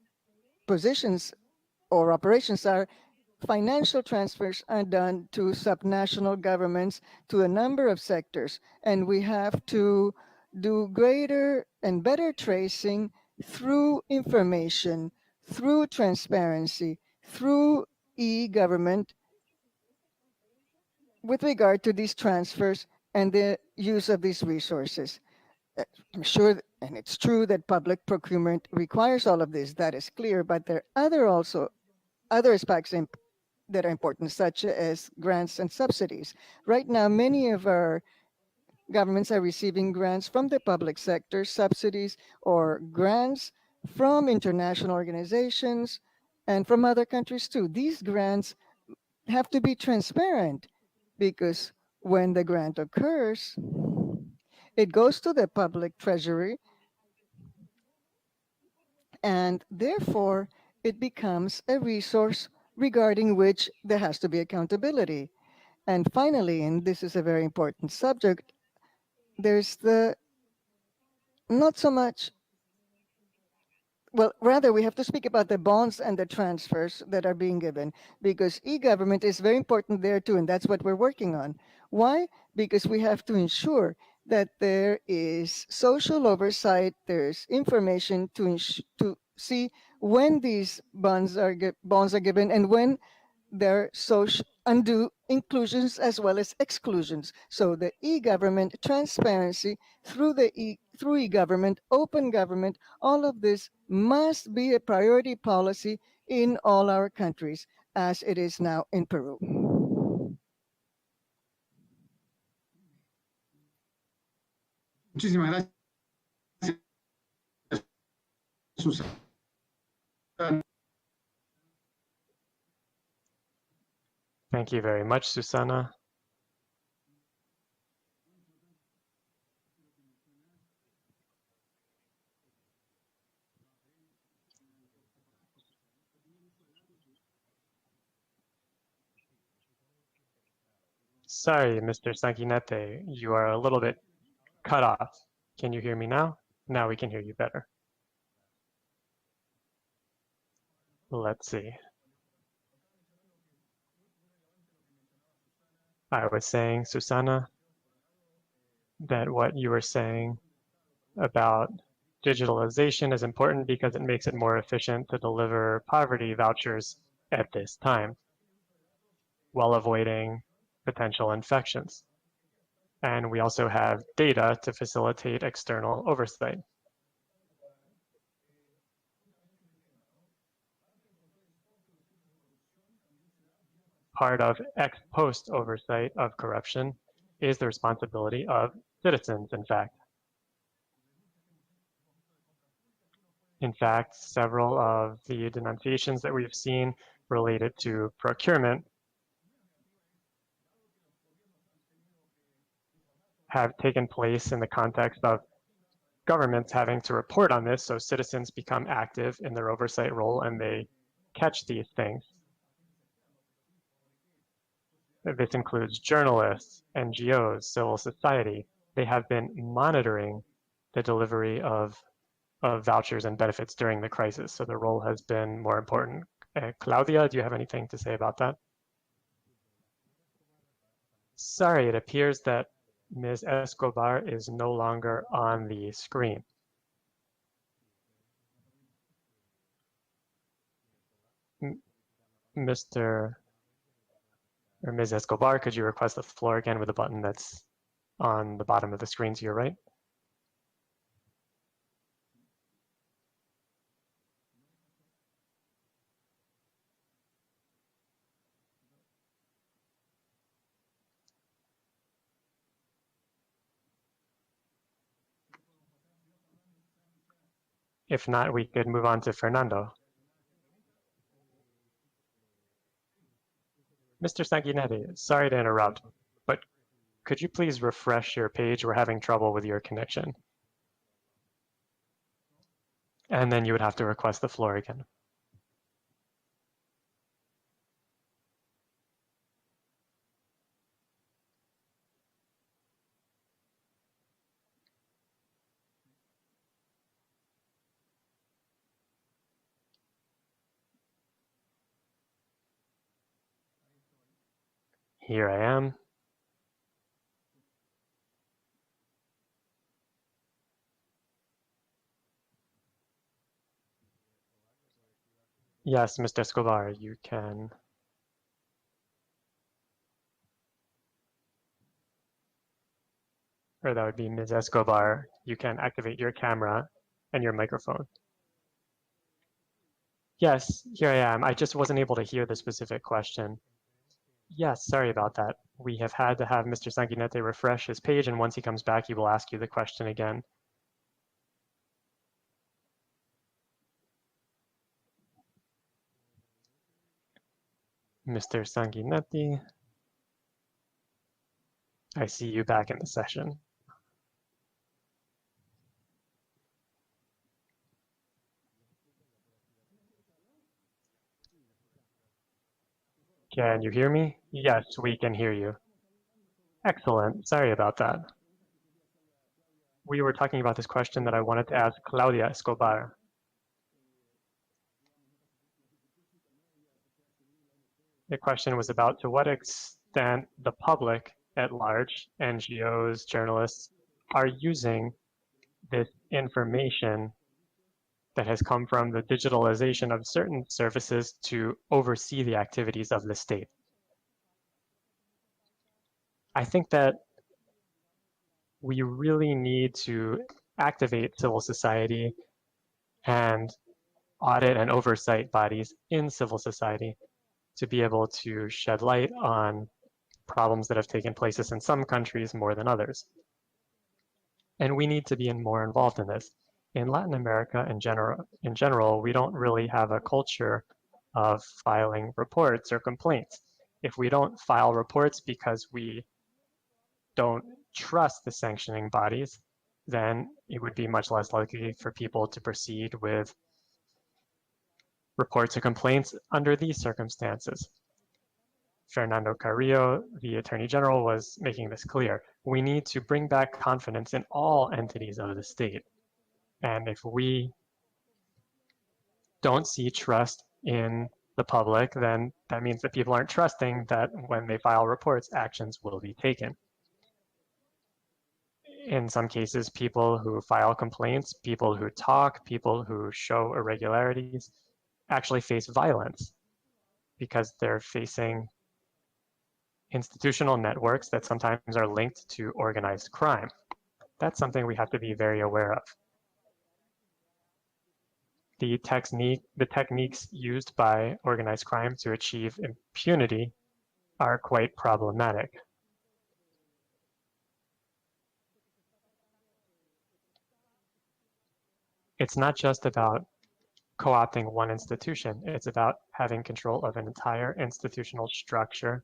positions or operations are, financial transfers are done to subnational governments to a number of sectors, and we have to do greater and better tracing through information, through transparency, through e-government with regard to these transfers and the use of these resources. I'm sure, and it's true that public procurement requires all of this, that is clear, but there are other aspects that are important, such as grants and subsidies. Right now, many of our governments are receiving grants from the public sector, subsidies or grants from international organizations and from other countries too. These grants have to be transparent because when the grant occurs, it goes to the public treasury and therefore it becomes a resource regarding which there has to be accountability. And finally, and this is a very important subject, there's the not so much, well, rather we have to speak about the bonds and the transfers that are being given because e-government is very important there too, and that's what we're working on. Why? Because we have to ensure that there is social oversight, there's information to see when these bonds are given and when there are social undue inclusions as well as exclusions. So the e-government transparency through e-government, open government, all of this must be a priority policy in all our countries as it is now in Peru. Muchísimas gracias, Susana. Thank you very much, Susana. Sorry, Mr. Sanguinete, you are a little bit cut off. Can you hear me now? Now we can hear you better. Let's see. I was saying, Susana, that what you were saying about digitalization is important because it makes it more efficient to deliver poverty vouchers at this time while avoiding potential infections. And we also have data to facilitate external oversight. Part of ex post oversight of corruption is the responsibility of citizens, in fact. In fact, several of the denunciations that we've seen related to procurement have taken place in the context of governments having to report on this, so citizens become active in their oversight role and they catch these things. This includes journalists, NGOs, civil society. They have been monitoring the delivery of vouchers and benefits during the crisis, so the role has been more important. Claudia, do you have anything to say about that? Sorry, it appears that Ms. Escobar is no longer on the screen. Mr. or Ms. Escobar, could you request the floor again with the button that's on the bottom of the screen to your right? If not, we could move on to Fernando. Mr. Sanguinetti, sorry to interrupt, but could you please refresh your page? We're having trouble with your connection. And then you would have to request the floor again. Here I am. Yes, Mr. Escobar, you can. Or that would be Ms. Escobar. You can activate your camera and your microphone. Yes, here I am. I just wasn't able to hear the specific question. Yes, sorry about that. We have had to have Mr. Sanguinete refresh his page, and once he comes back, he will ask you the question again. Mr. Sanguinetti, I see you back in the session. Can you hear me? Yes, we can hear you. Excellent. Sorry about that. We were talking about this question that I wanted to ask Claudia Escobar. The question was about to what extent the public at large, NGOs, journalists, are using this information that has come from the digitalization of certain services to oversee the activities of the state. I think that we really need to activate civil society and audit and oversight bodies in civil society to be able to shed light on problems that have taken place in some countries more than others. And we need to be more involved in this. In Latin America in general, we don't really have a culture of filing reports or complaints. If we don't file reports because we don't trust the sanctioning bodies, then it would be much less likely for people to proceed with reports or complaints under these circumstances. Fernando Carrillo, the Attorney General, was making this clear. We need to bring back confidence in all entities of the state. And if we don't see trust in the public, then that means that people aren't trusting that when they file reports, actions will be taken. In some cases, people who file complaints, people who talk, people who show irregularities actually face violence because they're facing institutional networks that sometimes are linked to organized crime. That's something we have to be very aware of. The techniques used by organized crime to achieve impunity are quite problematic. It's not just about co-opting one institution, it's about having control of an entire institutional structure.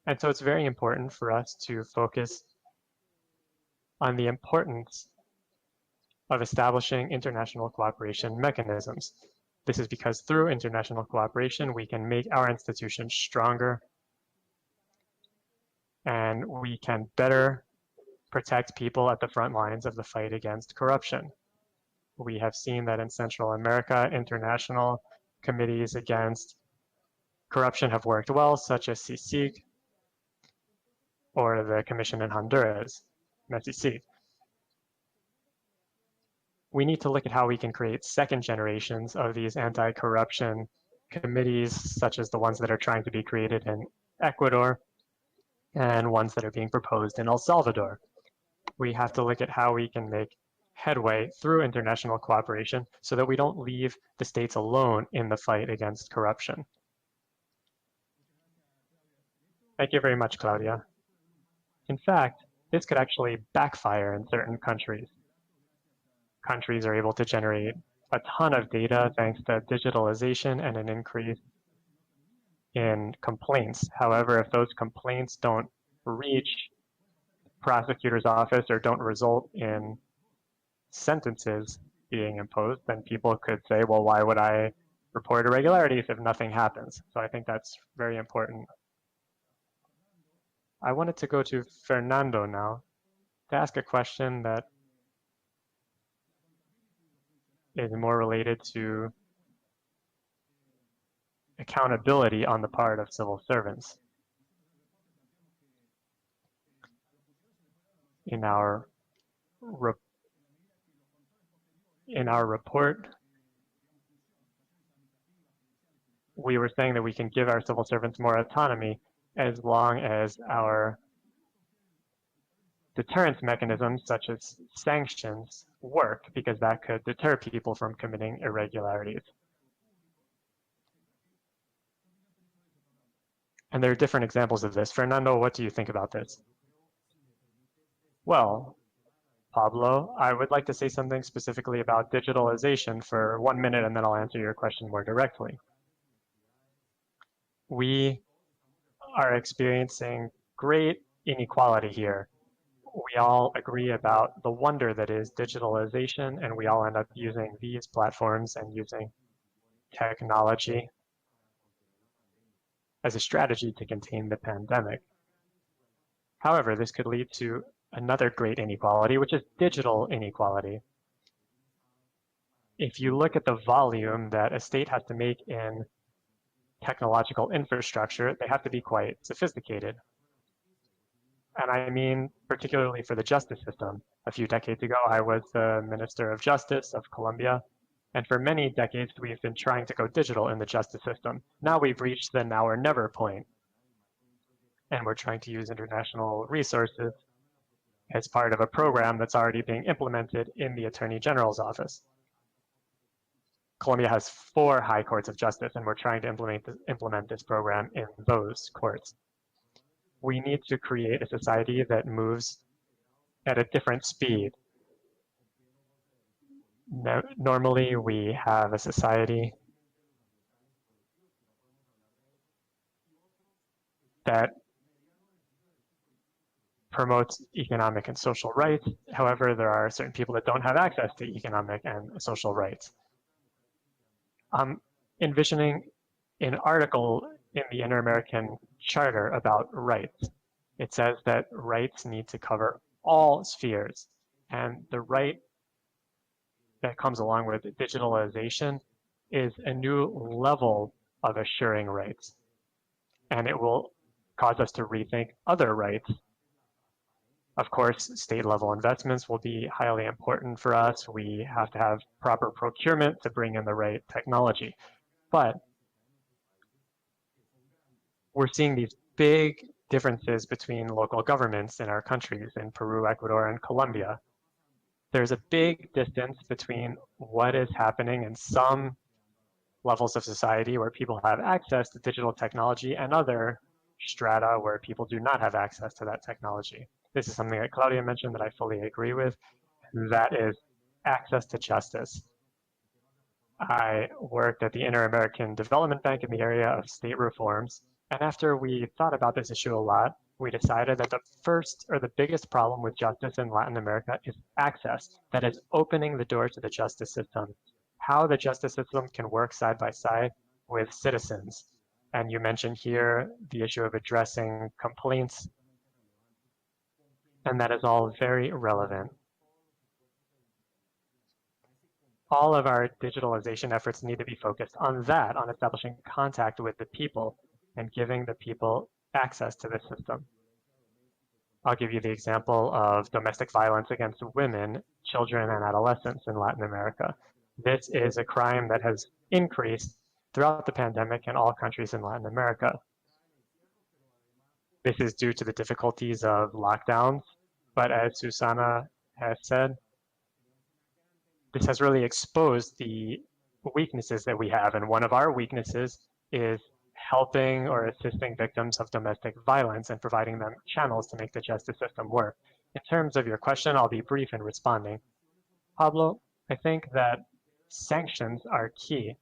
And so it's very important for us to focus on the importance of establishing international cooperation mechanisms. This is because through international cooperation, we can make our institutions stronger and we can better protect people at the front lines of the fight against corruption. We have seen that in Central America, international committees against corruption have worked well, such as CICIG or the Commission in Honduras, MECICIG. We need to look at how we can create second generations of these anti-corruption committees, such as the ones that are trying to be created in Ecuador and ones that are being proposed in El Salvador. We have to look at how we can make headway through international cooperation so that we don't leave the states alone in the fight against corruption. Thank you very much, Claudia. In fact, this could actually backfire in certain countries. Countries are able to generate a ton of data thanks to digitalization and an increase in complaints. However, if those complaints don't reach prosecutor's office or don't result in sentences being imposed, then people could say, well, why would I report irregularities if nothing happens? So I think that's very important. I wanted to go to Fernando now to ask a question that is more related to accountability on the part of civil servants. In our report, we were saying that we can give our civil servants more autonomy as long as our deterrence mechanisms, such as sanctions, work, because that could deter people from committing irregularities. And there are different examples of this. Fernando, what do you think about this? Well, Pablo, I would like to say something specifically about digitalization for 1 minute, and then I'll answer your question more directly. We are experiencing great inequality here. We all agree about the wonder that is digitalization, and we all end up using these platforms and using technology as a strategy to contain the pandemic. However, this could lead to another great inequality, which is digital inequality. If you look at the volume that a state has to make in technological infrastructure, they have to be quite sophisticated. And I mean, particularly for the justice system. A few decades ago, I was the Minister of Justice of Colombia. And for many decades, we've been trying to go digital in the justice system. Now we've reached the now or never point. And we're trying to use international resources as part of a program that's already being implemented in the Attorney General's office. Colombia has 4 high courts of justice, and we're trying to implement this program in those courts. We need to create a society that moves at a different speed. Normally, we have a society that promotes economic and social rights. However, there are certain people that don't have access to economic and social rights. Envisioning an article in the Inter-American Charter about rights. It says that rights need to cover all spheres, and the right that comes along with digitalization is a new level of assuring rights, and it will cause us to rethink other rights. Of course, state level investments will be highly important for us. We have to have proper procurement to bring in the right technology. But we're seeing these big differences between local governments in our countries, in Peru, Ecuador, and Colombia. There's a big distance between what is happening in some levels of society where people have access to digital technology and other strata where people do not have access to that technology. This is something that Claudia mentioned that I fully agree with. That is access to justice. I worked at the Inter-American Development Bank in the area of state reforms. And after we thought about this issue a lot, we decided that the first or the biggest problem with justice in Latin America is access. That is opening the door to the justice system. How the justice system can work side by side with citizens. And you mentioned here the issue of addressing complaints. And that is all very relevant. All of our digitalization efforts need to be focused on that, on establishing contact with the people and giving the people access to the system. I'll give you the example of domestic violence against women, children, and adolescents in Latin America. This is a crime that has increased throughout the pandemic in all countries in Latin America. This is due to the difficulties of lockdowns, but as Susana has said, this has really exposed the weaknesses that we have. And one of our weaknesses is helping or assisting victims of domestic violence and providing them channels to make the justice system work. In terms of your question, I'll be brief in responding. Pablo, I think that sanctions are key.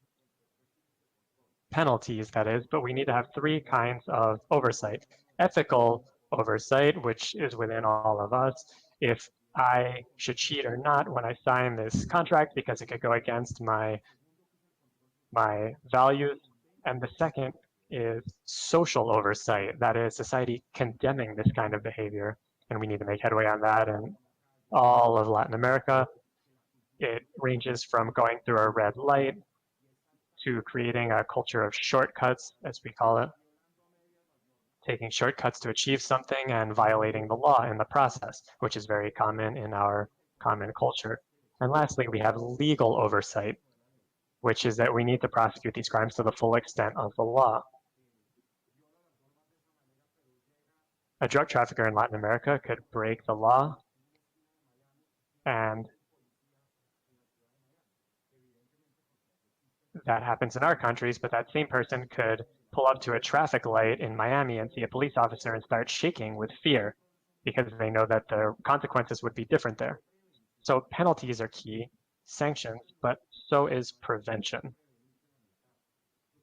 Penalties, that is, but we need to have three kinds of oversight. Ethical oversight, which is within all of us. If I should cheat or not when I sign this contract because it could go against my values. And the second is social oversight. That is society condemning this kind of behavior. And we need to make headway on that in all of Latin America. It ranges from going through a red light to creating a culture of shortcuts, as we call it. Taking shortcuts to achieve something and violating the law in the process, which is very common in our common culture. And lastly, we have legal oversight, which is that we need to prosecute these crimes to the full extent of the law. A drug trafficker in Latin America could break the law and that happens in our countries, but that same person could pull up to a traffic light in Miami and see a police officer and start shaking with fear because they know that the consequences would be different there. So penalties are key, sanctions, but so is prevention.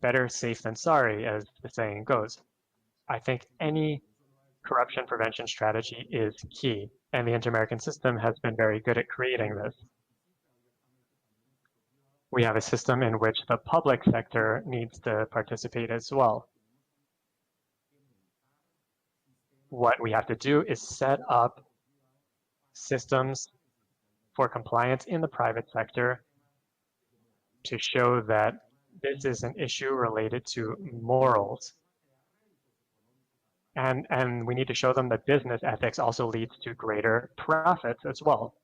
Better safe than sorry, as the saying goes. I think any corruption prevention strategy is key, and the Inter-American system has been very good at creating this. We have a system in which the public sector needs to participate as well. What we have to do is set up systems for compliance in the private sector to show that this is an issue related to morals. And we need to show them that business ethics also leads to greater profits as well.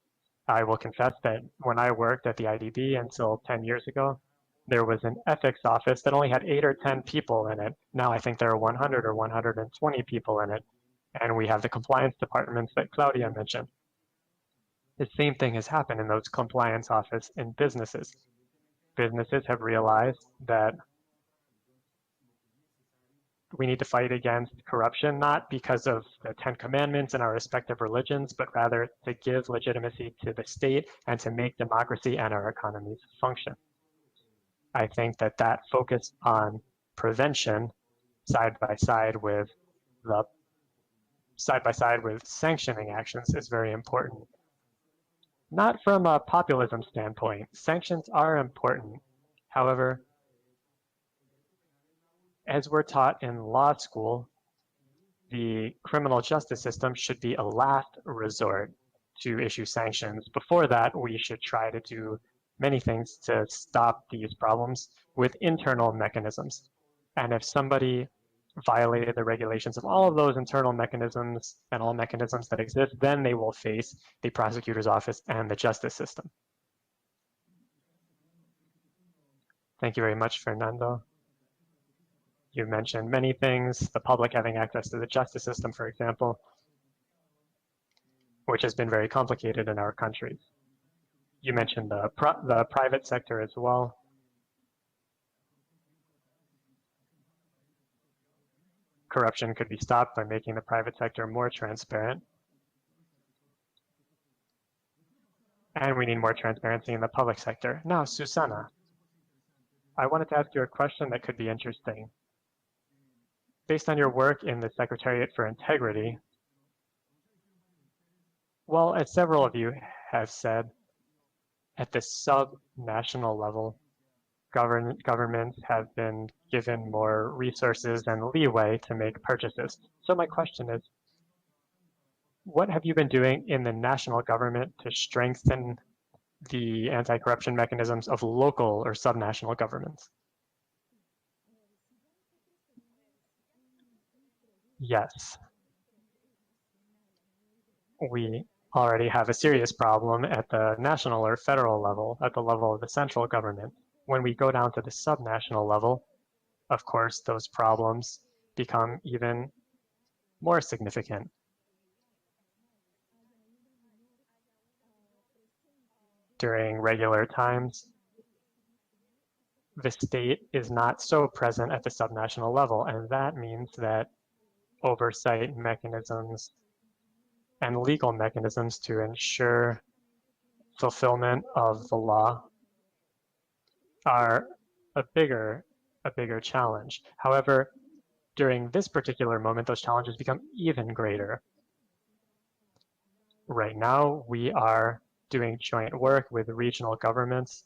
I will confess that when I worked at the IDB until 10 years ago, there was an ethics office that only had 8 or 10 people in it. Now I think there are 100 or 120 people in it. And we have the compliance departments that Claudia mentioned. The same thing has happened in those compliance office in businesses. Businesses have realized that we need to fight against corruption, not because of the 10 Commandments and our respective religions, but rather to give legitimacy to the state and to make democracy and our economies function. I think that that focus on prevention side by side with sanctioning actions is very important. Not from a populism standpoint. Sanctions are important. However, As we're taught in law school, the criminal justice system should be a last resort to issue sanctions. Before that, we should try to do many things to stop these problems with internal mechanisms. And if somebody violated the regulations of all of those internal mechanisms and all mechanisms that exist, then they will face the prosecutor's office and the justice system. Thank you very much, Fernando. You mentioned many things, the public having access to the justice system, for example, which has been very complicated in our countries. You mentioned the private sector as well. Corruption could be stopped by making the private sector more transparent. And we need more transparency in the public sector. Now, Susana, I wanted to ask you a question that could be interesting. Based on your work in the Secretariat for Integrity, well, as several of you have said, at the sub-national level, governments have been given more resources and leeway to make purchases. So my question is, what have you been doing in the national government to strengthen the anti-corruption mechanisms of local or subnational governments? Yes. We already have a serious problem at the national or federal level, at the level of the central government. When we go down to the subnational level, of course, those problems become even more significant. During regular times, the state is not so present at the subnational level, and that means that oversight mechanisms and legal mechanisms to ensure fulfillment of the law are a bigger challenge. However, during this particular moment, those challenges become even greater. Right now, we are doing joint work with regional governments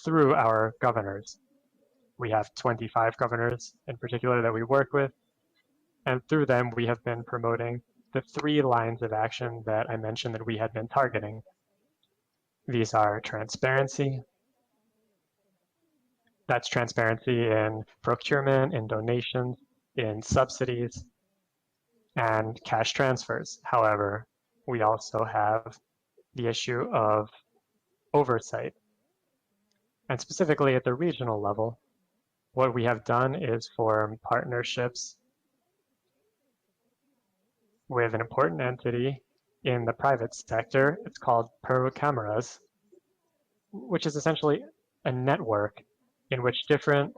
through our governors. We have 25 governors in particular that we work with, and through them, we have been promoting the 3 lines of action that I mentioned that we had been targeting. These are transparency. That's transparency in procurement, in donations, in subsidies, and cash transfers. However, we also have the issue of oversight. And specifically at the regional level, what we have done is form partnerships with an important entity in the private sector. It's called Peru Cameras, which is essentially a network in which different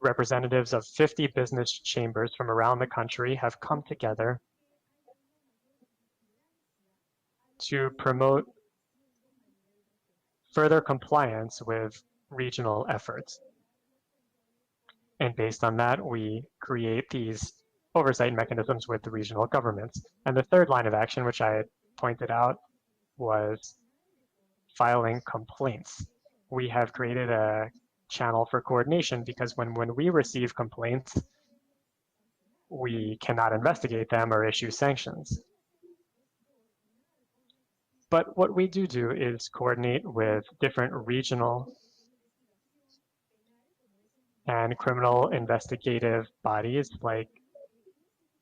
representatives of 50 business chambers from around the country have come together to promote further compliance with regional efforts. And based on that, we create these oversight mechanisms with the regional governments. And the 3rd line of action, which I pointed out, was filing complaints. We have created a channel for coordination because when we receive complaints, we cannot investigate them or issue sanctions. But what we do is coordinate with different regional and criminal investigative bodies like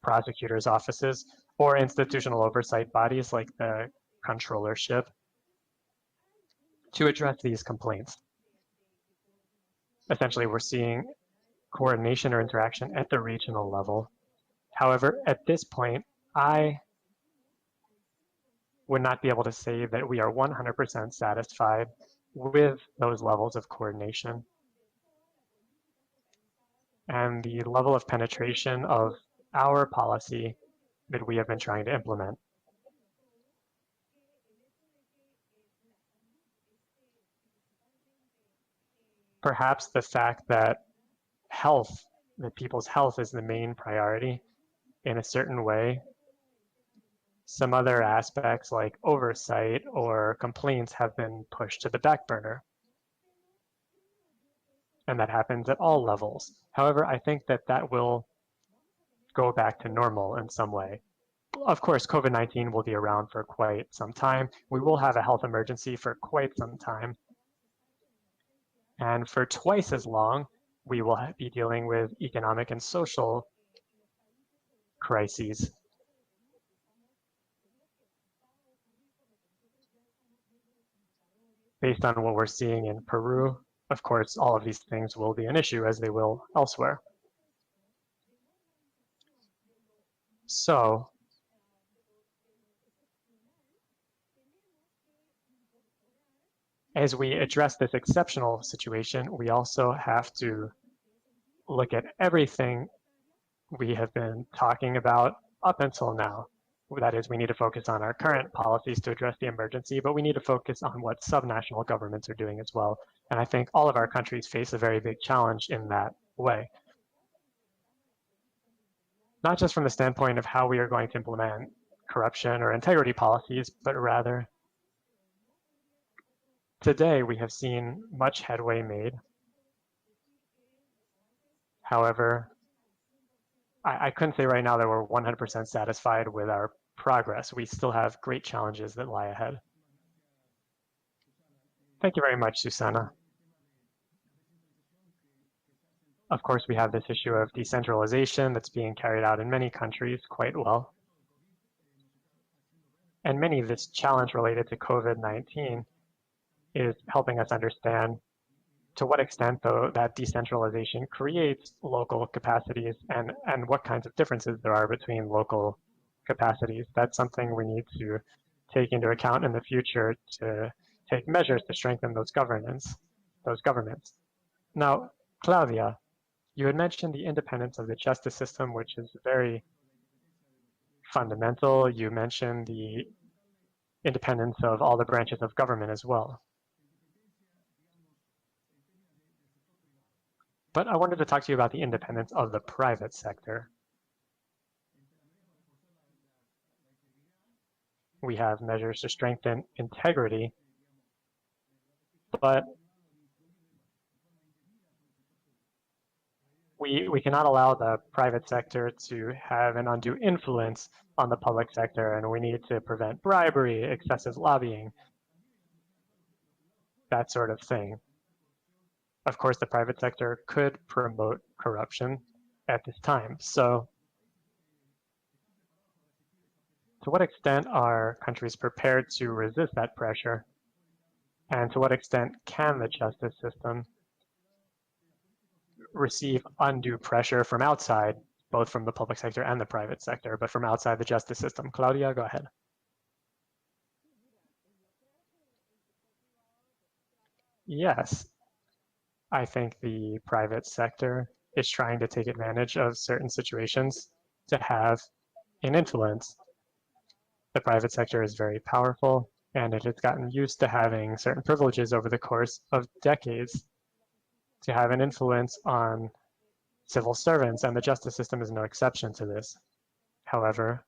prosecutors' offices or institutional oversight bodies like the controllership to address these complaints. Essentially, we're seeing coordination or interaction at the regional level. However, at this point, I would not be able to say that we are 100% satisfied with those levels of coordination and the level of penetration of our policy that we have been trying to implement. Perhaps the fact that people's health is the main priority in a certain way. Some other aspects like oversight or complaints have been pushed to the back burner. And that happens at all levels. However, I think that that will go back to normal in some way. Of course, COVID-19 will be around for quite some time. We will have a health emergency for quite some time. And for twice as long, we will be dealing with economic and social crises. Based on what we're seeing in Peru, of course, all of these things will be an issue as they will elsewhere. So, as we address this exceptional situation, we also have to look at everything we have been talking about up until now. That is, we need to focus on our current policies to address the emergency, but we need to focus on what subnational governments are doing as well. And I think all of our countries face a very big challenge in that way. Not just from the standpoint of how we are going to implement corruption or integrity policies, but rather today we have seen much headway made. However, I couldn't say right now that we're 100% satisfied with our progress. We still have great challenges that lie ahead. Thank you very much, Susana. Of course, we have this issue of decentralization that's being carried out in many countries quite well. And many of this challenge related to COVID-19 is helping us understand to what extent, though, that decentralization creates local capacities and what kinds of differences there are between local capacities. That's something we need to take into account in the future to take measures to strengthen those governments. Now, Claudia, you had mentioned the independence of the justice system, which is very fundamental. You mentioned the independence of all the branches of government as well. But I wanted to talk to you about the independence of the private sector. We have measures to strengthen integrity, but we cannot allow the private sector to have an undue influence on the public sector, and we need to prevent bribery, excessive lobbying, that sort of thing. Of course, the private sector could promote corruption at this time. So to what extent are countries prepared to resist that pressure? And to what extent can the justice system receive undue pressure from outside, both from the public sector and the private sector, but from outside the justice system? Claudia, go ahead. Yes, I think the private sector is trying to take advantage of certain situations to have an influence. The private sector is very powerful, and it has gotten used to having certain privileges over the course of decades to have an influence on civil servants, and the justice system is no exception to this. However,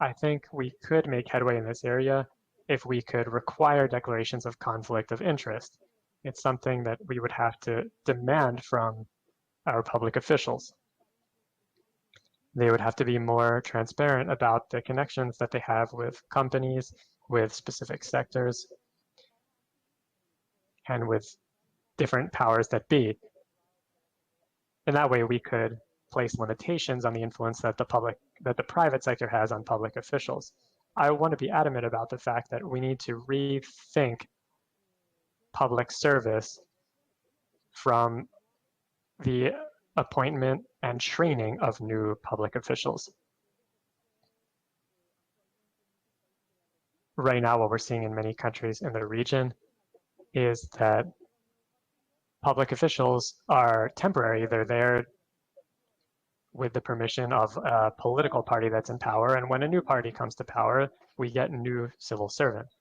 I think we could make headway in this area if we could require declarations of conflict of interest. It's something that we would have to demand from our public officials. They would have to be more transparent about the connections that they have with companies, with specific sectors, and with different powers that be. And that way we could place limitations on the influence that the private sector has on public officials. I want to be adamant about the fact that we need to rethink public service from the appointment and training of new public officials. Right now, what we're seeing in many countries in the region is that public officials are temporary. They're there with the permission of a political party that's in power. And when a new party comes to power, we get new civil servants.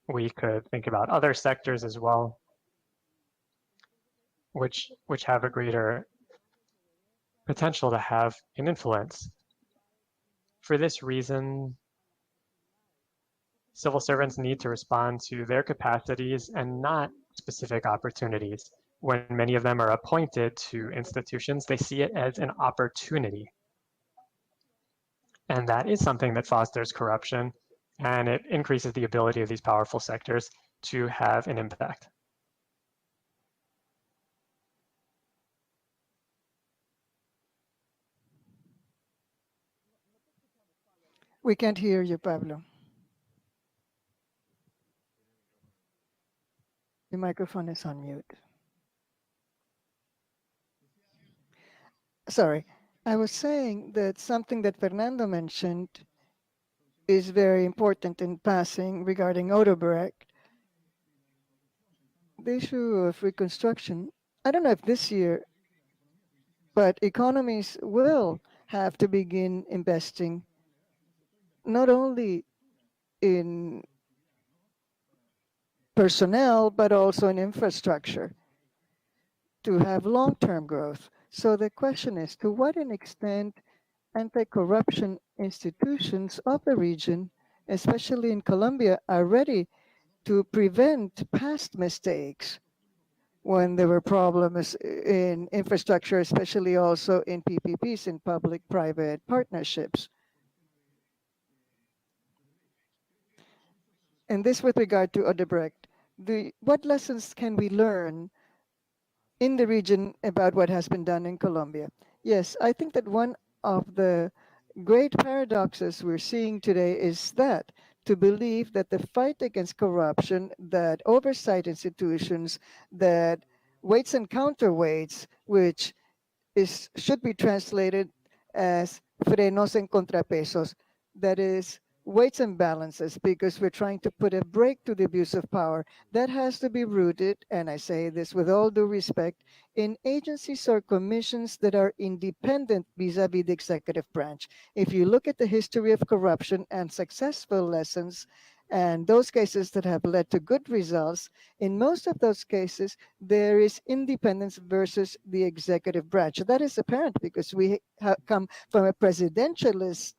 We could think about other sectors as well, which have a greater potential to have an influence. For this reason, civil servants need to respond to their capacities and not specific opportunities. When many of them are appointed to institutions, they see it as an opportunity. And that is something that fosters corruption, and it increases the ability of these powerful sectors to have an impact. We can't hear you, Pablo. Your microphone is on mute. Sorry, I was saying that something that Fernando mentioned is very important in passing regarding Odebrecht. The issue of reconstruction, I don't know if this year, but economies will have to begin investing not only in personnel, but also in infrastructure to have long-term growth. So the question is, to what an extent anti-corruption institutions of the region, especially in Colombia, are ready to prevent past mistakes when there were problems in infrastructure, especially also in PPPs, in public-private partnerships. And this with regard to Odebrecht, what lessons can we learn in the region about what has been done in Colombia? Yes, I think that one of the great paradoxes we're seeing today is that to believe that the fight against corruption, that oversight institutions, that weights and counterweights, which should be translated as frenos en contrapesos, that is weights and balances, because we're trying to put a break to the abuse of power. That has to be rooted, and I say this with all due respect, in agencies or commissions that are independent vis-a-vis the executive branch. If you look at the history of corruption and successful lessons, and those cases that have led to good results, in most of those cases, there is independence versus the executive branch. That is apparent because we come from a presidentialist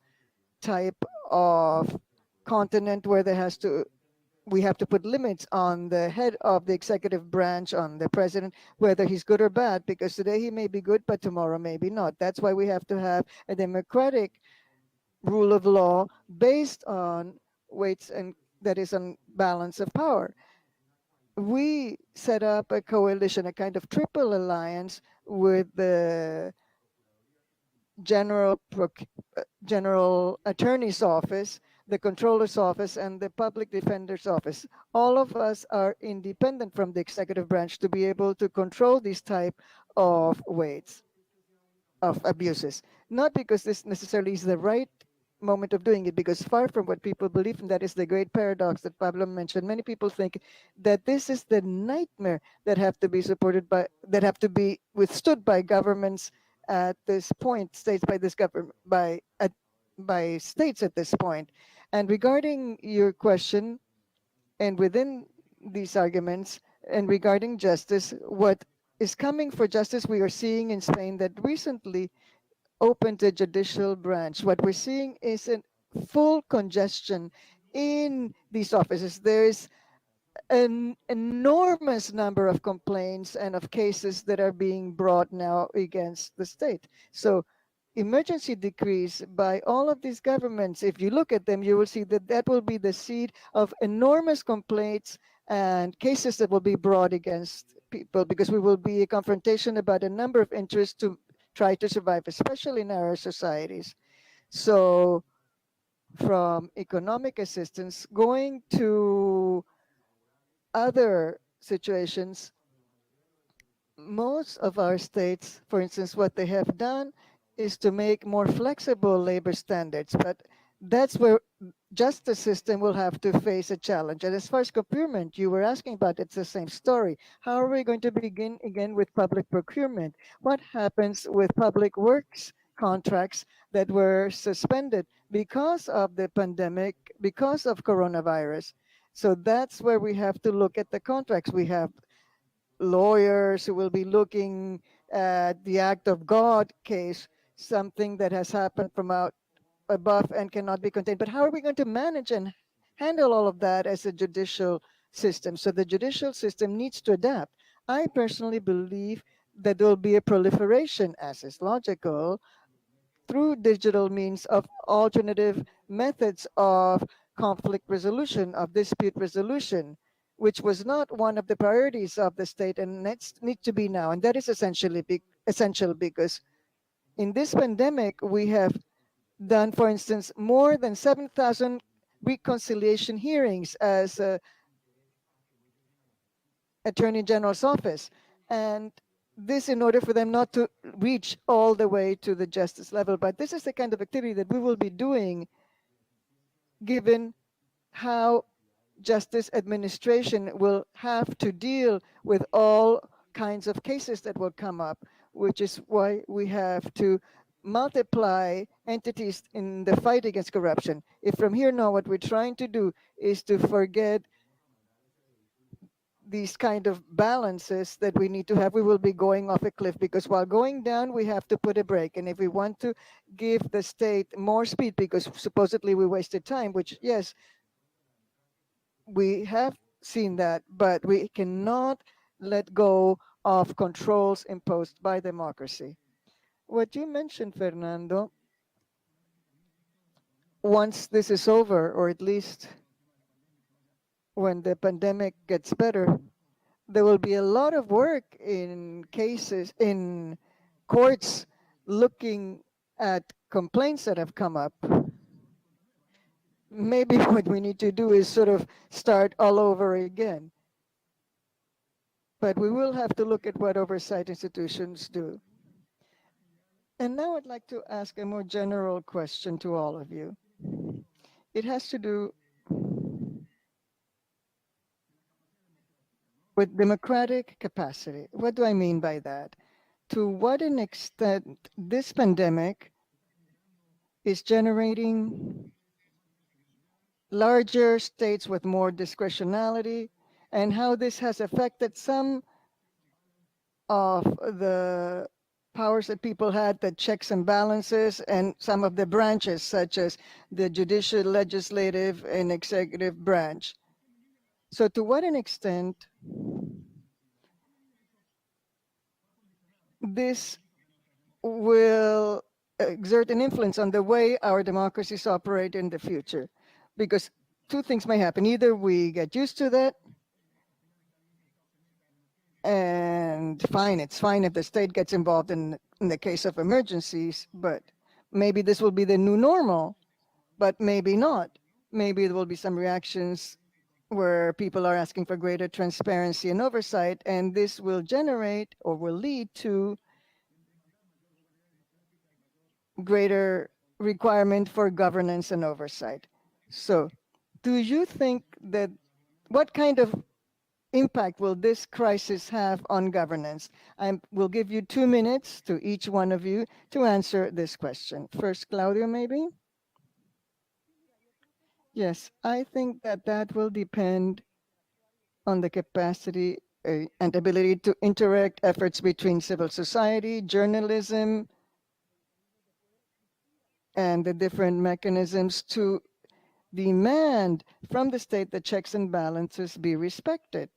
type of continent where we have to put limits on the head of the executive branch, on the president, whether he's good or bad, because today he may be good, but tomorrow maybe not. That's why we have to have a democratic rule of law based on weights and that is on balance of power. We set up a coalition, a kind of triple alliance with the general attorney's office, the controller's office, and the public defender's office. All of us are independent from the executive branch to be able to control these type of weights of abuses. Not because this necessarily is the right moment of doing it, because far from what people believe, and that is the great paradox that Pablo mentioned, many people think that this is the nightmare that have to be withstood by governments at this point, states by this government, by states at this point. And regarding your question, and within these arguments, and regarding justice, what is coming for justice, we are seeing in Spain that recently opened the judicial branch. What we're seeing is a full congestion in these offices. There is an enormous number of complaints and of cases that are being brought now against the state. So emergency decrees by all of these governments, if you look at them, you will see that that will be the seed of enormous complaints and cases that will be brought against people, because we will be a confrontation about a number of interests to try to survive, especially in our societies. So from economic assistance going to other situations, most of our states, for instance, what they have done is to make more flexible labor standards, but that's where justice system will have to face a challenge. And as far as procurement, you were asking about, it's the same story. How are we going to begin again with public procurement? What happens with public works contracts that were suspended because of the pandemic, because of coronavirus? So that's where we have to look at the contracts. We have lawyers who will be looking at the act of God case, something that has happened from out above and cannot be contained. But how are we going to manage and handle all of that as a judicial system. So the judicial system needs to adapt. I personally believe that there will be a proliferation, as is logical, through digital means of alternative methods of conflict resolution, of dispute resolution, which was not one of the priorities of the state and needs to be now. And that is essential because in this pandemic, we have done, for instance, more than 7,000 reconciliation hearings as Attorney General's office. And this in order for them not to reach all the way to the justice level. But this is the kind of activity that we will be doing given how justice administration will have to deal with all kinds of cases that will come up, which is why we have to multiply entities in the fight against corruption. If from here now what we're trying to do is to forget these kind of balances that we need to have, we will be going off a cliff, because while going down, we have to put a brake. And if we want to give the state more speed, because supposedly we wasted time, which yes, we have seen that, but we cannot let go of controls imposed by democracy. What you mentioned, Fernando, once this is over, or at least when the pandemic gets better, there will be a lot of work in cases, in courts, looking at complaints that have come up. Maybe what we need to do is sort of start all over again. But we will have to look at what oversight institutions do. And now I'd like to ask a more general question to all of you. It has to do with democratic capacity. What do I mean by that? To what an extent this pandemic is generating larger states with more discretionality, and how this has affected some of the powers that people had, the checks and balances, and some of the branches, such as the judicial, legislative, and executive branch. So to what an extent this will exert an influence on the way our democracies operate in the future? Because two things may happen. Either we get used to that, and fine, it's fine if the state gets involved in the case of emergencies, but maybe this will be the new normal, but maybe not. Maybe there will be some reactions where people are asking for greater transparency and oversight, and this will generate or will lead to greater requirement for governance and oversight. So do you think that, what kind of impact will this crisis have on governance? I will give you 2 minutes to each one of you to answer this question. First, Claudio, maybe? Yes, I think that that will depend on the capacity and ability to interact efforts between civil society, journalism, and the different mechanisms to demand from the state that checks and balances be respected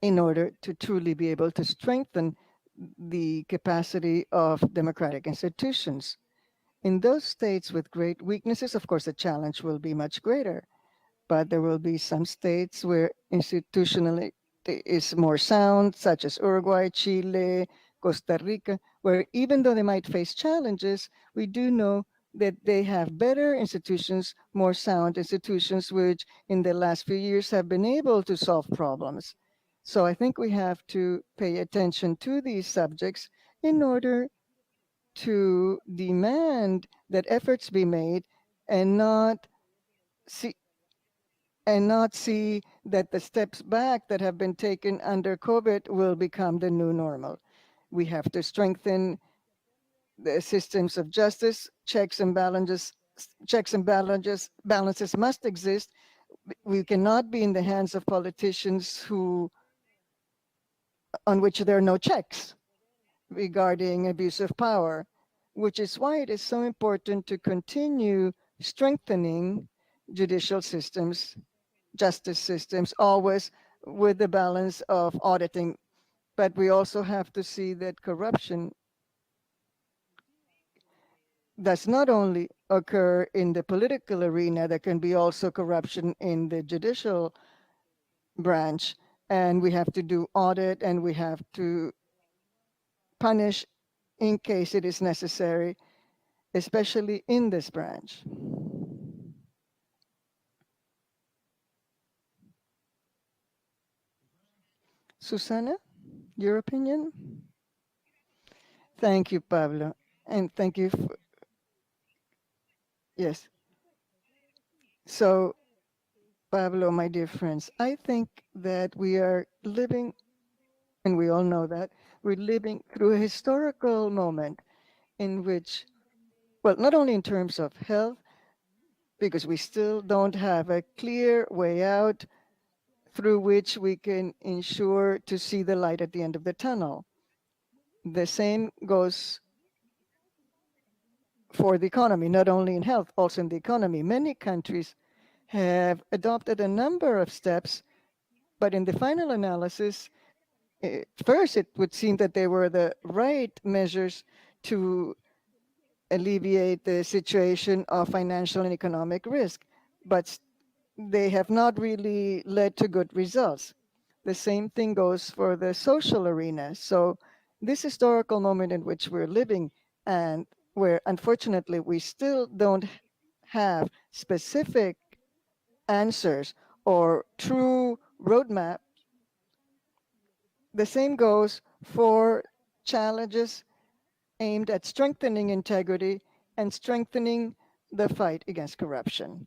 in order to truly be able to strengthen the capacity of democratic institutions. In those states with great weaknesses, of course, the challenge will be much greater, but there will be some states where institutionally is more sound, such as Uruguay, Chile, Costa Rica, where even though they might face challenges, we do know that they have better institutions, more sound institutions, which in the last few years have been able to solve problems. So I think we have to pay attention to these subjects in order to demand that efforts be made and not see that the steps back that have been taken under COVID will become the new normal. We have to strengthen the systems of justice. Checks and balances must exist. We cannot be in the hands of politicians on which there are no checks regarding abuse of power, which is why it is so important to continue strengthening judicial systems justice systems, always with the balance of auditing. But we also have to see that corruption does not only occur in the political arena, there can be also corruption in the judicial branch. And we have to do audit, and we have to punish in case it is necessary, especially in this branch. Susana, your opinion? Thank you, Pablo. And thank you. Yes. So, Pablo, my dear friends, I think that we are living, and we all know that, we're living through a historical moment in which, well, not only in terms of health, because we still don't have a clear way out through which we can ensure to see the light at the end of the tunnel. The same goes for the economy, not only in health, also in the economy. Many countries have adopted a number of steps, but in the final analysis, first it would seem that they were the right measures to alleviate the situation of financial and economic risk, but they have not really led to good results. The same thing goes for the social arena. So this historical moment in which we're living, and where unfortunately we still don't have specific answers or true roadmap, the same goes for challenges aimed at strengthening integrity and strengthening the fight against corruption.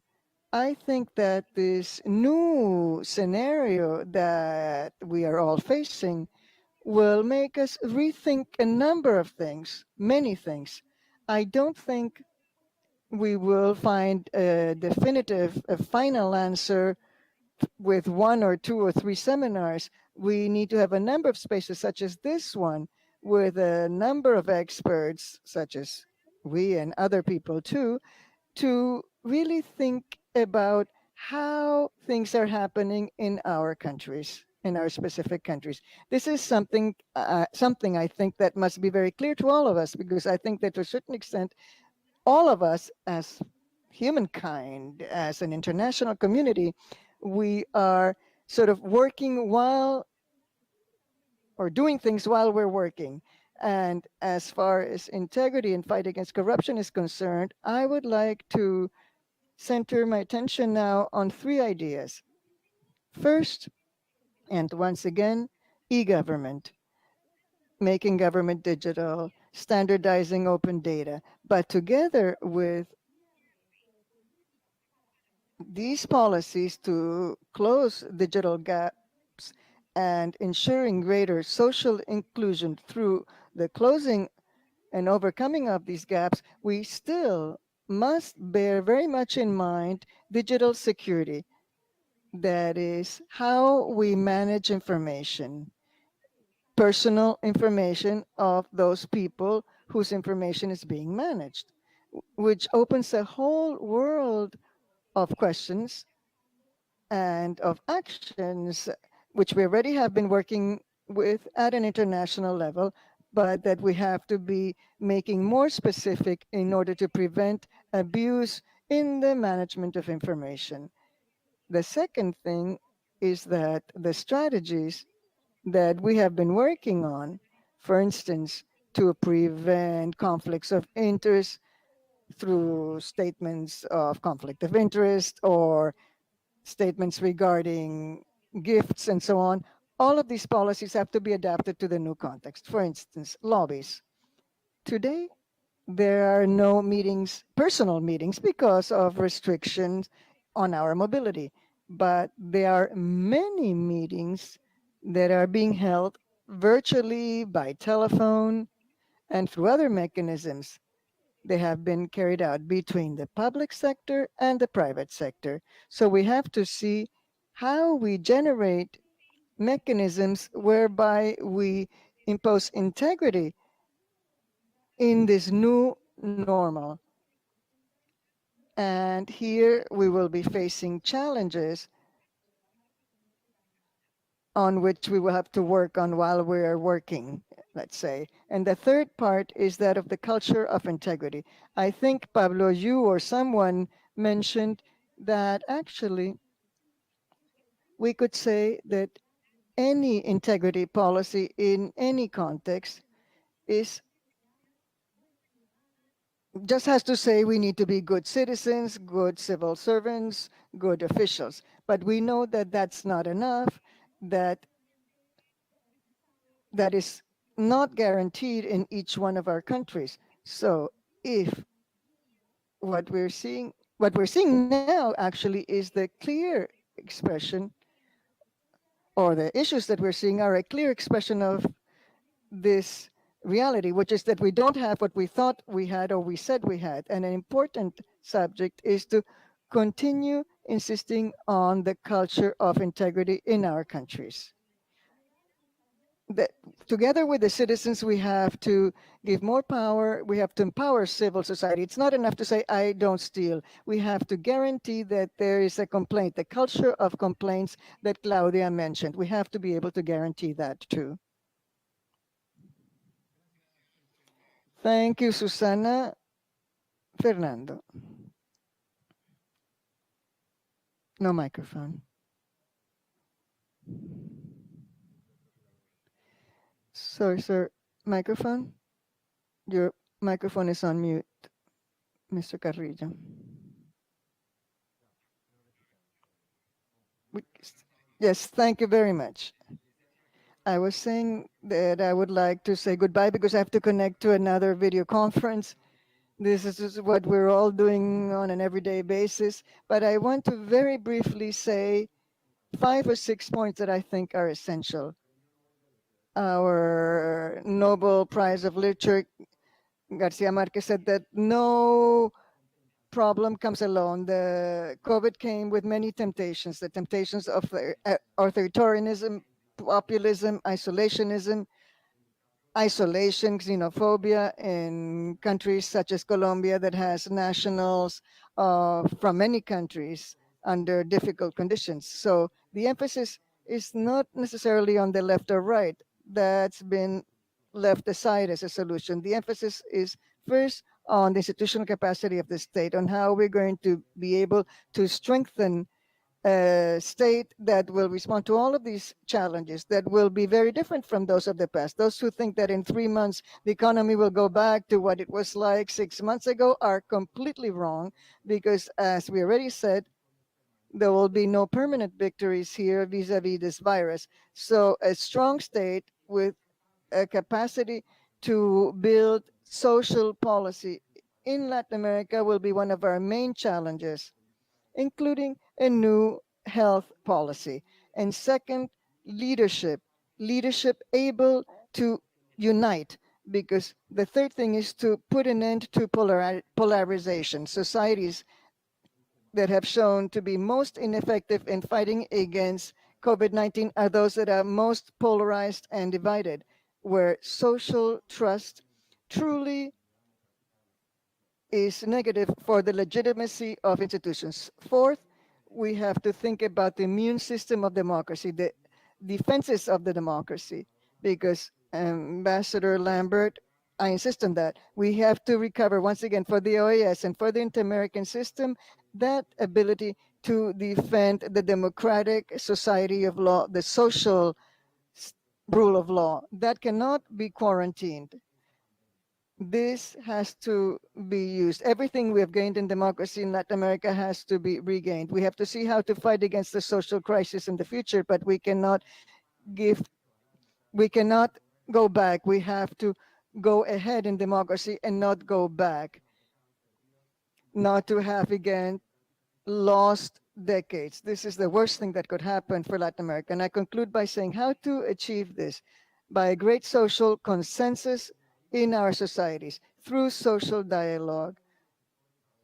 I think that this new scenario that we are all facing will make us rethink a number of things, many things. I don't think we will find a definitive, a final answer with one or two or three seminars. We need to have a number of spaces such as this one with a number of experts, such as we and other people too, to really think about how things are happening in our countries, in our specific countries. This is something I think that must be very clear to all of us, because I think that to a certain extent, all of us as humankind, as an international community, we are sort of working while, or doing things while we're working. And as far as integrity and fight against corruption is concerned, I would like to center my attention now on three ideas. First, and once again, e-government, making government digital, standardizing open data, but together with these policies to close digital gaps and ensuring greater social inclusion through the closing and overcoming of these gaps, we still must bear very much in mind digital security. That is how we manage information, personal information of those people whose information is being managed, which opens a whole world of questions and of actions, which we already have been working with at an international level, but that we have to be making more specific in order to prevent abuse in the management of information. The second thing is that the strategies that we have been working on, for instance, to prevent conflicts of interest through statements of conflict of interest or statements regarding gifts and so on, all of these policies have to be adapted to the new context. For instance, lobbies. Today, there are no meetings, personal meetings, because of restrictions on our mobility. But there are many meetings that are being held virtually by telephone and through other mechanisms. They have been carried out between the public sector and the private sector. So we have to see how we generate mechanisms whereby we impose integrity in this new normal. And here we will be facing challenges on which we will have to work on while we are working, let's say. And the third part is that of the culture of integrity. I think, Pablo, you or someone mentioned that actually we could say that any integrity policy in any context is just has to say we need to be good citizens, good civil servants, good officials. But we know that that's not enough, that that is not guaranteed in each one of our countries. So if what we're seeing now actually is the clear expression, or the issues that we're seeing are a clear expression of this reality, which is that we don't have what we thought we had or we said we had. And an important subject is to continue insisting on the culture of integrity in our countries. That together with the citizens, we have to give more power. We have to empower civil society. It's not enough to say, I don't steal. We have to guarantee that there is a complaint, the culture of complaints that Claudia mentioned. We have to be able to guarantee that too. Thank you, Susana. Fernando. No microphone. Sorry, sir. Microphone? Your microphone is on mute, Mr. Carrillo. Yes, thank you very much. I was saying that I would like to say goodbye because I have to connect to another video conference. This is what we're all doing on an everyday basis. But I want to very briefly say 5 or 6 points that I think are essential. Our Nobel Prize of Literature, Garcia Marquez, said that no problem comes alone. The COVID came with many temptations, the temptations of authoritarianism, populism, isolation, xenophobia in countries such as Colombia that has nationals from many countries under difficult conditions. So the emphasis is not necessarily on the left or right. That's been left aside as a solution. The emphasis is first on the institutional capacity of the state, on how we're going to be able to strengthen a state that will respond to all of these challenges that will be very different from those of the past. Those who think that in 3 months the economy will go back to what it was like 6 months ago are completely wrong, because as we already said, there will be no permanent victories here vis-a-vis this virus. So a strong state with a capacity to build social policy in Latin America will be one of our main challenges, including a new health policy. And second, leadership able to unite, because the third thing is to put an end to polarization. Societies that have shown to be most ineffective in fighting against COVID-19 are those that are most polarized and divided, where social trust truly is negative for the legitimacy of institutions. Fourth, we have to think about the immune system of democracy, the defenses of the democracy, because Ambassador Lambert, I insist on that. We have to recover once again for the OAS and for the inter-American system, that ability to defend the democratic society of law, the social rule of law. That cannot be quarantined. This has to be used. Everything we have gained in democracy in Latin America has to be regained. We have to see how to fight against the social crisis in the future, but we cannot go back. We have to go ahead in democracy and not go back. Not to have again lost decades. This is the worst thing that could happen for Latin America. And I conclude by saying how to achieve this by a great social consensus in our societies through social dialogue,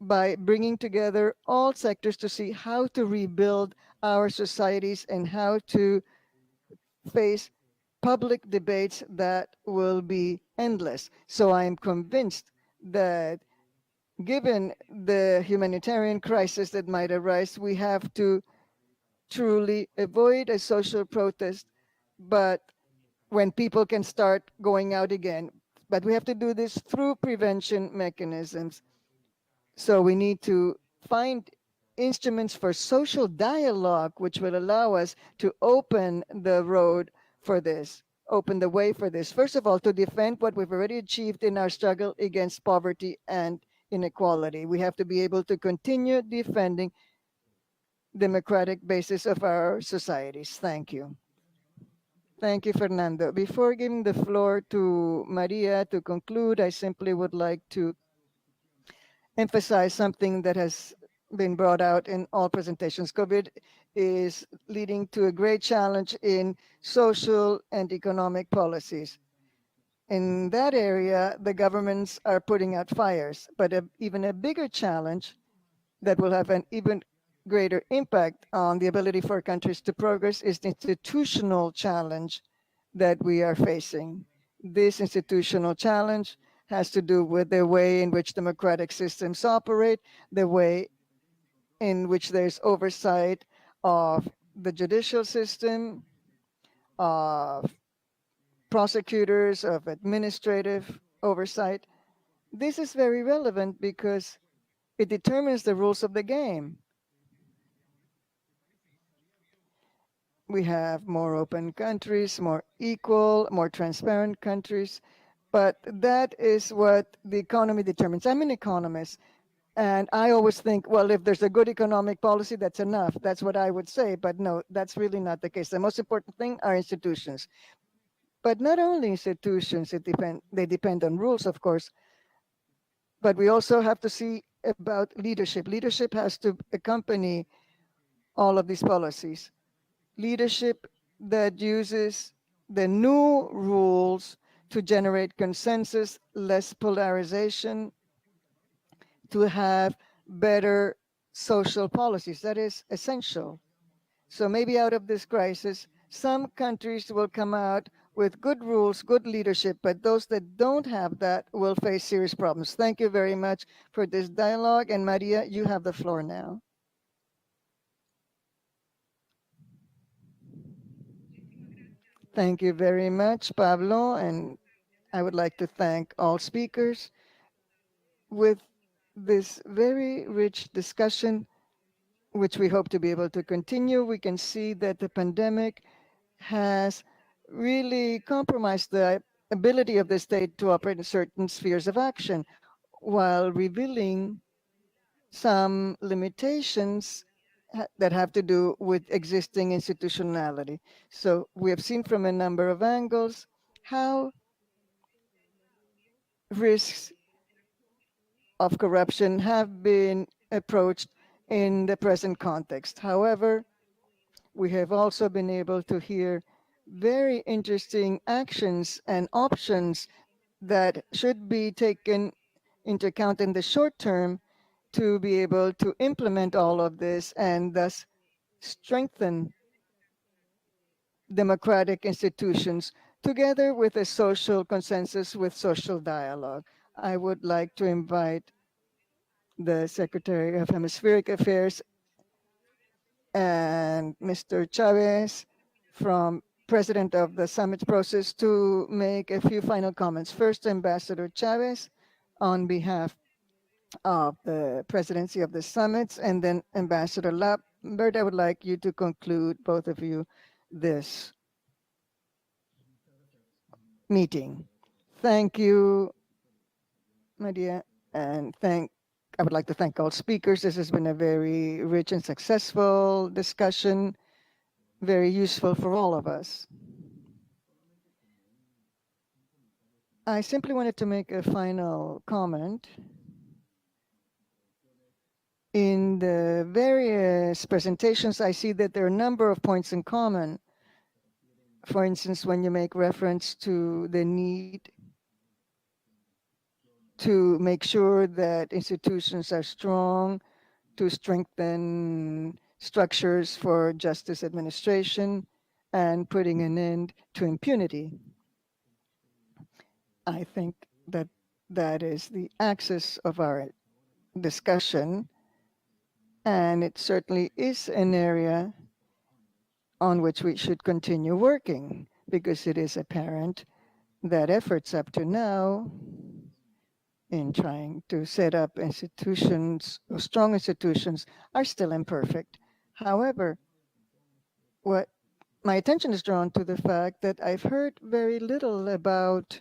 by bringing together all sectors to see how to rebuild our societies and how to face public debates that will be endless. So I am convinced that given the humanitarian crisis that might arise, we have to truly avoid a social protest but when people can start going out again. But we have to do this through prevention mechanisms. So we need to find instruments for social dialogue, which will allow us to open the road for this, open the way for this. First of all, to defend what we've already achieved in our struggle against poverty and inequality. We have to be able to continue defending democratic basis of our societies. Thank you. Thank you, Fernando. Before giving the floor to Maria to conclude, I simply would like to emphasize something that has been brought out in all presentations. COVID is leading to a great challenge in social and economic policies. In that area, the governments are putting out fires, but even a bigger challenge that will have an even greater impact on the ability for countries to progress is the institutional challenge that we are facing. This institutional challenge has to do with the way in which democratic systems operate, the way in which there's oversight of the judicial system, of prosecutors, of administrative oversight. This is very relevant because it determines the rules of the game. We have more open countries, more equal, more transparent countries, but that is what the economy determines. I'm an economist, and I always think, well, if there's a good economic policy, that's enough. That's what I would say, but no, that's really not the case. The most important thing are institutions. But not only institutions, they depend on rules, of course, but we also have to see about leadership. Leadership has to accompany all of these policies. Leadership that uses the new rules to generate consensus, less polarization, to have better social policies. That is essential. So maybe out of this crisis, some countries will come out with good rules, good leadership, but those that don't have that will face serious problems. Thank you very much for this dialogue. And Maria, you have the floor now. Thank you very much, Pablo. And I would like to thank all speakers. With this very rich discussion, which we hope to be able to continue, we can see that the pandemic has really compromised the ability of the state to operate in certain spheres of action, while revealing some limitations that have to do with existing institutionality. So we have seen from a number of angles how risks of corruption have been approached in the present context. However, we have also been able to hear very interesting actions and options that should be taken into account in the short term to be able to implement all of this and thus strengthen democratic institutions together with a social consensus with social dialogue. I would like to invite the Secretary of Hemispheric Affairs and Mr. Chavez, from President of the Summit process, to make a few final comments. First, Ambassador Chavez, on behalf of the presidency of the summits, and then Ambassador Lambert, I would like you to conclude, both of you, this meeting. Thank you, Maria, and I would like to thank all speakers. This has been a very rich and successful discussion, very useful for all of us. I simply wanted to make a final comment. In the various presentations, I see that there are a number of points in common. For instance, when you make reference to the need to make sure that institutions are strong, to strengthen structures for justice administration, and putting an end to impunity. I think that that is the axis of our discussion, and it certainly is an area on which we should continue working, because it is apparent that efforts up to now in trying to set up institutions, strong institutions, are still imperfect. However, what my attention is drawn to the fact that I've heard very little about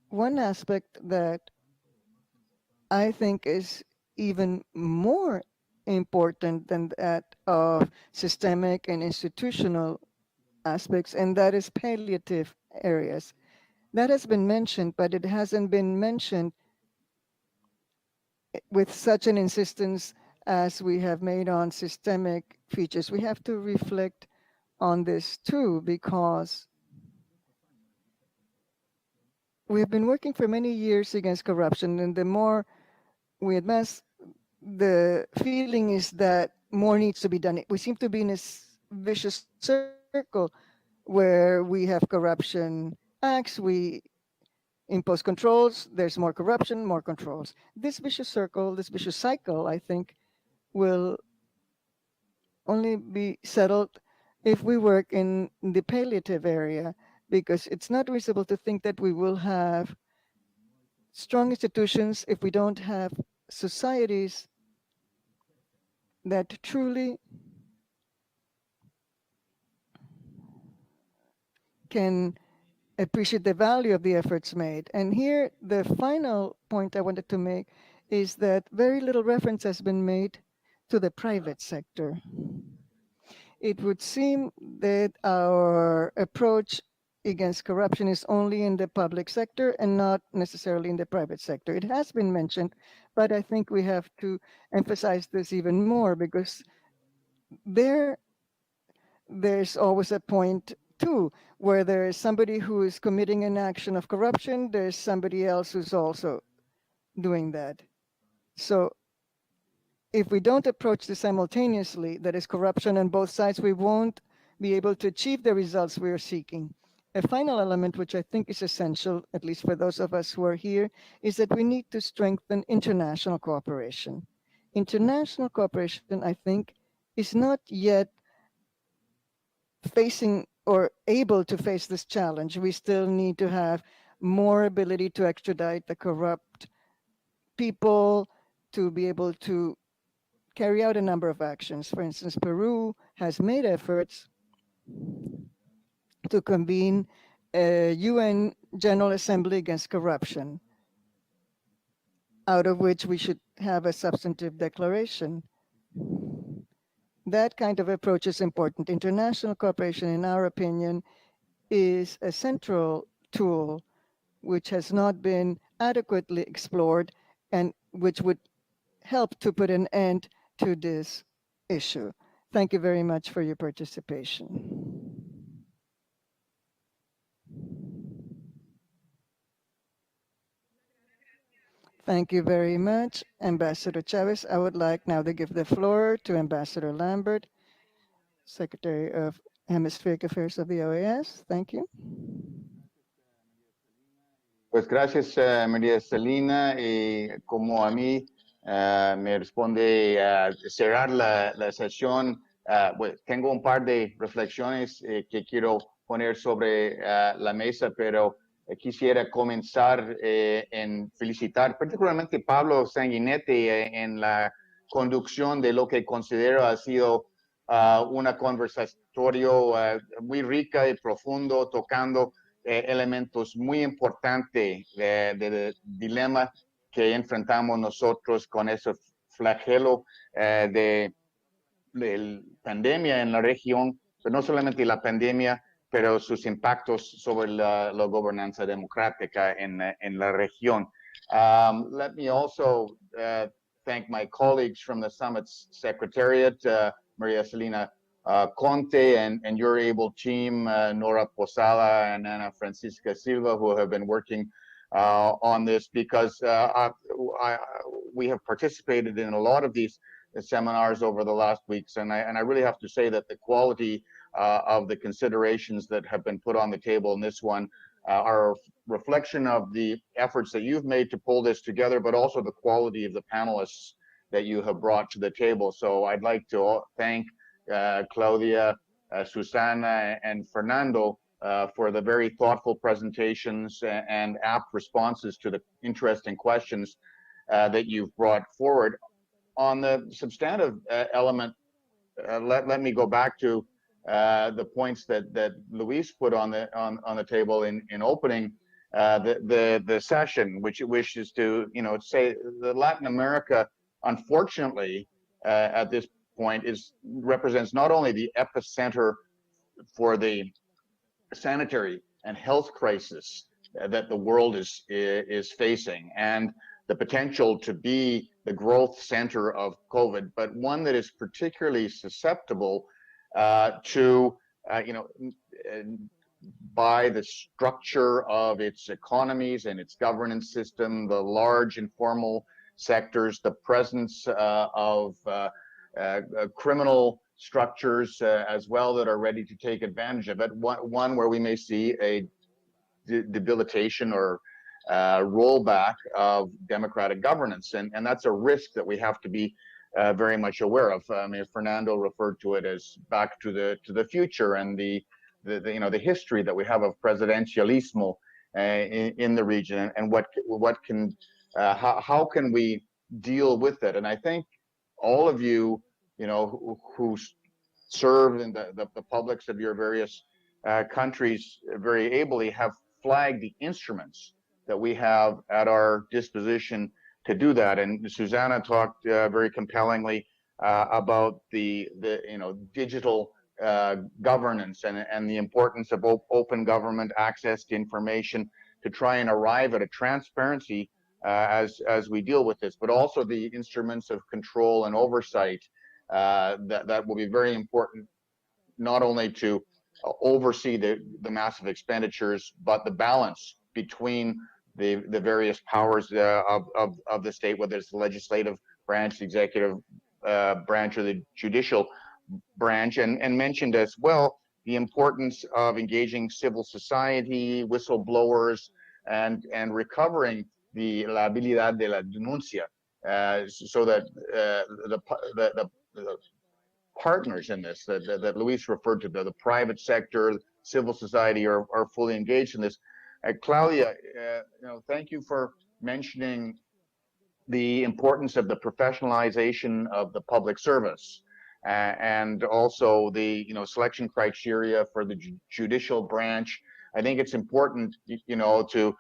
one aspect that I think is even more important than that of systemic and institutional aspects, and that is palliative areas. That has been mentioned, but it hasn't been mentioned with such an insistence as we have made on systemic features. We have to reflect on this too, because we have been working for many years against corruption, and the more we advance, the feeling is that more needs to be done. We seem to be in a vicious circle where we have corruption acts, we impose controls, there's more corruption, more controls. This vicious circle, this vicious cycle, I think, will only be settled if we work in the palliative area, because it's not reasonable to think that we will have strong institutions if we don't have societies that truly can appreciate the value of the efforts made. And here, the final point I wanted to make is that very little reference has been made to the private sector. It would seem that our approach against corruption is only in the public sector and not necessarily in the private sector. It has been mentioned, but I think we have to emphasize this even more, because there's always a point too where there is somebody who is committing an action of corruption, there's somebody else who's also doing that. So if we don't approach this simultaneously, that is corruption on both sides, we won't be able to achieve the results we are seeking. A final element, which I think is essential, at least for those of us who are here, is that we need to strengthen international cooperation. International cooperation, I think, is not yet facing or able to face this challenge. We still need to have more ability to extradite the corrupt people, to be able to carry out a number of actions. For instance, Peru has made efforts to convene a UN General Assembly against corruption, out of which we should have a substantive declaration. That kind of approach is important. International cooperation, in our opinion, is a central tool which has not been adequately explored and which would help to put an end to this issue. Thank you very much for your participation. Thank you very much, Ambassador Chavez. I would like now to give the floor to Ambassador Lambert, Secretary of Hemispheric Affairs of the OAS. Thank you. Pues gracias, María Celina, y como a mí me responde cerrar la sesión, pues tengo un par de reflexiones que quiero poner sobre la mesa, pero quisiera comenzar en felicitar particularmente a Pablo Sanguinetti en la conducción de lo que considero ha sido una conversatorio muy rica y profundo, tocando elementos muy importantes del dilema que enfrentamos nosotros con ese flagelo de pandemia en la región, pero no solamente la pandemia, pero sus impactos sobre la gobernanza democrática en la región. Let me also thank my colleagues from the Summit's Secretariat, Maria Celina Conte and your able team, Nora Posada and Ana Francisca Silva, who have been working on this, because we have participated in a lot of these seminars over the last weeks, and I really have to say that the quality of the considerations that have been put on the table in this one are a reflection of the efforts that you've made to pull this together, but also the quality of the panelists that you have brought to the table. So I'd like to thank Claudia Susana and Fernando for the very thoughtful presentations and apt responses to the interesting questions that you've brought forward. On the substantive element, let me go back to the points that Luis put on the table in opening the session, which is to say that Latin America, unfortunately, at this point, represents not only the epicenter for the sanitary and health crisis that the world is facing, and the potential to be the growth center of COVID, but one that is particularly susceptible to, by the structure of its economies and its governance system, the large informal sectors, the presence of criminal structures as well that are ready to take advantage of it. One where we may see a debilitation or rollback of democratic governance, and that's a risk that we have to be very much aware of. I mean, Fernando referred to it as back to the future and the history that we have of presidentialismo in the region, and how can we deal with it? And I think all of you, who serve in the publics of your various countries very ably, have flagged the instruments that we have at our disposition to do that. And Susana talked very compellingly about the digital governance and the importance of open government access to information to try and arrive at a transparency as we deal with this, but also the instruments of control and oversight that will be very important, not only to oversee the massive expenditures, but the balance between the various powers of the state, whether it's the legislative branch, the executive branch, or the judicial branch, and mentioned as well the importance of engaging civil society, whistleblowers, and recovering the la habilidad de la denuncia, so that the partners in this that Luis referred to, the private sector, civil society, are fully engaged in this. Claudia, thank you for mentioning the importance of the professionalization of the public service, and also the selection criteria for the judicial branch. I think it's important, to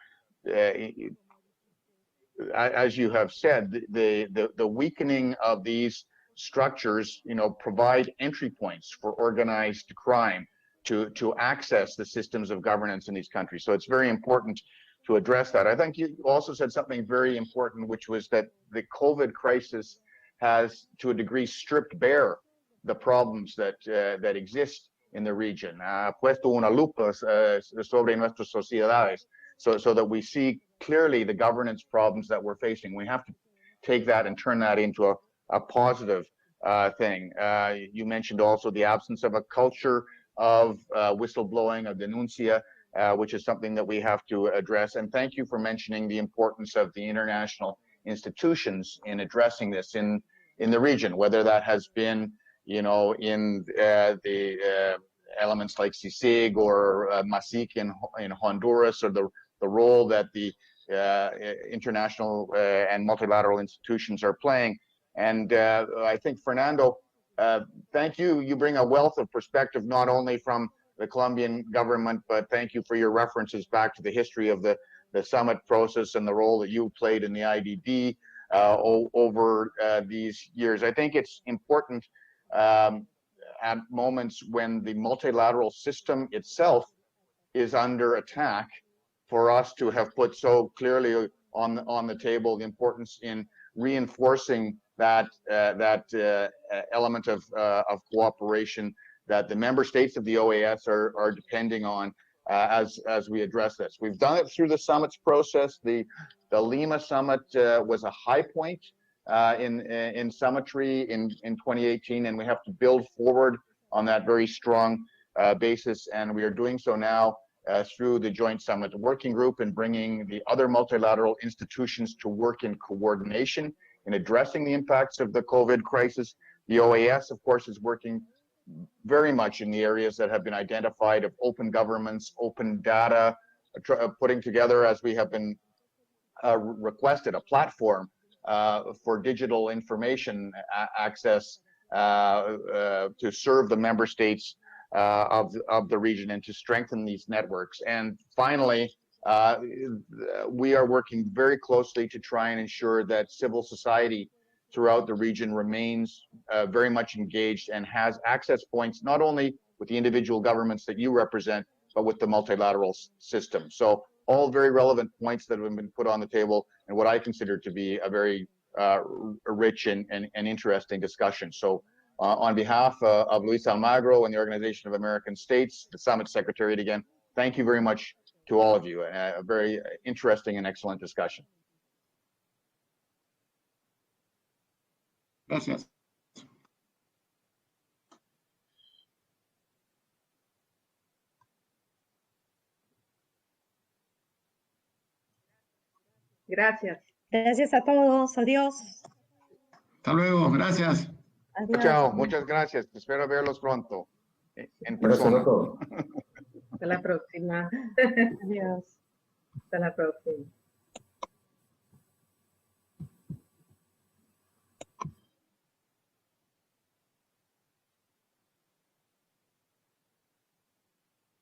as you have said, the weakening of these structures, provide entry points for organized crime to access the systems of governance in these countries. So it's very important to address that. I think you also said something very important, which was that the COVID crisis has, to a degree, stripped bare the problems that exist in the region. Puesto una lupa sobre nuestras sociedades, so that we see clearly the governance problems that we're facing. We have to take that and turn that into a positive thing. You mentioned also the absence of a culture of whistleblowing, of denuncia, which is something that we have to address. And thank you for mentioning the importance of the international institutions in addressing this in the region, whether that has been, in the elements like CICIG or MASIC in Honduras, or the role that the international and multilateral institutions are playing. And I think, Fernando, thank you. You bring a wealth of perspective, not only from the Colombian government, but thank you for your references back to the history of the summit process and the role that you played in the IDB over these years. I think it's important at moments when the multilateral system itself is under attack, for us to have put so clearly on the table the importance in reinforcing that element of cooperation that the member states of the OAS are depending on as we address this. We've done it through the summits process. The Lima summit was a high point in summitry in 2018, and we have to build forward on that very strong basis, and we are doing so now through the Joint Summit Working Group, and bringing the other multilateral institutions to work in coordination in addressing the impacts of the COVID crisis. The OAS, of course, is working very much in the areas that have been identified of open governments, open data, putting together, as we have been requested, a platform for digital information access to serve the member states of the region and to strengthen these networks. And finally, we are working very closely to try and ensure that civil society throughout the region remains very much engaged and has access points, not only with the individual governments that you represent, but with the multilateral system. So all very relevant points that have been put on the table and what I consider to be a very rich and interesting discussion. So on behalf of Luis Almagro and the Organization of American States, the Summit Secretariat again, thank you very much to all of you. A very interesting and excellent discussion. Gracias. Gracias. Gracias a todos. Adiós. Hasta luego. Gracias. Adiós. Chao, muchas gracias. Espero verlos pronto en Gracias persona. a todos. Hasta la próxima. Adiós. Hasta la próxima.